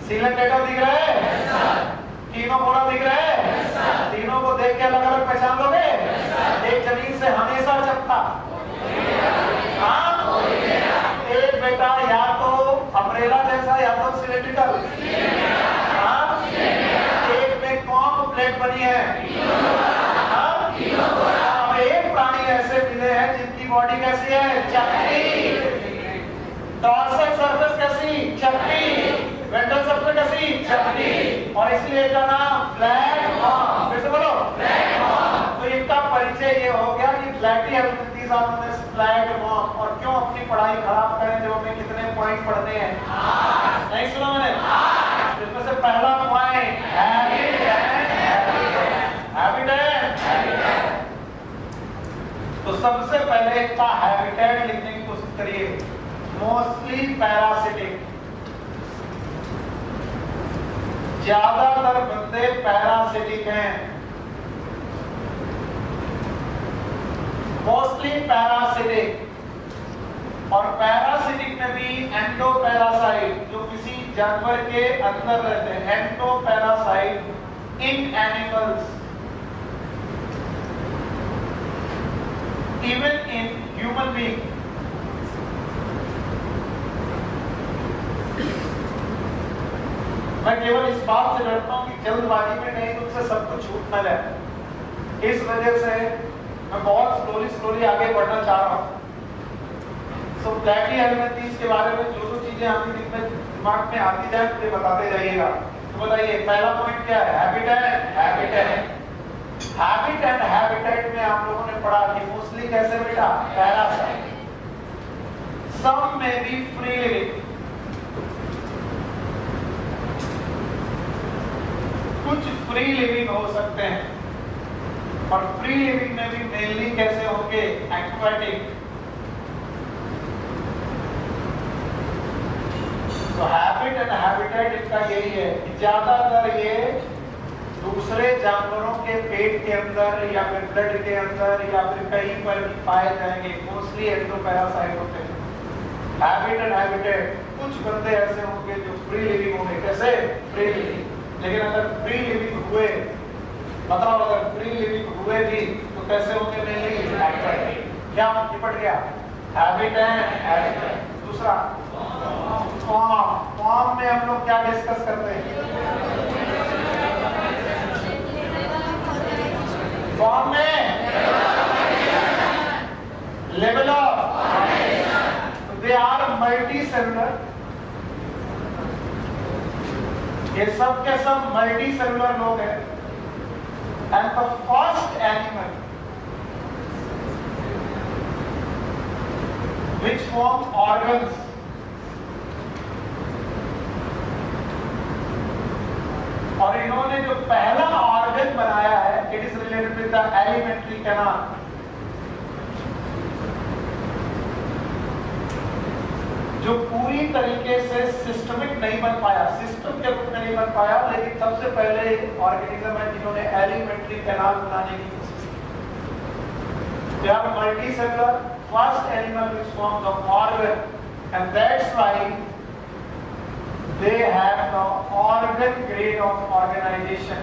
सिलेंडेटर दिख रहा है? तीनों बोरा दिख रहे हैं? तीनों को देख के अलग अलग पहचान लोगे? एक जमीन से हमेशा चपटा, हाँ, एक बेटा या तो अम्ब्रेला जैसा या तो सिलेंड्रिकल, हाँ, एक में कॉम्ब प्लेट बनी है, हाँ, अब एक प्राणी ऐसे मिले हैं जिनकी बॉडी कैसी है? चपटी। डॉर्सल सरफेस कैसी? चपटी। वेंट्रल सरफेस कैसी? चपटी। और इसलिए इसका नाम फ्लैट वॉर्म। फिर से बोलो, फ्लैट वॉर्म। तो इनका परिचय ये हो गया कि platyhelminthes are known as flat worm. और क्यों अपनी पढ़ाई खराब करें जब हमें कितने पॉइंट पढ़ने हैं? 8। नहीं सुना मैंने? 8। इसमें से पहला पॉइंट हैबिटेट। तो सबसे पहले इसका हैबिटेट लिखने की कोशिश करिए। मोस्टली पैरासिटिक, ज्यादातर बंदे पैरासिटिक हैं, मोस्टली पैरासिटिक। और पैरासिटिक में भी एंडोपैरासाइट, जो किसी जानवर के अंदर रहते हैं, endoparasite in animals, even in human being. मैं केवल इस बात से डरता हूं कि जल्दबाजी में कहीं तुमसे सब कुछ छूट न जाए, इस वजह से मैं बहुत स्लोली आगे बढ़ना चाह रहा हूं। सो फ्लैटी हेलमिंथीज के बारे में जो चीजें आपके दिमाग में आती जाए मुझे बताते जाइएगा। तो बताइए पहला पॉइंट क्या है? हैबिटेट। हैबिट एंड हैबिटेट में आप लोगों ने पढ़ा कि मोस्टली कैसे बेटा? पैरासाइट। सम में भी फ्री लिविंग, कुछ फ्री लिविंग हो सकते हैं। और फ्री लिविंग में भी मेनली कैसे होंगे? एक्वाटिक। तो हैबिट एंड हैबिटेट इनका यही है कि ज्यादातर ये दूसरे जानवरों के पेट के अंदर या फिर ब्लड के अंदर या फिर कहीं पर भी पाए जाएंगे। मोस्टली एंडोपैरासाइट होते हैं। हैबिट एंड हैबिटेट कुछ बंदे ऐसे होंगे जो फ्री लिविंग होंगे। कैसे? Free living. लेकिन अगर फ्री लिविंग हुए, मतलब अगर फ्री लिविंग हुए भी तो कैसे होंगे? Mainly active. क्या निपट गया? हैबिट है। दूसरा फॉर्म में हम लोग क्या डिस्कस करते हैं? फॉर्म में level of, they are multi cellular. ये सब के सब मल्टी सेलुलर लोग हैं। And the first animal which form organs, और इन्होंने जो पहला ऑर्गन बनाया है, it is related with the alimentary canal. जो पूरी तरीके से सिस्टमिक नहीं बन पाया, सिस्टम के रूप में नहीं बन पाया, लेकिन सबसे पहले ऑर्गेनिज्म है जिन्होंने एलिमेंट्री कैनाल बनाने की कोशिश की। They are multicellular, first animal which forms the organ, and that's why they have the organ grade of organization.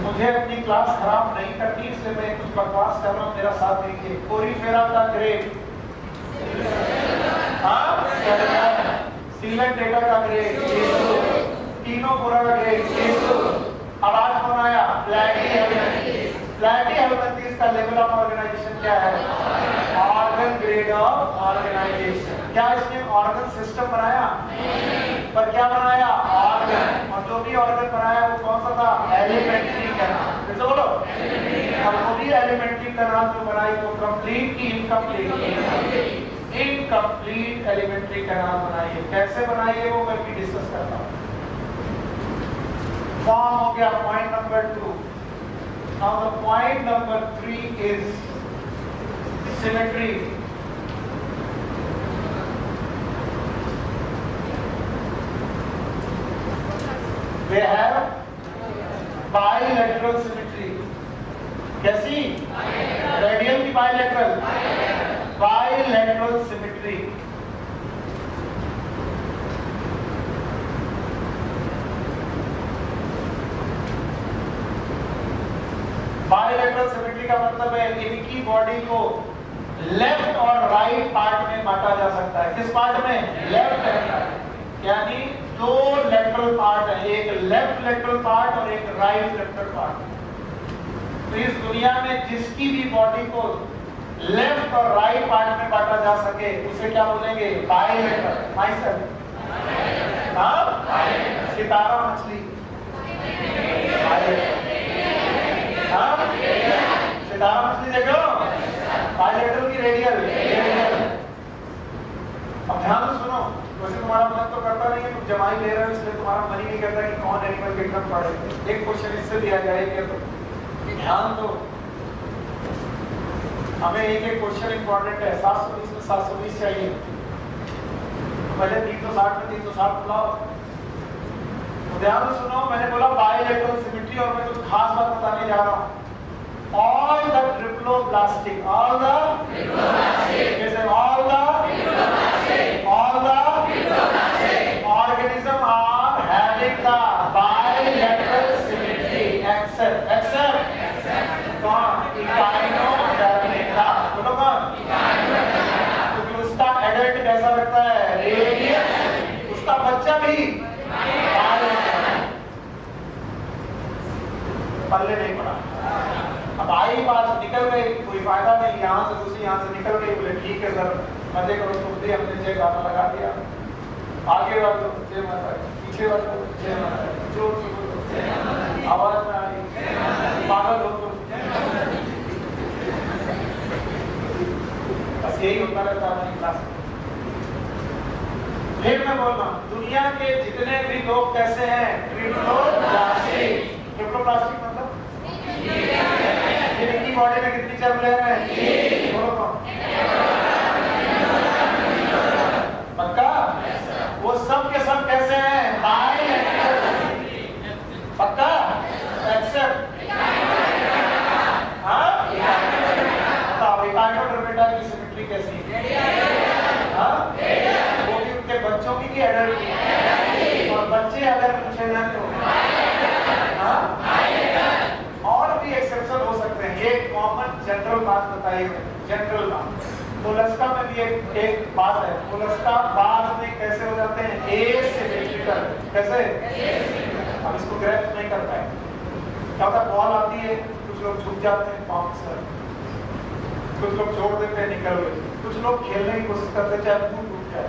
मुझे अपनी क्लास खराब नहीं करनी, इसलिए मैं कुछ बकवास कर रहा हूँ, मेरा साथ दीजिए। कोरीफेरा का ग्रेड, सीलेंट डेटा का ग्रेड, तीनों पूरा का ग्रेड। अब आज कौन आया? प्लैटीहेल्मिन्थेस का लेवल ऑफ ऑर्गेनाइजेशन क्या है? Organ grade of organisation. क्या इसने ऑर्गन सिस्टम बनाया? पर क्या बनाया? ऑर्गन। और जो भी ऑर्गन बनाया वो कौन सा था? Alimentary canal. फिर से बोलो। अब वो भी एलिमेंट्री कैनाल जो बनाई तो कंप्लीट की इनकम्प्लीट? इनकम्प्लीट एलिमेंट्री कैनाल बनाई है। कैसे बनाई है वो मैं भी डिस्कस करता हूँ। फॉर्म हो गया point number 2। Now the point number 3 is symmetry. They have bilateral symmetry. कैसी? रेडियल की bilateral? Bilateral symmetry. Bilateral symmetry का मतलब है इनकी बॉडी को लेफ्ट और राइट पार्ट में बांटा जा सकता है। किस पार्ट में? Left hand. यानी दो लेटरल पार्ट है, एक लेफ्ट लेटरल पार्ट और एक राइट लेटरल पार्ट। तो इस दुनिया में जिसकी भी बॉडी को लेफ्ट और राइट पार्ट में बांटा जा सके उसे क्या बोलेंगे? बायलैटरल। माइसेल्फ सितारा मछली सितारा मछली देखो, बायलैटरल की रेडियल। अब ध्यान से सुनो, वैसे तुम्हारा मन तो करता नहीं है, तुम जमा ही ले रहे हो, इसलिए तुम्हारा मन ही नहीं करता कि कौन एनिमल कितना पढ़े। एक क्वेश्चन इससे दिया जाएगा तो ध्यान दो, हमें एक क्वेश्चन इंपॉर्टेंट है। 720 में 720 चाहिए। पहले 360 में 360 बुलाओ। ध्यान से सुनो, मैंने बोला बायलैटरल सिमेट्री और मैं कुछ खास बात बताने जा रहा हूँ। All the triploblastic, all the organism are having the bilateral symmetry except कौन? Echinodermata। बोलो कौन? क्योंकि उसका एडल्ट कैसा लगता है? रेडियल। उसका बच्चा भी पल्ले नहीं पड़ा। अब आई बात, निकल गई, कोई फायदा नहीं। यहाँ से दूसरी, यहाँ से निकल गई, बोले ठीक है सर मजे करो, तुम भी हमने जय गाना लगा दिया। आगे वालों जय माता, पीछे वालों जय माता, जोर से बोलो, आवाज में आ रही, पागल हो तुम। बस यही होता रहता है हमारी क्लास में। फिर मैं बोल रहा हूँ, दुनिया के जितने भी लोग कैसे हैं? ट्रिप्लोप्लास्टिक। ट्रिप्लोप्लास्टिक मतलब इनकी बॉडी में कितनी सेलुलर है? बोलो कौन? पक्का? वो सब के सब कैसे हैं? बायलैटरल। पक्का? एक्सेप्ट हाँ? बताइए, जनरल बात। मोलस्का में भी एक बात है, मोलस्का बाद में कैसे हो जाते हैं, एसिमेट्रिकल। कैसे? अब इसको ग्रैस्प नहीं कर पाए। क्या होता है, बॉल आती है, कुछ लोग झुक जाते हैं पंप से, कुछ लोग छोड़ देते हैं, निकल गए। कुछ लोग खेलने की कोशिश करते हैं, चाहे बूट टूट जाए,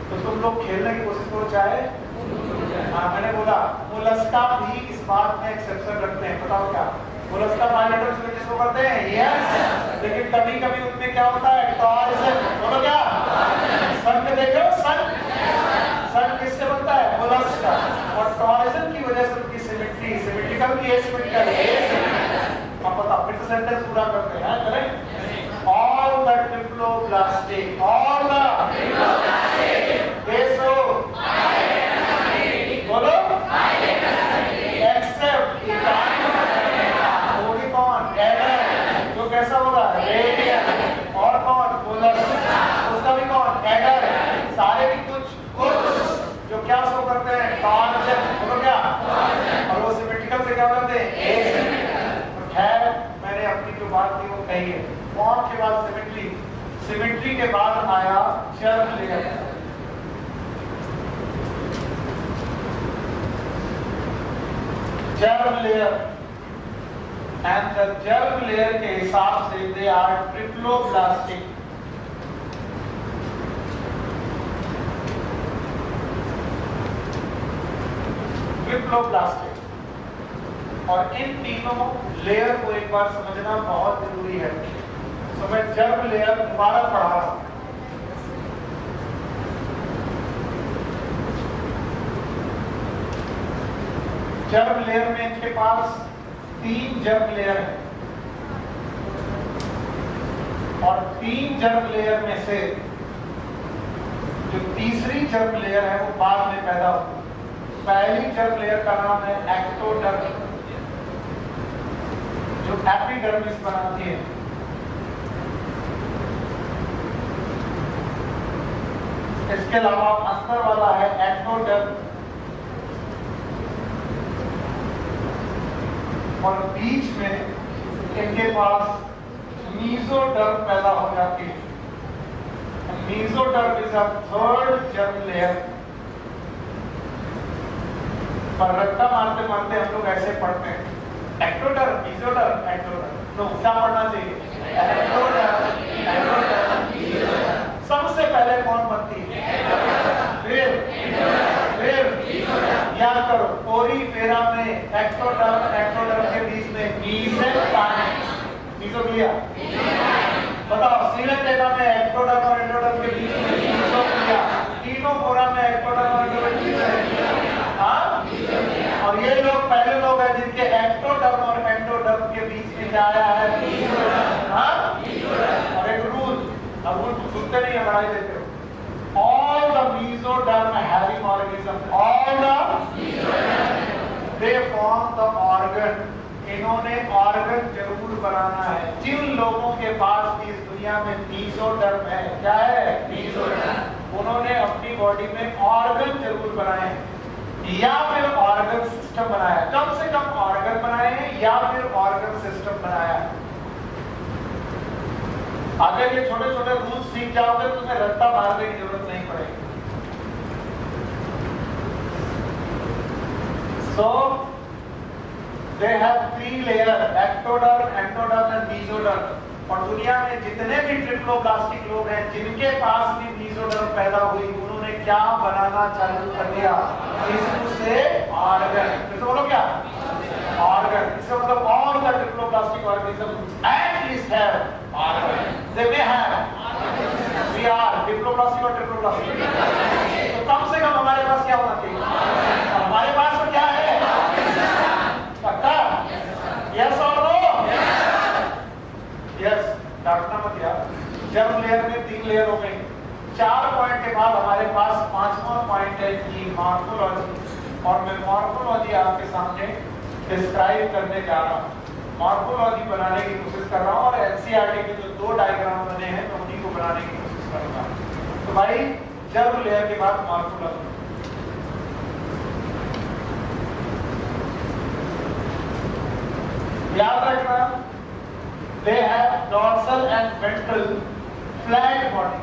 तो तुम लोग खेलने की कोशिश करो चाहे। हाँ, मैंने बोला मोलस्का भी इस बात में एक्सेप्शन रखते हैं। बताओ क्या? मोलस्का बायोलेटर्स में किसको करते हैं? यस। लेकिन कभी कभी उनमें क्या होता है, टॉर्जन। बोलो क्या? सन में देखो, सन किससे बनता है? मोलस्का। और टॉर्जन की वजह से उनकी सिमेट्री, सिमेट्रिकल की एसिमेट्रिकल। अब पता, फिर से सेंटेंस पूरा करते हैं, करें? All the triploblastic, all the बेसो, बोलो, except होगी कौन? एडर, जो कैसा होगा? रेडियल। और कौन? मोलस्का, उसका भी कौन? एडर। सारे भी कुछ जो क्या शो करते हैं? टॉर्जन। बोलो क्या? और वो सिमेट्रिकल से क्या करते हैं? एसिमेट्रिकल। खैर, मैंने अपनी जो बात थी वो कही है। फॉर्म के बाद सिमेट्री, सिमेट्री के बाद आया germ layer. Germ layer and the germ layer के हिसाब से दे आर ट्रिप्लोब्लास्टिक। ट्रिप्लोब्लास्टिक। और इन तीनों लेयर को एक बार समझना बहुत जरूरी है। तो मैं जर्म लेयर दोबारा पढ़ा रहा हूं। जर्म लेयर में इनके पास 3 जर्म लेयर है, और 3 जर्म लेयर में से जो तीसरी जर्म लेयर है वो बाद में पैदा हुई। पहली जर्म लेयर का नाम है एक्टोडर्म, जो एपिडर्मिस बनाती है। इसके अलावा अंदर वाला है एक्टोडर्म, और बीच में इनके पास मीजोडर्म पैदा हो जाती है। Mesoderm is a third germ layer. पर रट्टा मारते मारते हम लोग ऐसे पढ़ते हैं, एक्टोडर्म, मीजोडर्म, एक्टोडर्म। तो क्या पढ़ना चाहिए? Ectoderm, ectoderm, mesoderm. सबसे पहले कौन बनती है? फिर याद करो, पोरीफेरा में एक्टोडर्म, एक्टोडर्म के बीच में मीसेंकाइम। मीसोग्लिया। बताओ, सीलेंटेरा में एक्टोडर्म और एंडोडर्म के बीच में मीसोग्लिया। तीनों फोरा में एक्टोडर्म और एंडोडर्म के बीच में, हाँ? और ये लोग पहले लोग हैं जिनके एक्टोडर्म और एंडोडर्म के बीच में क्या आया है? मीसोडर्म। हाँ? और एक रूल, अब रूल सुनते नहीं है, बढ़ाई देते हो। All the mesoderm having organism, all the they form the organ. इन्होंने ऑर्गन जरूर बनाना है। जिन लोगों के पास इस दुनिया में मीसोडर्म है, क्या है? मीसोडर्म। उन्होंने अपनी बॉडी में ऑर्गन जरूर बनाए हैं, या फिर ऑर्गन सिस्टम बनाया। कम से कम ऑर्गन बनाए हैं या फिर ऑर्गन सिस्टम बनाया है। अगर ये छोटे छोटे रूल्स सीख जाओगे तो तुम्हें रट्टा मारने की जरूरत नहीं पड़ेगी। So they have 3 layers, ectoderm, endoderm and mesoderm। और दुनिया में जितने भी ट्रिप्लोब्लास्टिक लोग हैं जिनके पास भी मीसोडर्म पैदा हुई, उन्होंने क्या बनाना चालू कर दिया? टिश्यू से ऑर्गन। तो बोलो क्या? ऑर्गन। इसका मतलब all the triploblastic organisms at least have organ. They may have, we are diploblastic or triploblastic। तो कम से कम हमारे पास क्या होना चाहिए? हमारे पास तो क्या है? पक्का? यस और नो? यस। डांटना मत यार। जर्म लेयर में 3 लेयर हो गई। 4 पॉइंट के बाद हमारे पास 5वां पॉइंट है कि मॉर्फोलॉजी। और मैं मॉर्फोलॉजी आपके सामने डिस्क्राइब करने जा रहा हूँ। मॉर्फोलॉजी बनाने की कोशिश कर रहा हूँ, और एनसीईआरटी के जो 2 डायग्राम बने हैं मैं उन्हीं को बनाने की कोशिश करूंगा। तो भाई, जर्म लेयर के बाद मॉर्फोलॉजी। याद रखना, they have dorsal and ventral flat body.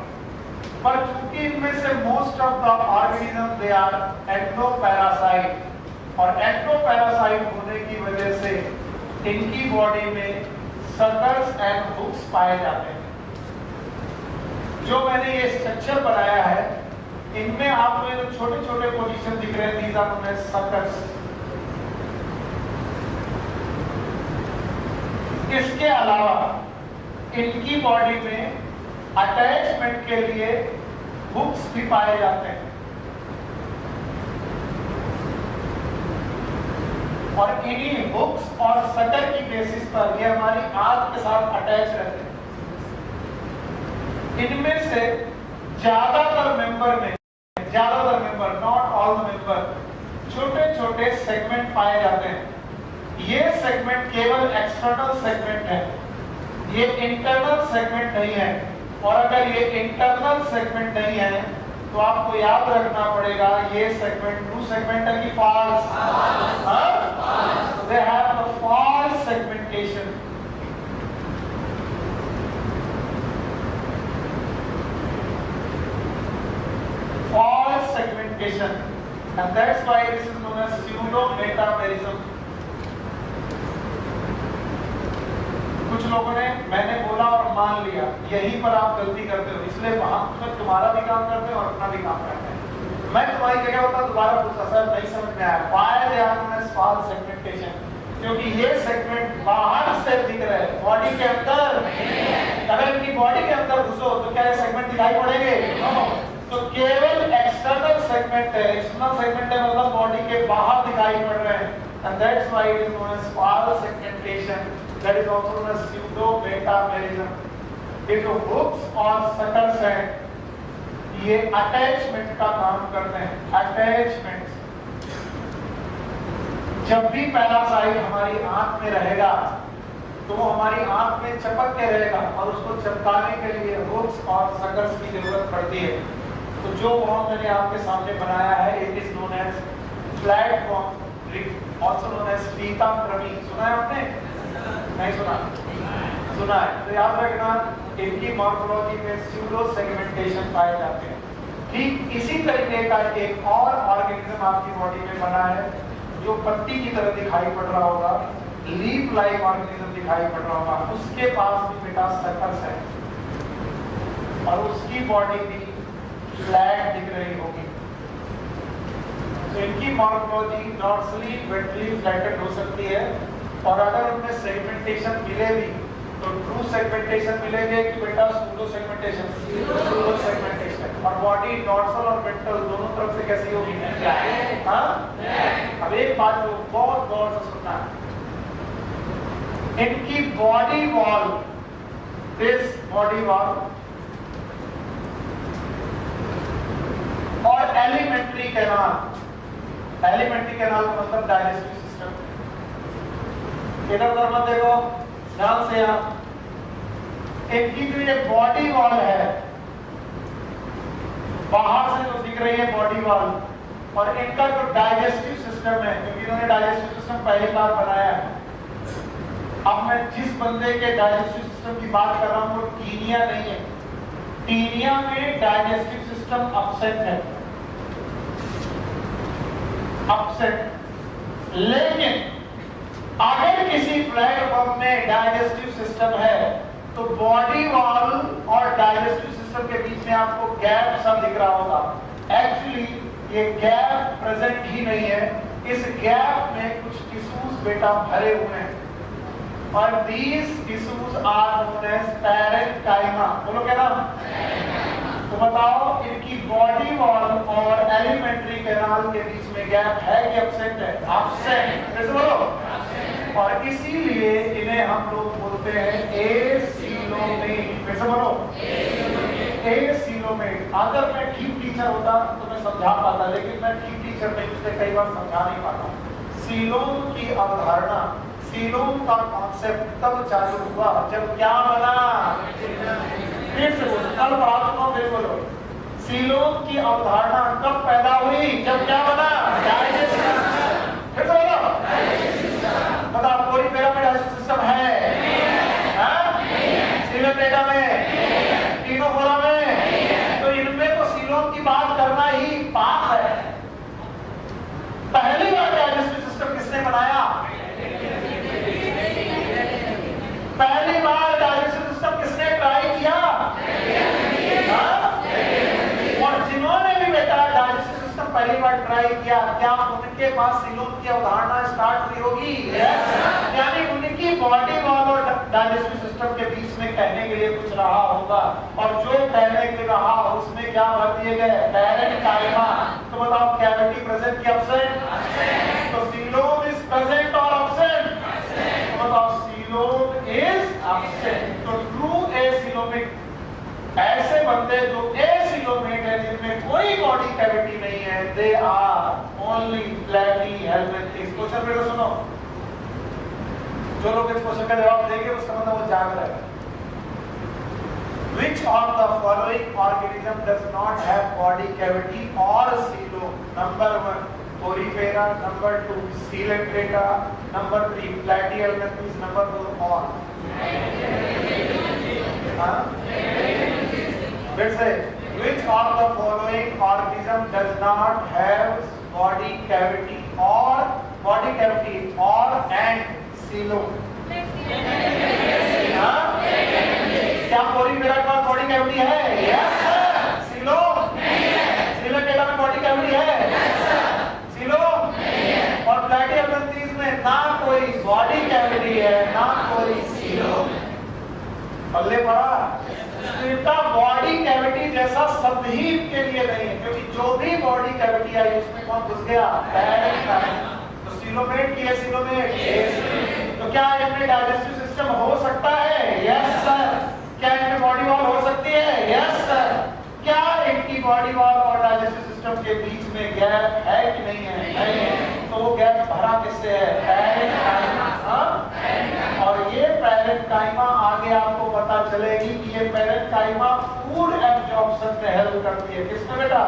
पर चूंकि इनमें से most of the organism they are ectoparasite, और एक्टोपैरासाइट होने की वजह से इनकी बॉडी में सकर्स एंड हुक्स पाए जाते हैं। जो मैंने ये स्ट्रक्चर बनाया है, इनमें आपको ये छोटे छोटे पोजीशन दिख रहे हैं, these are known as suckers. इसके अलावा इनकी बॉडी में अटैचमेंट के लिए हुक्स भी पाए जाते हैं, और इन्हीं हुक्स और सटर की बेसिस पर ये हमारी आंख के साथ अटैच रहते हैं। इनमें से ज्यादातर member, not all the member, छोटे छोटे सेगमेंट पाए जाते हैं। ये सेगमेंट केवल एक्सटर्नल सेगमेंट है, ये इंटरनल सेगमेंट नहीं है। और अगर ये इंटरनल सेगमेंट नहीं है तो आपको याद रखना पड़ेगा ये सेगमेंट ट्रू सेगमेंट है कि false. They have the false segmentation. False segmentation, and that's why this is known as pseudo-metamerism. कुछ लोगों ने मैंने बोला और मान लिया, यहीं पर आप गलती करते हो, इसलिए वहां पर तुम्हारा भी काम करते हैं और अपना भी काम करते हैं। मैं तुम्हारी जगह होता दोबारा पूछता, सर नहीं समझ में आया, why they are known as false segmentation? क्योंकि ये सेगमेंट बाहर से दिख रहे हैं, बॉडी के अंदर। अगर इनकी बॉडी के अंदर घुसो तो क्या ये सेगमेंट दिखाई पड़ेंगे? तो केवल एक्सटर्नल सेगमेंट है, एक्सटर्नल सेगमेंट है मतलब बॉडी के बाहर दिखाई पड़ रहे हैं, and that's why it is known as false segmentation, that is also known as pseudo-metamerism. ये जो hooks और suckers हैं, ये अटैचमेंट का काम करते हैं, अटैचमेंट। जब भी पैरासाइट हमारी आंख में रहेगा तो वो हमारी आंख में चपक के रहेगा, और उसको चिपकाने के लिए hooks और suckers की जरूरत पड़ती है। तो जो वॉर्म मैंने आपके सामने बनाया है, it is known as flat worm, also known as पीताम्रमी। सुना है आपने? नहीं सुना? सुना है तो याद रखना, इनकी मॉर्फोलॉजी में स्यूडो सेगमेंटेशन पाए जाते हैं। ठीक इसी तरीके का एक और ऑर्गेनिज्म आपकी बॉडी में बना है, जो पत्ती की तरह दिखाई पड़ रहा होगा, लीफ लाइक ऑर्गेनिज्म दिखाई पड़ रहा होगा, उसके पास भी बेटा सर्कस है, और उसकी बॉडी भी फ्लैट दिख रही होगी। तो इनकी मॉर्फोलॉजी डॉर्सली वेंट्रली फ्लैटेड हो सकती है, और अगर उनमें सेगमेंटेशन मिले भी तो ट्रू सेगमेंटेशन मिलेंगे कि बेटा सूडो सेगमेंटेशन? Pseudo segmentation. और बॉडी डॉर्सल और वेंट्रल दोनों तरफ से कैसी होगी? हाँ? अब एक बात जो बहुत गौर से सुनना, इनकी body wall, this body wall और एलिमेंट्री कैनाल, एलिमेंट्री कैनाल का मतलब डाइजेस्टिव सिस्टम। इधर उधर मत देखो, ध्यान से आप, इनकी जो ये बॉडी वॉल है, बाहर से जो दिख रही है बॉडी वॉल, और इनका जो डाइजेस्टिव सिस्टम है, क्योंकि इन्होंने डाइजेस्टिव सिस्टम पहली बार बनाया है। अब मैं जिस बंदे के डाइजेस्टिव सिस्टम की बात कर रहा हूं वो टीनिया नहीं है, टीनिया में डाइजेस्टिव सिस्टम अपसेट है, अपसेट। लेकिन अगर किसी फ्लैट फॉर्म में डाइजेस्टिव सिस्टम है तो बॉडी वॉल और डाइजेस्टिव सिस्टम के बीच में आपको गैप सा दिख रहा होगा। एक्चुअली ये गैप प्रेजेंट ही नहीं है, इस गैप में कुछ टिश्यूज बेटा भरे हुए हैं, और these tissues are known as parenchyma। बोलो क्या नाम? तो बताओ इनकी बॉडी वॉल और एलिमेंट्री कैनाल के बीच में गैप है कि एब्सेंट है? एब्सेंट। कैसे बोलो? और इसीलिए इन्हें हम लोग बोलते हैं एसीलोमेट। कैसे बोलो? एसीलोमेट। अगर मैं ठीक टीचर होता तो मैं समझा पाता, लेकिन मैं ठीक टीचर नहीं, इसलिए कई बार समझा नहीं पाता। सीलोम की अवधारणा, सीलोम का कॉन्सेप्ट तब चालू हुआ जब क्या बना? फिर से बोलो, कल पढ़ा दूंगा, फिर बोलो। सीलोम की अवधारणा कब पैदा हुई? जब क्या बना? Digestive system. फिर से बोलो, मतलब कोरिफेरा में डाइजेस्टिव सिस्टम है? ट्राई किया, क्या उनके पास सीलोम की अवधारणा स्टार्ट हुई होगी? यस। यानी उनकी बॉडी वॉल और डाइजेस्टिव सिस्टम के बीच में कहने के लिए कुछ रहा होगा, और जो कहने के लिए रहा उसमें क्या भर दिए गए? पैरेन्काइमा। तो बताओ कैविटी प्रेजेंट की एब्सेंट? तो सीलोम इज प्रेजेंट और एब्सेंट? तो बताओ सीलोम इज एब्सेंट। तो ट्रू एसिलोमिक ऐसे बंदे जो एसिलोमेट है, जिनमें कोई बॉडी कैविटी नहीं है, they are only Platyhelminthes. Question फिर सुनो, जो लोग इस क्वेश्चन का जवाब देंगे उसका मतलब वो जाग रहा है। Which of the following organism does not have body cavity or coelom? Number 1, Porifera. Number 2, Coelenterata. Number 3, Platyhelminthes. Number 4, or? Let's say, which of the following organism does not have body cavity or and coelom? क्या Porifera का body cavity है? Yes sir. Coelom? सीलोटेटा में body cavity है? Yes sir. Coelom? और प्लैटीहेलमिंथेस में ना कोई body cavity है, ना कोई सीलोम। पल्ले पड़ा? इसका बॉडी कैविटी जैसा शब्द ही के लिए नहीं है, क्योंकि जो भी बॉडी कैविटी आई उसमें कौन घुस गया? पैरेन्काइमा। तो सीलोमेट की है, सीलोमेट। तो क्या इनमें डाइजेस्टिव सिस्टम हो सकता है? Yes sir. क्या इनमें बॉडी वॉल हो सकती है? Yes sir. क्या इनकी बॉडी वॉल और डाइजेस्टिव सिस्टम के बीच में गैप है कि नहीं है? नहीं है। तो वो गैप भरा किससे है? पैरेन्काइमा। और ये पैरेन्काइमा आगे आपको पता चलेगी कि ये पैरेन्काइमा फूड एब्जॉर्प्शन में हेल्प करती है। किसमें बेटा?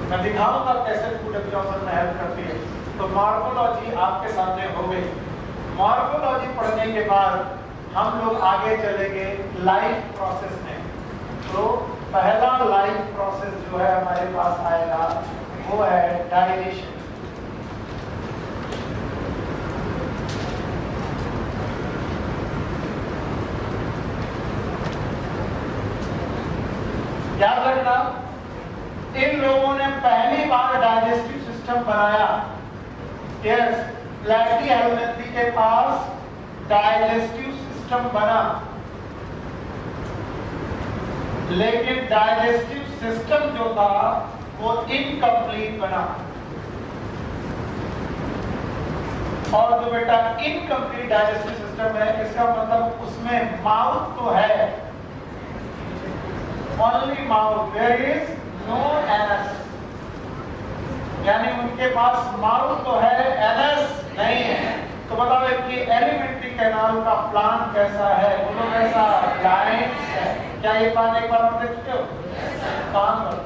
मैं दिखाऊंगा कैसे फूड एब्जॉर्प्शन में हेल्प करती है। तो मॉर्फोलॉजी आपके सामने हो गई। मॉर्फोलॉजी पढ़ने के बाद हम लोग आगे चलेंगे लाइफ प्रोसेस में। तो पहला लाइफ प्रोसेस जो है हमारे पास आएगा वो है डाइजेशन। याद रखना, इन लोगों ने पहली बार डाइजेस्टिव सिस्टम बनाया। यस, प्लैटीहेलमिंथी के पास डाइजेस्टिव सिस्टम बना, लेकिन डाइजेस्टिव सिस्टम जो था वो इनकम्प्लीट बना। और जो बेटा इनकम्प्लीट डाइजेस्टिव सिस्टम है, इसका मतलब उसमें माउथ तो है, only mouth, there is no anus. यानी उनके पास माउथ तो है, एनस नहीं है। तो बताओ इनकी एलिमेंट्री कैनाल का प्लान कैसा है? बोलो कैसा? लाइन्स है। क्या ये प्लान एक बार आप देख चुके हो? कहां पर?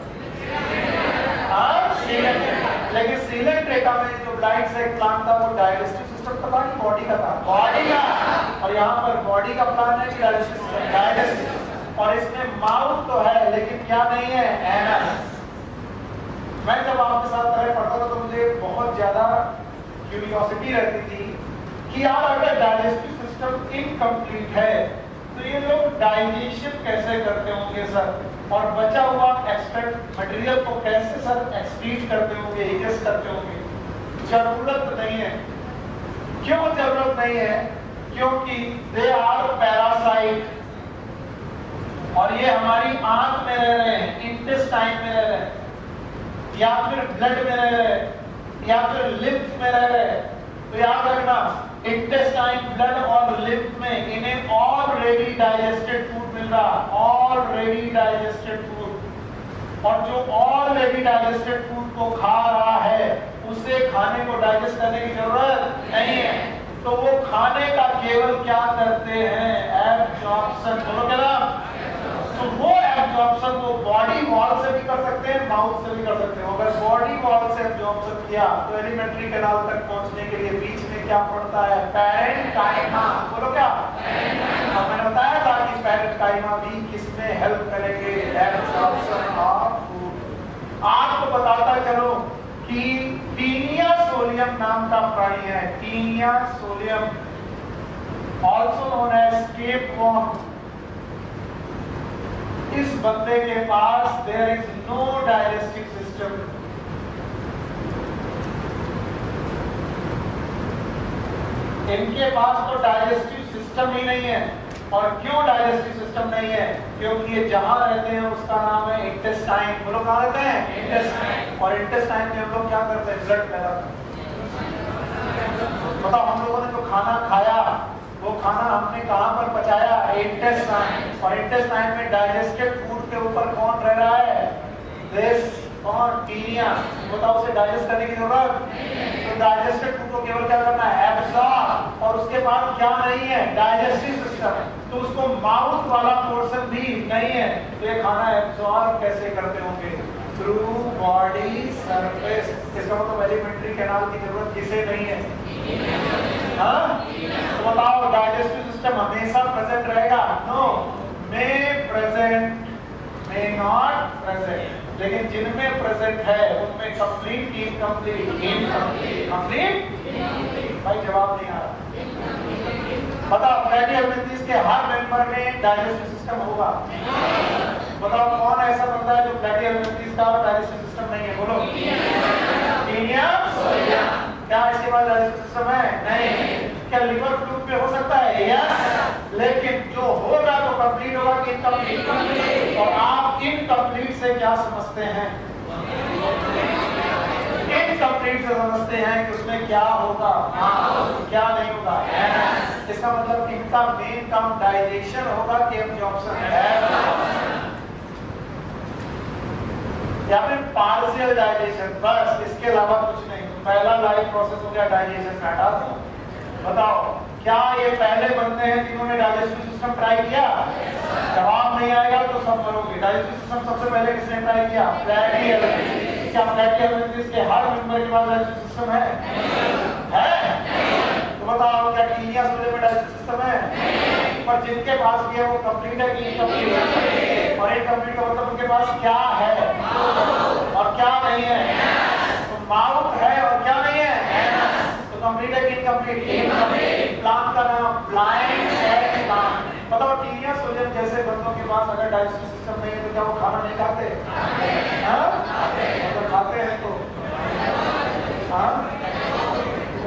लेकिन सीलेंट्रेटा में जो लाइन्स एक प्लान था वो डाइजेस्टिव सिस्टम का था कि बॉडी का था? बॉडी का। और यहाँ पर बॉडी का प्लान है कि डाइजेस्टिव सिस्टम? डाइजेस्टिव। और इसमें माउथ तो है लेकिन क्या नहीं है? एनस। मैं जब आपके साथ तरह पढ़ता था तो मुझे बहुत ज्यादा क्यूरियोसिटी रहती थी कि यार अगर डाइजेस्टिव सिस्टम इनकम्प्लीट है तो ये लोग डाइजेशन कैसे करते होंगे सर, और बचा हुआ एक्सट्रैक्ट मटेरियल को कैसे सर एक्सक्रीट करते होंगे, इजेस्ट करते होंगे? जरूरत नहीं है। क्यों जरूरत नहीं है? क्योंकि दे आर पैरासाइट, और ये हमारी आंत में रह रहे हैं, इंटेस्टाइन में रह रहे हैं, या फिर ब्लड में रह रहे हैं, या फिर लिम्फ में रह रहे हैं। तो याद रखना, इंटेस्टाइन, ब्लड और लिम्फ में इन्हें ऑलरेडी डाइजेस्टेड फूड मिल रहा, ऑलरेडी डाइजेस्टेड फूड। और जो ऑलरेडी डाइजेस्टेड फूड को खा रहा है उसे खाने को डाइजेस्ट करने की जरूरत नहीं है। तो वो खाने का केवल क्या करते हैं? एब्जॉर्प्शन। बोलो क्या? तो वो एब्जॉर्प्शन वो बॉडी वॉल से भी कर सकते हैं, माउथ से भी कर सकते हैं। अगर बॉडी वॉल से एब्जॉर्प्शन किया तो एलिमेंट्री कैनाल तक पहुंचने के लिए बीच में क्या पड़ता है? पैरेन्काइमा। बोलो क्या? मैंने बताया था कि पैरेन्काइमा भी किसमें हेल्प करेंगे? Absorption of food. आपको बताता चलो कि टीनिया सोलियम नाम का प्राणी है, Taenia solium, also known as tape worm. इस बंदे के पास there is no digestive system. इनके पास तो डाइजेस्टिव सिस्टम ही नहीं है। और क्यों डाइजेस्टिव सिस्टम नहीं है? क्योंकि ये जहां रहते हैं उसका नाम है इंटेस्टाइन। वो लोग कहां रहते हैं? इंटेस्टाइन। और इंटेस्टाइन में हम लोग क्या करते हैं? ब्लड पैदा करते हैं। बताओ, हम लोगों ने जो खाना खाया वो खाना हमने कहां पर पचाया? इंटेस्टाइन। और इंटेस्टाइन में डाइजेस्टेड फूड के ऊपर कौन रह रहा है? दिस और टीनिया। बताओ, उसे डाइजेस्ट करने की जरूरत? तो डाइजेस्टेड फूड को केवल क्या करना है? एब्सॉर्ब। और उसके बाद क्या नहीं है? डाइजेस्टिव सिस्टम है। तो उसको माउथ वाला पोर्शन भी नहीं है। तो ये खाना एब्सॉर्ब कैसे करते होंगे? Through body surface. इसका मतलब एलिमेंट्री कैनाल की जरूरत किसे नहीं है? तो बताओ, डाइजेस्टिव सिस्टम हमेशा प्रेजेंट रहेगा? No, may present, may not present. लेकिन जिनमें प्रेजेंट है उनमें कंप्लीट, इनकम्प्लीट, इनकम्प्लीट, कंप्लीट। भाई जवाब नहीं आ रहा। बताओ, फैटी एलिमेंट्स के हर मेंबर में डाइजेस्टिव सिस्टम होगा? बताओ, कौन ऐसा बंदा है जो फैटी एलिमेंट्स का डाइजेस्टिव सिस्टम नहीं है? बोलो। टीनिया, क्या इसके पास डाइजेस्टिव सिस्टम है? नहीं। क्या लिवर फ्लूइड पे हो सकता है? यस। लेकिन जो होगा तो कंप्लीट होगा कि इनकम्प्लीट? और आप इनकम्प्लीट से क्या समझते हैं? इनकम्प्लीट से समझते हैं कि उसमें क्या होगा, क्या नहीं होगा। इसका मतलब इनका मेन काम डाइजेशन होगा कि एब्जॉर्प्शन है, या फिर पार्शियल डाइजेशन, बस। इसके अलावा कुछ नहीं। तो पहला लाइफ प्रोसेस हो गया डाइजेशन का। हटा दो। बताओ, क्या ये पहले बंदे हैं जिन्होंने डाइजेस्टिव सिस्टम ट्राई किया? जवाब नहीं आएगा तो सब मरोगे। डाइजेस्टिव सिस्टम सबसे पहले किसने ट्राई किया? Fatty elements. क्या फैटी एलिमेंट्स के हर मेंबर के पास डाइजेस्टिव सिस्टम है? तो बताओ, क्या टीनिया सोले में डाइजेस्टिव सिस्टम है? पर जिनके पास भी है वो कंप्लीट है कि इनकम्प्लीट? और इनकम्प्लीट का मतलब उनके पास क्या है और क्या नहीं है? तो माउथ है और क्या नहीं है? तो कंप्लीट है कि इनकम्प्लीट? इनकम्प्लीट। प्लांट का नाम ब्लाइंड सेल प्लांट। बताओ, टीनिया सोजन जैसे बंदों के पास अगर डाइजेस्टिव सिस्टम नहीं है तो क्या वो खाना नहीं खाते? अगर खाते हैं तो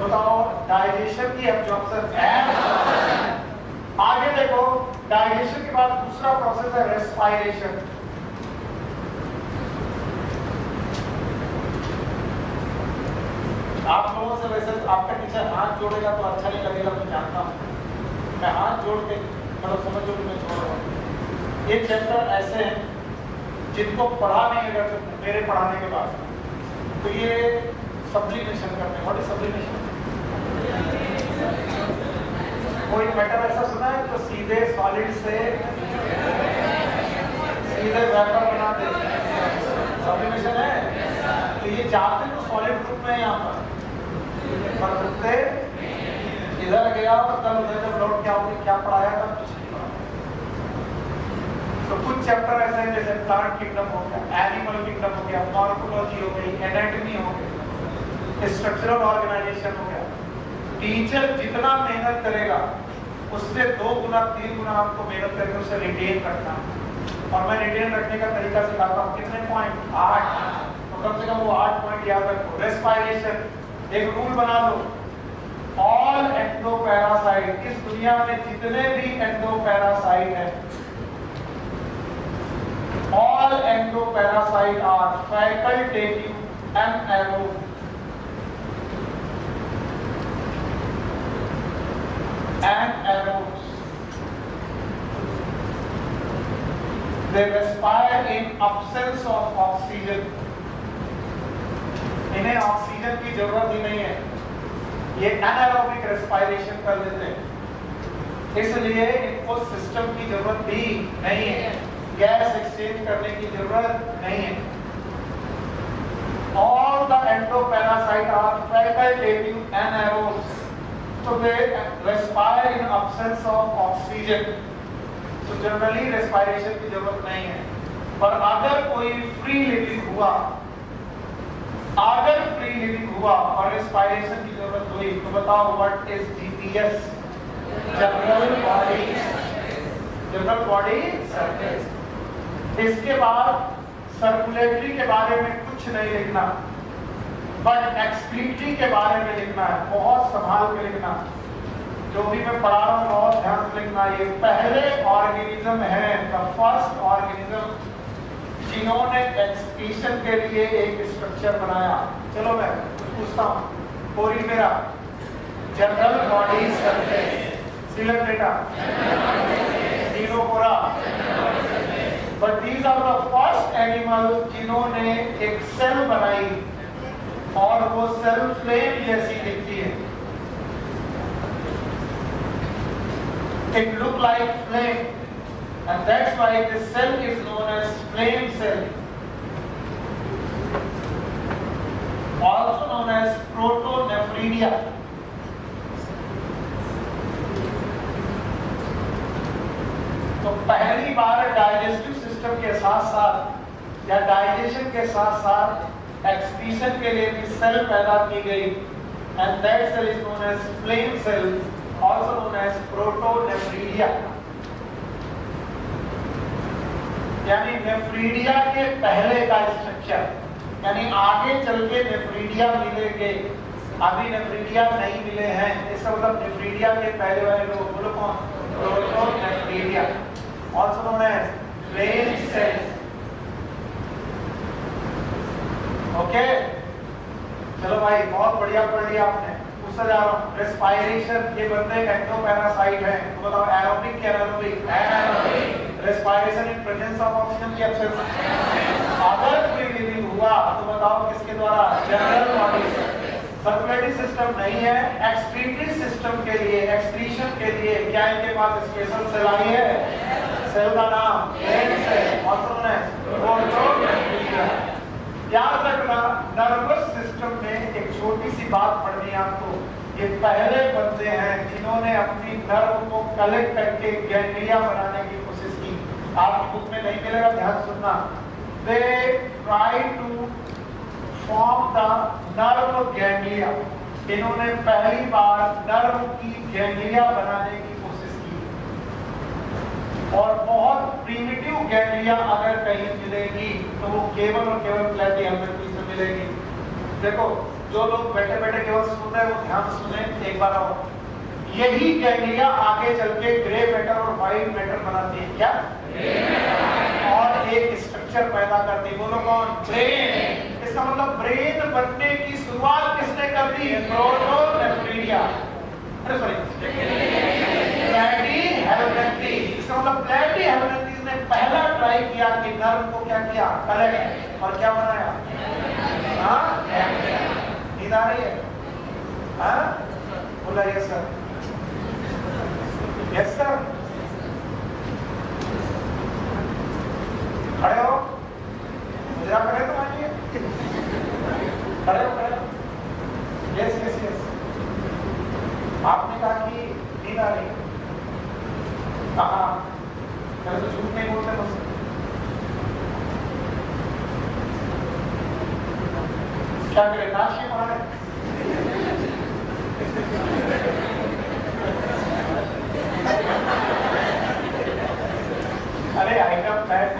बताओ, डाइजेशन की एब्जॉर्प्शन है। आगे देखो, डाइजेशन के बाद दूसरा प्रोसेस है रेस्पायरेशन। आप लोगों से वैसे आपका टीचर हाथ जोड़ेगा तो अच्छा नहीं लगेगा, मैं जानता हूँ। मैं हाथ जोड़ के मतलब समझो कि मैं जोड़ रहा हूँ। ये चैप्टर ऐसे हैं जिनको पढ़ा नहीं अगर मेरे पढ़ाने के बाद, तो ये सब्लिमेशन करते हैं। What is sublimation? कोई मैटर ऐसा सुना है जो सीधे सॉलिड से सीधे वेपर बना दे? सब्लिमेशन है। तो ये जाते तो सॉलिड ग्रुप में यहाँ पर रुकते इधर गया और कल उधर जब लौट के आओगे क्या पढ़ाया था? कुछ नहीं पढ़ा। तो कुछ चैप्टर ऐसे हैं जैसे प्लांट किंगडम हो गया, एनिमल किंगडम हो गया, मॉर्फोलॉजी हो गई, एनाटॉमी हो गई, स्ट्रक्चरल ऑर्गेनाइजेशन हो गया। टीचर जितना मेहनत करेगा उससे 2 गुना 3 गुना आपको मेहनत करके उसे रिटेन रखना। और मैं रिटेन रखने का तरीका सिखाता हूँ। कितने पॉइंट? 8। तो कम से कम वो 8 पॉइंट याद रखो। रेस्पायरेशन, एक रूल बना लो, ऑल एंडोपैरासाइट, इस दुनिया में जितने भी एंडोपैरासाइट हैं, all endoparasite are facultative anaerobe anaerobes. They respire in absence of oxygen. इन्हें ऑक्सीजन की जरूरत ही नहीं है, ये एनाएरोबिक रेस्पायरेशन कर लेते हैं, इसलिए इनको सिस्टम की जरूरत भी नहीं है, गैस एक्सचेंज करने की जरूरत नहीं है। All the endoparasaite are facultative anaerobes. So they respire in absence of oxygen. So generally respiration की जरूरत नहीं है। पर अगर कोई फ्री लिविंग हुआ, अगर फ्री लिविंग हुआ और रेस्पायरेशन की जरूरत हुई, तो बताओ what is GPS? General body surface. इसके बाद सर्कुलेटरी के बारे में कुछ नहीं लिखना, बट एक्सक्रीटरी के बारे में लिखना है, बहुत संभाल के लिखना। जो भी मैं पढ़ा रहा हूँ बहुत ध्यान से लिखना। ये पहले ऑर्गेनिज्म है, द फर्स्ट ऑर्गेनिज्म जिन्होंने एक्सक्रीशन के लिए एक स्ट्रक्चर बनाया। चलो मैं पूछता हूँ, कोरी मेरा general body surface, select data, Ctenophora, but these are the first animal जिन्होंने एक सेल बनाई और वो सेल फ्लेम जैसी दिखती है। It look like flame, and that's why this cell is known as flame cell, also known as protonephridia. तो पहली बार डाइजेस्टिव सिस्टम के साथ साथ या डाइजेशन के साथ साथ एक्सक्रीशन के लिए भी सेल पैदा की गई, and that cell is known as flame cell, also known as protonephridia. यानी नेफ्रीडिया के पहले का स्ट्रक्चर, यानी आगे चल के नेफ्रीडिया मिलेंगे, अभी नेफ्रीडिया नहीं मिले हैं। इसका मतलब नेफ्रीडिया के पहले वाले लोग बोलो कौन? Protonephridia, also known as flame cells. Okay, चलो भाई बहुत बढ़िया पढ़ लिया आपने। उससे जा रहा हूँ, रेस्पायरेशन, ये बंदे एक एक्टोपैरासाइट है। तो बताओ एरोबिक क्या aerobic? Aerobic. Respiration in presence of oxygen की एब्सेंस। अगर फ्री लिविंग हुआ तो बताओ किसके द्वारा? General body. सर्कुलेटरी सिस्टम नहीं है, एक्सक्रीटरी सिस्टम के लिए, एक्सक्रीशन के लिए क्या इनके पास स्पेशल सेल आई है? सेल का नाम flame cell, also known as protonephridia. याद रखना, नर्वस सिस्टम में एक छोटी सी बात पढ़नी है आपको। ये पहले बंदे हैं जिन्होंने अपनी नर्व को कलेक्ट करके गैंग्लिया बनाने की कोशिश की। आपकी बुक में नहीं मिलेगा, ध्यान सुनना। They try to form the nerve ganglia. इन्होंने पहली बार नर्व की गैंग्लिया बनाने की कोशिश की, और बहुत प्रीमिटिव गैंग्लिया अगर कहीं मिलेगी तो वो केवल और केवल प्लेटी हेलमिंथी से मिलेगी। देखो, जो लोग बैठे बैठे केवल सुन रहे हैं वो ध्यान सुने एक बार और। यही गैंग्लिया आगे चल के ग्रे मैटर और व्हाइट मैटर बनाती है। क्या? और एक स्ट्रक्चर पैदा करती है। बोलो कौन? ब्रेन। इसका मतलब ब्रेन बनने की शुरुआत किसने कर दी? प्रोटोनेफ्रिडिया। अरे सॉरी, प्लेटी हेलमिंथी। इसका मतलब प्लेटी हेलमिंथी ने पहला ट्राई किया कि नर्व को क्या किया? कलेक्ट, और क्या बनाया? हाँ, नींद आ रही है? हाँ, बोला यस सर, यस सर। खड़े हो, मुजरा करे तो आइए, खड़े हो, खड़े हो। Yes yes yes. आपने कहा कि नींद आ रही है, कहा तो झूठ नहीं बोलते मुझसे। क्या करें, नाच के पढ़ाने? अरे आइटम पैक।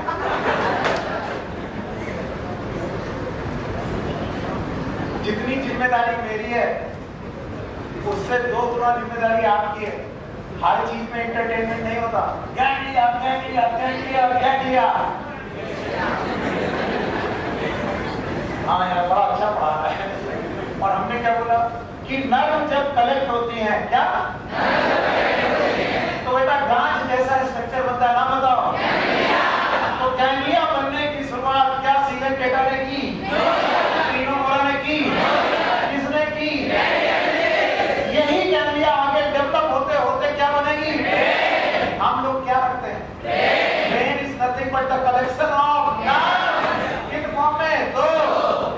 जितनी जिम्मेदारी मेरी है उससे 2 गुना जिम्मेदारी आपकी है। हर चीज में एंटरटेनमेंट नहीं होता। Ganglia ganglia ganglia ganglia. हाँ यार, बड़ा अच्छा पढ़ा रहा है। और हमने क्या बोला कि नर्व जब कलेक्ट होती है, क्या तो बेटा गांठ जैसा स्ट्रक्चर बनता है। नाम बताओ। तो गैंग्लिया बनने की शुरुआत क्या सीलेक्ट डेटा ने की? जीनोफोरा ने की? किसने की? यही गैंग्लिया आगे डेवलप होते होते क्या बनेगी? हम लोग क्या रखते हैं? Brain is nothing but the collection of nerve. किस फॉर्म में? 2,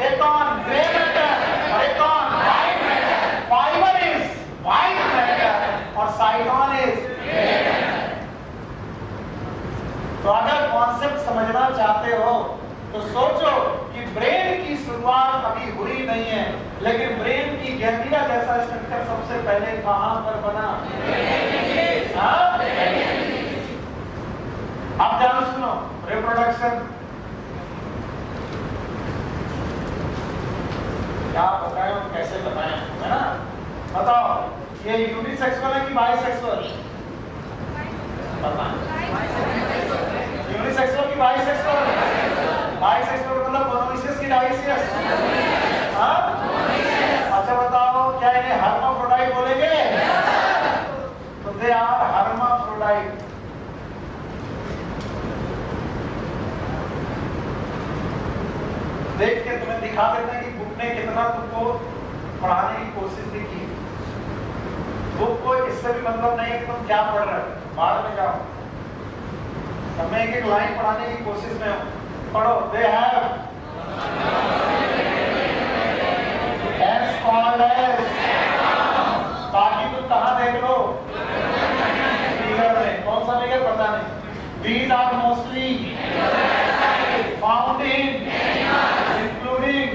एक ऑन ग्रे मैटर और एक on white matter. Fibre is white matter और साइटोन इज। तो अगर कॉन्सेप्ट समझना चाहते हो तो सोचो कि ब्रेन की शुरुआत अभी हुई नहीं है, लेकिन ब्रेन की गैंग्लिया जैसा स्ट्रक्चर सबसे पहले कहां पर बना? अब ध्यान सुनो, रिप्रोडक्शन, क्या बताएं और कैसे बताएं, है ना? बताओ ये यूनिसेक्सुअल है कि बाइसेक्सुअल? यूनिसेक्सुअल की बाइसेक्सुअल? बाइसेक्सुअल मतलब मोनोइसियस की डाइसियस? हाँ? अच्छा बताओ क्या इन्हें हर्माफ्रोडाइट बोलेंगे? तो दे आर हर्माफ्रोडाइट। देख के तुम्हें दिखा देते हैं कि बुक ने कितना तुमको पढ़ाने की कोशिश भी की। बुक को इससे भी मतलब नहीं है कि तुम क्या पढ़ रहे हो, बाद में जाओ। अब मैं एक एक लाइन पढ़ाने की कोशिश में हूँ, पढ़ो। They have as called as, बाकी तुम कहाँ देख लो फिगर में, कौन सा फिगर पता नहीं। These are mostly found in including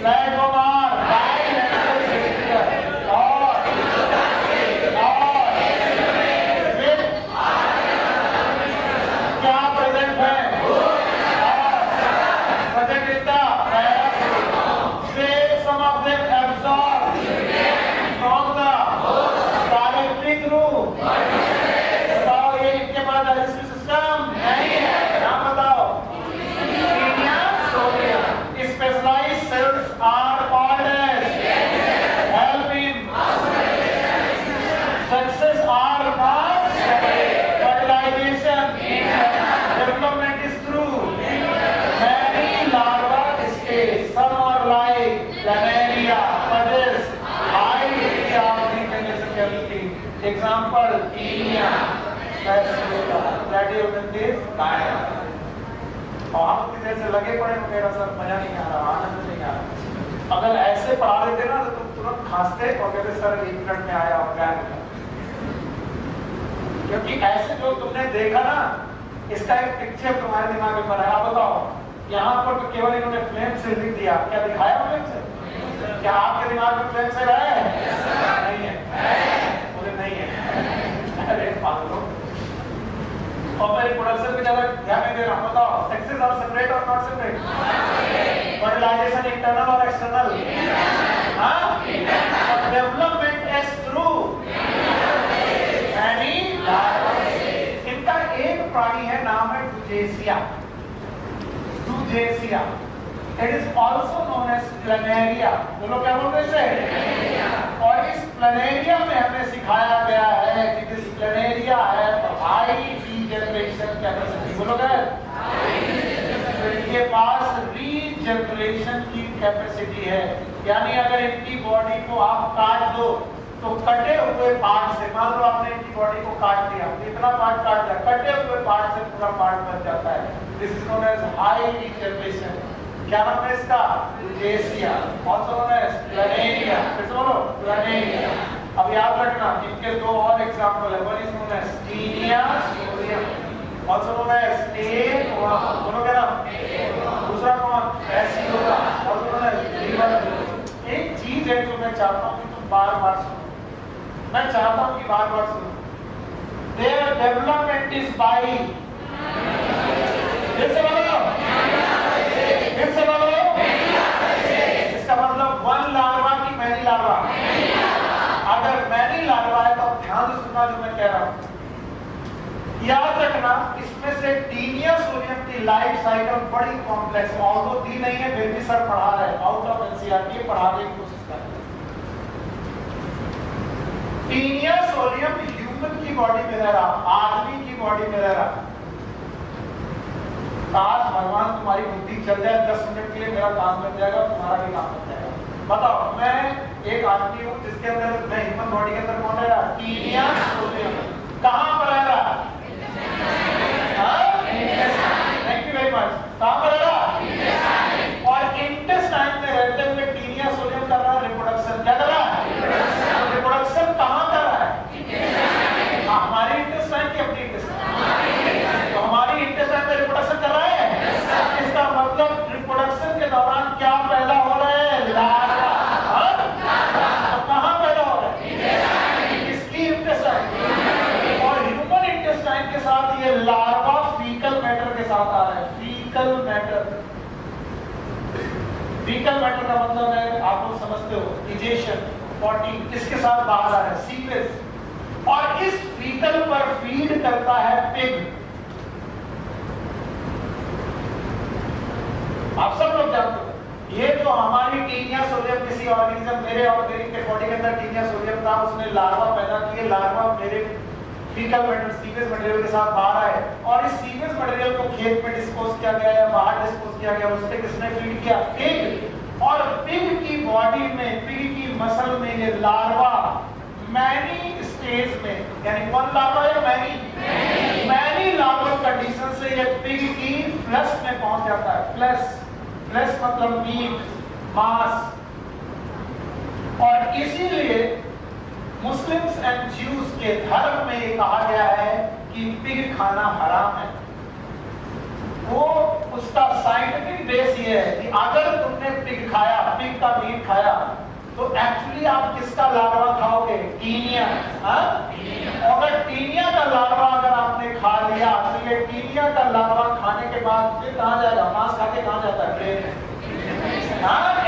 flag of are क्या प्रेजेंट है some of them absorb from the digestive route। बताओ ये इनके पास डाइजेस्टिव सिस्टम नहीं है, क्या बताओ? Specialized cells are called as help in sexes are not fertilization, development is through many larval stages. Some are like planaria, others high degree of reproduction capacity. Example: Tinea, Platyhelminths, Gaia। और हम किसी से लगे पड़े हो, मेरा sir मजा नहीं आ रहा, आनंद नहीं आ रहा। अगर ऐसे पढ़ा देते ना तो तुम तुरंत खांसते और कहते सर 1 मिनट में आया और गायब। क्योंकि ऐसे जो तुमने देखा ना, इसका एक पिक्चर तुम्हारे दिमाग में बनाया। बताओ यहाँ पर तो केवल इन्होंने फ्लेम से लिख दिया, क्या दिखाया फ्लेम से? क्या आपके दिमाग में फ्लेम से रहा है? नहीं है, बोले नहीं है। अरे पागलों, और मैं रिप्रोडक्शन पे ज्यादा ध्यान नहीं दे रहा हूं। बताओ सेक्सेस आर सेपरेट और नॉट सेपरेट? फर्टिलाइजेशन इंटरनल और एक्सटर्नल? हां, और development is through any larva. इनका एक प्राणी है, नाम है Dugesia. Dugesia, it is also known as Planaria. बोलो क्या बोलते हैं? और इस प्लानेरिया में हमें सिखाया गया है कि दिस प्लानेरिया है हाई रीजनरेशन कैपेसिटी। बोलो क्या? इनके पास रीजनरेशन की कैपेसिटी है, यानी अगर इनकी बॉडी को आप काट दो तो कटे हुए पार्ट से, मान लो आपने इनकी बॉडी को काट दिया, इतना पार्ट काट दिया, कटे हुए पार्ट से पूरा पार्ट बन जाता है। This is known as high regeneration. क्या नाम है इसका? डुजेसिया, also known as planaria। फिर से बोलो planaria। अब याद रखना इनके 2 और एग्जांपल है। One is known as taenia solium, also known as tapeworm। बोलो क्या नाम? दूसरा कौन? एसिडोरा, also known as liver। एक चीज है जो मैं चाहता हूँ कि तुम बार-बार सुनो, मैं चाहता हूँ कि बार-बार सुनो। Their development is by, फिर से बोलो, इसका मतलब 1 लार्वा की मैनी लार्वा। अगर मैनी लार्वा है तो ध्यान से सुनना जो मैं कह रहा हूं। याद रखना इसमें से टीनिया सोलियम की लाइफ साइकिल बड़ी कॉम्प्लेक्स, ऑल्दो दी नहीं है फिर भी सर पढ़ा रहे, आउट ऑफ एनसीईआरटी पढ़ाने की कोशिश कर रहे। टीनिया सोलियम ह्यूमन की बॉडी में रह रहा, आदमी की बॉडी में रह रहा। आज भगवान तुम्हारी बुद्धि चल जाए 10 मिनट के लिए, मेरा काम बन जाएगा, तुम्हारा भी काम बन जाएगा। बताओ मैं एक आदमी हूँ जिसके अंदर, मैं ह्यूमन बॉडी के अंदर कौन रह रहा? Taenia solium. कहाँ पर रह रहा? Thank you very much. कहाँ पर रह रहा? और इंटेस्टाइन में रहते हुए टीनिया सोलियम कर रहा है रिप्रोडक्शन। क्या कर रहा है? रिप्रोडक्शन कहाँ कर रहा है? हमारी इंटेस्टाइन की अपनी इंटेस्टाइन, तो हमारी इंटेस्टाइन में रिप्रोडक्शन कर रहा है। इसका मतलब रिप्रोडक्शन के दौरान क्या पैदा हो रहा है? लार्वा। तो कहाँ पैदा हो रहा है? इसकी इंटेस्टाइन। और ह्यूमन इंटेस्टाइन के साथ ये लार्वा फीकल मैटर के मैटर का मतलब है, आप लोग समझते हो, इजेशन, पॉटी, इसके साथ बाहर आ रहा है सीवेज, और इस फीकल पर फीड करता है पिग। आप सब लोग जानते हो ये जो हमारी टीनिया सोडियम किसी ऑर्गेनिज्म, मेरे ऑर्गेनिज्म के बॉडी के अंदर टीनिया सोडियम था, उसने लार्वा पैदा किए, लार्वा मेरे फीकल मैटर सीवेज मटेरियल के साथ बाहर आए, और इस सीवेज मटेरियल को खेत में डिस्पोज किया गया या बाहर डिस्पोज किया गया, उससे किसने फीड किया? पिग। और पिग की बॉडी में, पिग की मसल में ये लार्वा मैनी स्टेज में, यानी वन लार्वा या मैनी लार्वा कंडीशन से ये पिग की फ्लश में पहुंच जाता है। फ्लश मतलब मीट, मांस। और इसीलिए मुस्लिम्स एंड ज्यूज के धर्म में कहा गया है कि पिग खाना हराम है। वो उसका साइंटिफिक बेस ये है कि अगर तुमने पिग खाया, पिग का मीट खाया, तो एक्चुअली आप किसका लार्वा खाओगे? टीनिया। अगर टीनिया का लार्वा अगर आपने खा लिया, तो ये टीनिया का लार्वा खाने के बाद फिर कहाँ जाएगा? मांस खा के कहाँ जाता है?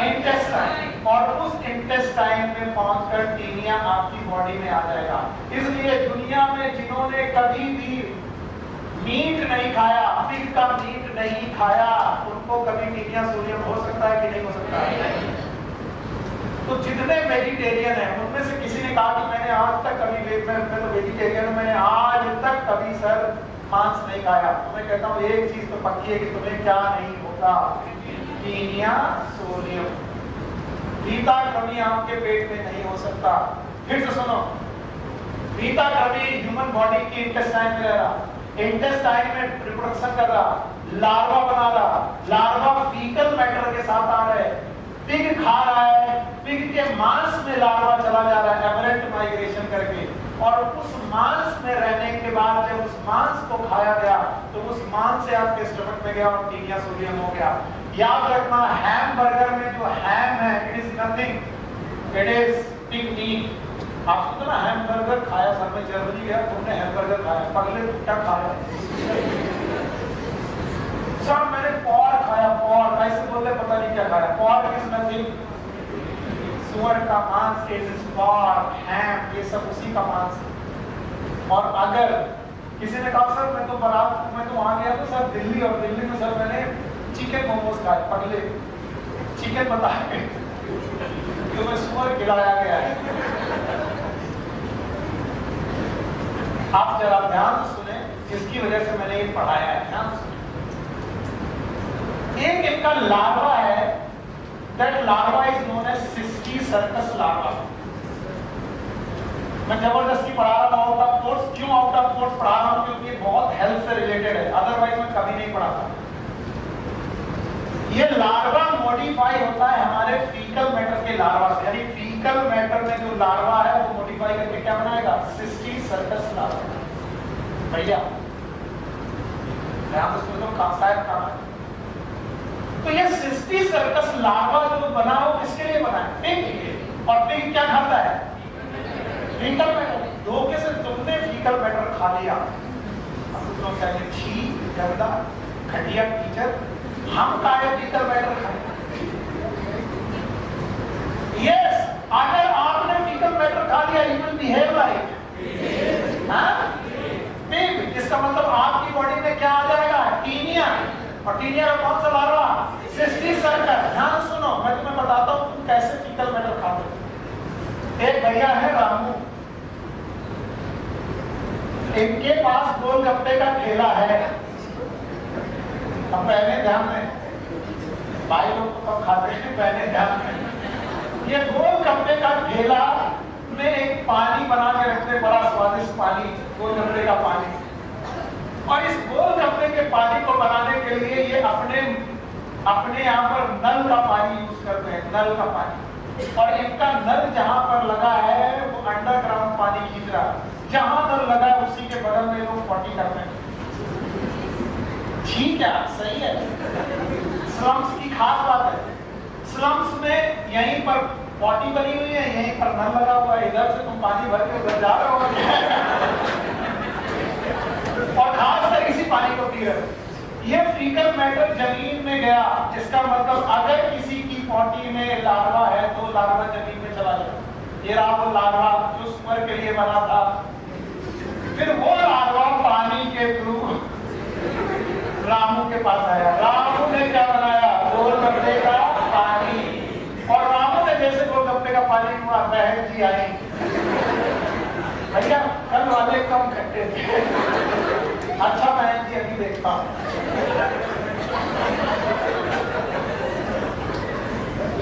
इंटेस्टाइन। और उस इंटेस्टाइन में पहुंचकर टीनिया आपकी बॉडी में आ जाएगा। इसलिए दुनिया में जिन्होंने कभी भी मीट नहीं खाया, पिग का मीट नहीं खाया, उनको कभी टीनिया सोडियम हो सकता है कि नहीं हो सकता है? तो जितने वेजिटेरियन हैं उनमें से किसी ने कहा कि मैंने आज तक कभी, मैं तो वेजिटेरियन हूं, मैंने आज तक कभी सर मांस नहीं खाया, तो मैं कहता हूँ एक चीज तो पक्की है कि तुम्हें क्या नहीं होगा? Taenia sodium. फीता कभी आपके पेट में नहीं हो सकता। फिर से सुनो, फीता कभी ह्यूमन बॉडी की इंटेस्टाइन में रह रहा, इंटेस्टाइन में रिप्रोडक्शन कर रहा, लार्वा बना रहा, लार्वा फीकल मैटर के साथ आ रहे, पिग खा रहा है, पिग के मांस में लार्वा चला जा रहा है एबरेंट माइग्रेशन करके, और उस मांस में रहने के बाद जब उस मांस को खाया गया तो उस मांस से आपके स्टमक में गया और टीनिया सोडियम हो गया। याद रखना, हैम बर्गर में जो हैम है, it is nothing, it is pig meet. आप सोचो ना, हैम बर्गर खाया, सर मैं जर्मनी गया, तुमने हैम बर्गर खाया, पगले क्या खाया? सर मैंने पॉर्क खाया, पॉर्क, ऐसे बोलते पता नहीं क्या खाया। पॉर्क इज नथिंग, सुअर का मांस, इज पॉर्क, हैम, ये सब उसी का मांस है। और अगर किसी ने कहा सर मैं तो वहां गया तो सर दिल्ली, और दिल्ली में सर मैंने चिकन मोमोज खाए, पगले चिकन बताए तो मैं सुअर खिलाया गया है। आप जरा ध्यान से सुने, जिसकी वजह से मैंने ये पढ़ाया है, ध्यान से सुने। एक इनका लार्वा है, that larva is known as Cystis circus larva। मैं जबरदस्ती पढ़ा रहा हूँ आउट ऑफ कोर्स। क्यों आउट ऑफ कोर्स पढ़ा रहा हूँ? क्योंकि बहुत हेल्थ से रिलेटेड है, अदरवाइज मैं कभी नहीं पढ़ाता। ये लार्वा मॉडिफाई होता है हमारे फीकल मैटर के लार्वा से, यानी फीकल मैटर में जो लार्वा है वो मॉडिफाई करके क्या बनाएगा? सिस्टीस सर्कस लार्वा। भैया ध्यान से सुनो, शायद काम है। तो ये सिस्टीस सर्कस लार्वा जो बना वो किसके लिए बना है? पिग के लिए। और पिग क्या खाता है? Faecal matter. धोखे से तुमने फीकल मैटर खा लिया, अब तुम कहेंगे छी गंदा घटिया टीचर, हम काहे फीकल मैटर खाए? यस, अगर आपने फीकल मैटर खा लिया you will behave like pig. इसका मतलब आपकी बॉडी में क्या आ जाएगा? टीनिया। और टीनिया का कौन सा लार्वा? सिस्टीस सर्कस। ध्यान सुनो, मैं तुम्हें बताता हूं तुम कैसे फीकल मैटर खाते हो। एक भैया है रामू, इनके पास गोलगप्पे का ठेला है। अब पहले ध्यान में, भाई लोग तो कब खाते हैं, पहले ध्यान में। ये गोलगप्पे का ठेला में एक पानी बना के रखते, बड़ा स्वादिष्ट पानी, गोलगप्पे का पानी। और इस गोलगप्पे के पानी को बनाने के लिए ये अपने यहाँ पर नल का पानी यूज करते हैं, नल का पानी। और इनका नल जहां पर लगा है वो अंडरग्राउंड पानी खींच रहा है। जहां नल लगा है उसी के बगल में लोग पॉटी करते हैं। ठीक है, सही है। स्लम्स की खास बात है, स्लम्स में यहीं पर पॉटी बनी हुई है, यहीं पर नल लगा हुआ है, इधर से तुम पानी भर के उधर जा रहे हो और खासकर इसी पानी को पी रहे हो। ये फीकल मैटर जमीन में गया, जिसका मतलब अगर किसी की पॉटी में लार्वा है तो लार्वा जमीन में चला जाए। ये रहा वो लार्वा जो सुअर के लिए बना था। फिर वो लार्वा पानी के थ्रू रामू के पास आया। रामू ने क्या बनाया? गोलगप्पे का पानी। और रामू ने जैसे गोलगप्पे का पानी हुआ, बहन जी आई, भैया कल वाले कम खट्टे थे। अच्छा बहन जी अभी देखता हूँ।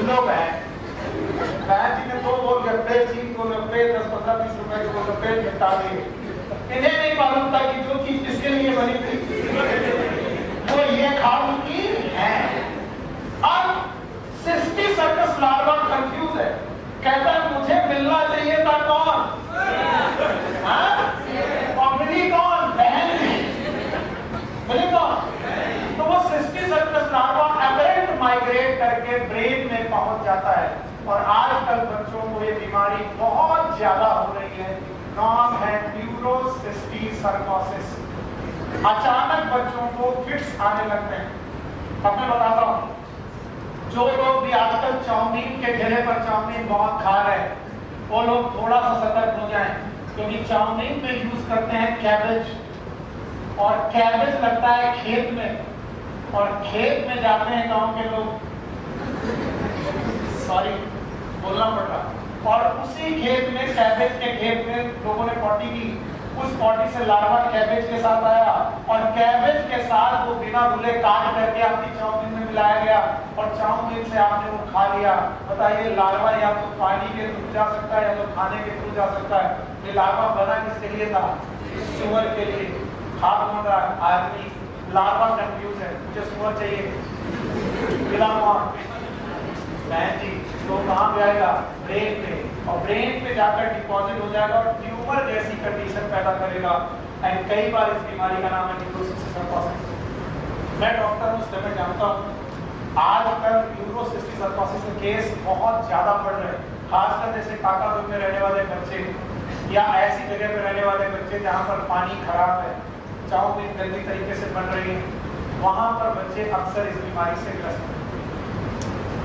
लो बहन जी ने 2 गोलगप्पे, 3 गोलगप्पे, 10, 15, 20 रुपए के गोलगप्पे निपटा दिए। इन्हें नहीं मालूम था कि जो चीज किसके लिए बनी थी वो ये खा चुकी है। अब सिस्टी सर्कस लार्वा कंफ्यूज है, कहता है मुझे मिलना चाहिए था कौन? मिली कौन? बहन जी। मिली कौन? तो वो cysticercus larva aberrant migrate करके ब्रेन में पहुंच जाता है। और आजकल बच्चों को ये बीमारी बहुत ज्यादा हो रही है। नाम है न्यूरोसिस्टी सर्कोसिस। अचानक बच्चों को फिट्स आने लगते हैं। अब मैं बताता हूँ, जो लोग भी आजकल चाउमीन के ठेले पर चाउमीन बहुत खा रहे हैं, वो लोग थोड़ा सा सतर्क हो जाएं, क्योंकि चाउमीन में यूज करते हैं कैबेज, और कैबेज लगता है खेत में, और खेत में जाते हैं गांव के लोग, सॉरी बोलना पड़ रहा, और उसी खेत में, कैबेज के खेत में लोगों ने पॉटी की। उस पॉटी से लार्वा कैबेज के साथ आया, और कैबेज के साथ वो बिना धुले काट करके आपकी चाउमीन में मिलाया गया, और चाउमीन से आपने वो खा लिया। बताइए लार्वा या तो पानी के थ्रू जा सकता है या तो खाने के थ्रू जा सकता है। ये लार्वा बना किसके लिए था? सुअर के लिए। हाथ मांग रहा है आदमी, लार्वा कंफ्यूज है, मुझे सुअर चाहिए, मिला बहन जी। तो कहाँ पे आएगा? ब्रेन पे, और ब्रेन पे जाकर डिपॉजिट हो जाएगा और ट्यूमर जैसी कंडीशन पैदा करेगा। एंड कई बार इस बीमारी का नाम है न्यूरोसिस्टिक सर्कोसिस। मैं डॉक्टर हूँ, इसलिए मैं जानता हूँ आजकल न्यूरोसिस्टिक सर्कोसिस के केस बहुत ज्यादा बढ़ रहे हैं, खासकर जैसे काकापुर में रहने वाले बच्चे या ऐसी जगह पे रहने वाले बच्चे जहाँ पर पानी खराब है, चाउमीन गंदी तरीके से बन रही है, वहां पर बच्चे अक्सर इस बीमारी से ग्रस्त हैं।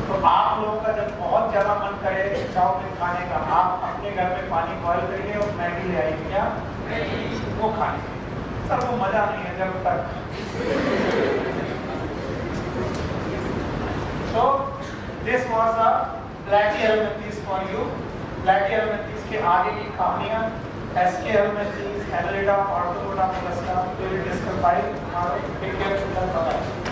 तो आप लोगों का जब बहुत ज्यादा मन करे चाउमीन खाने का, आप अपने घर में पानी बॉयल करिए और मैगी ले आइए, क्या वो खाने। सर वो मजा नहीं है जब तक। So this was a platyhelminthes for you. Platyhelminthes के आगे की कहानियां, Escherichia, Annelida, Orthopoda, Mollusca, we will discuss by tomorrow. Take care, children. Bye.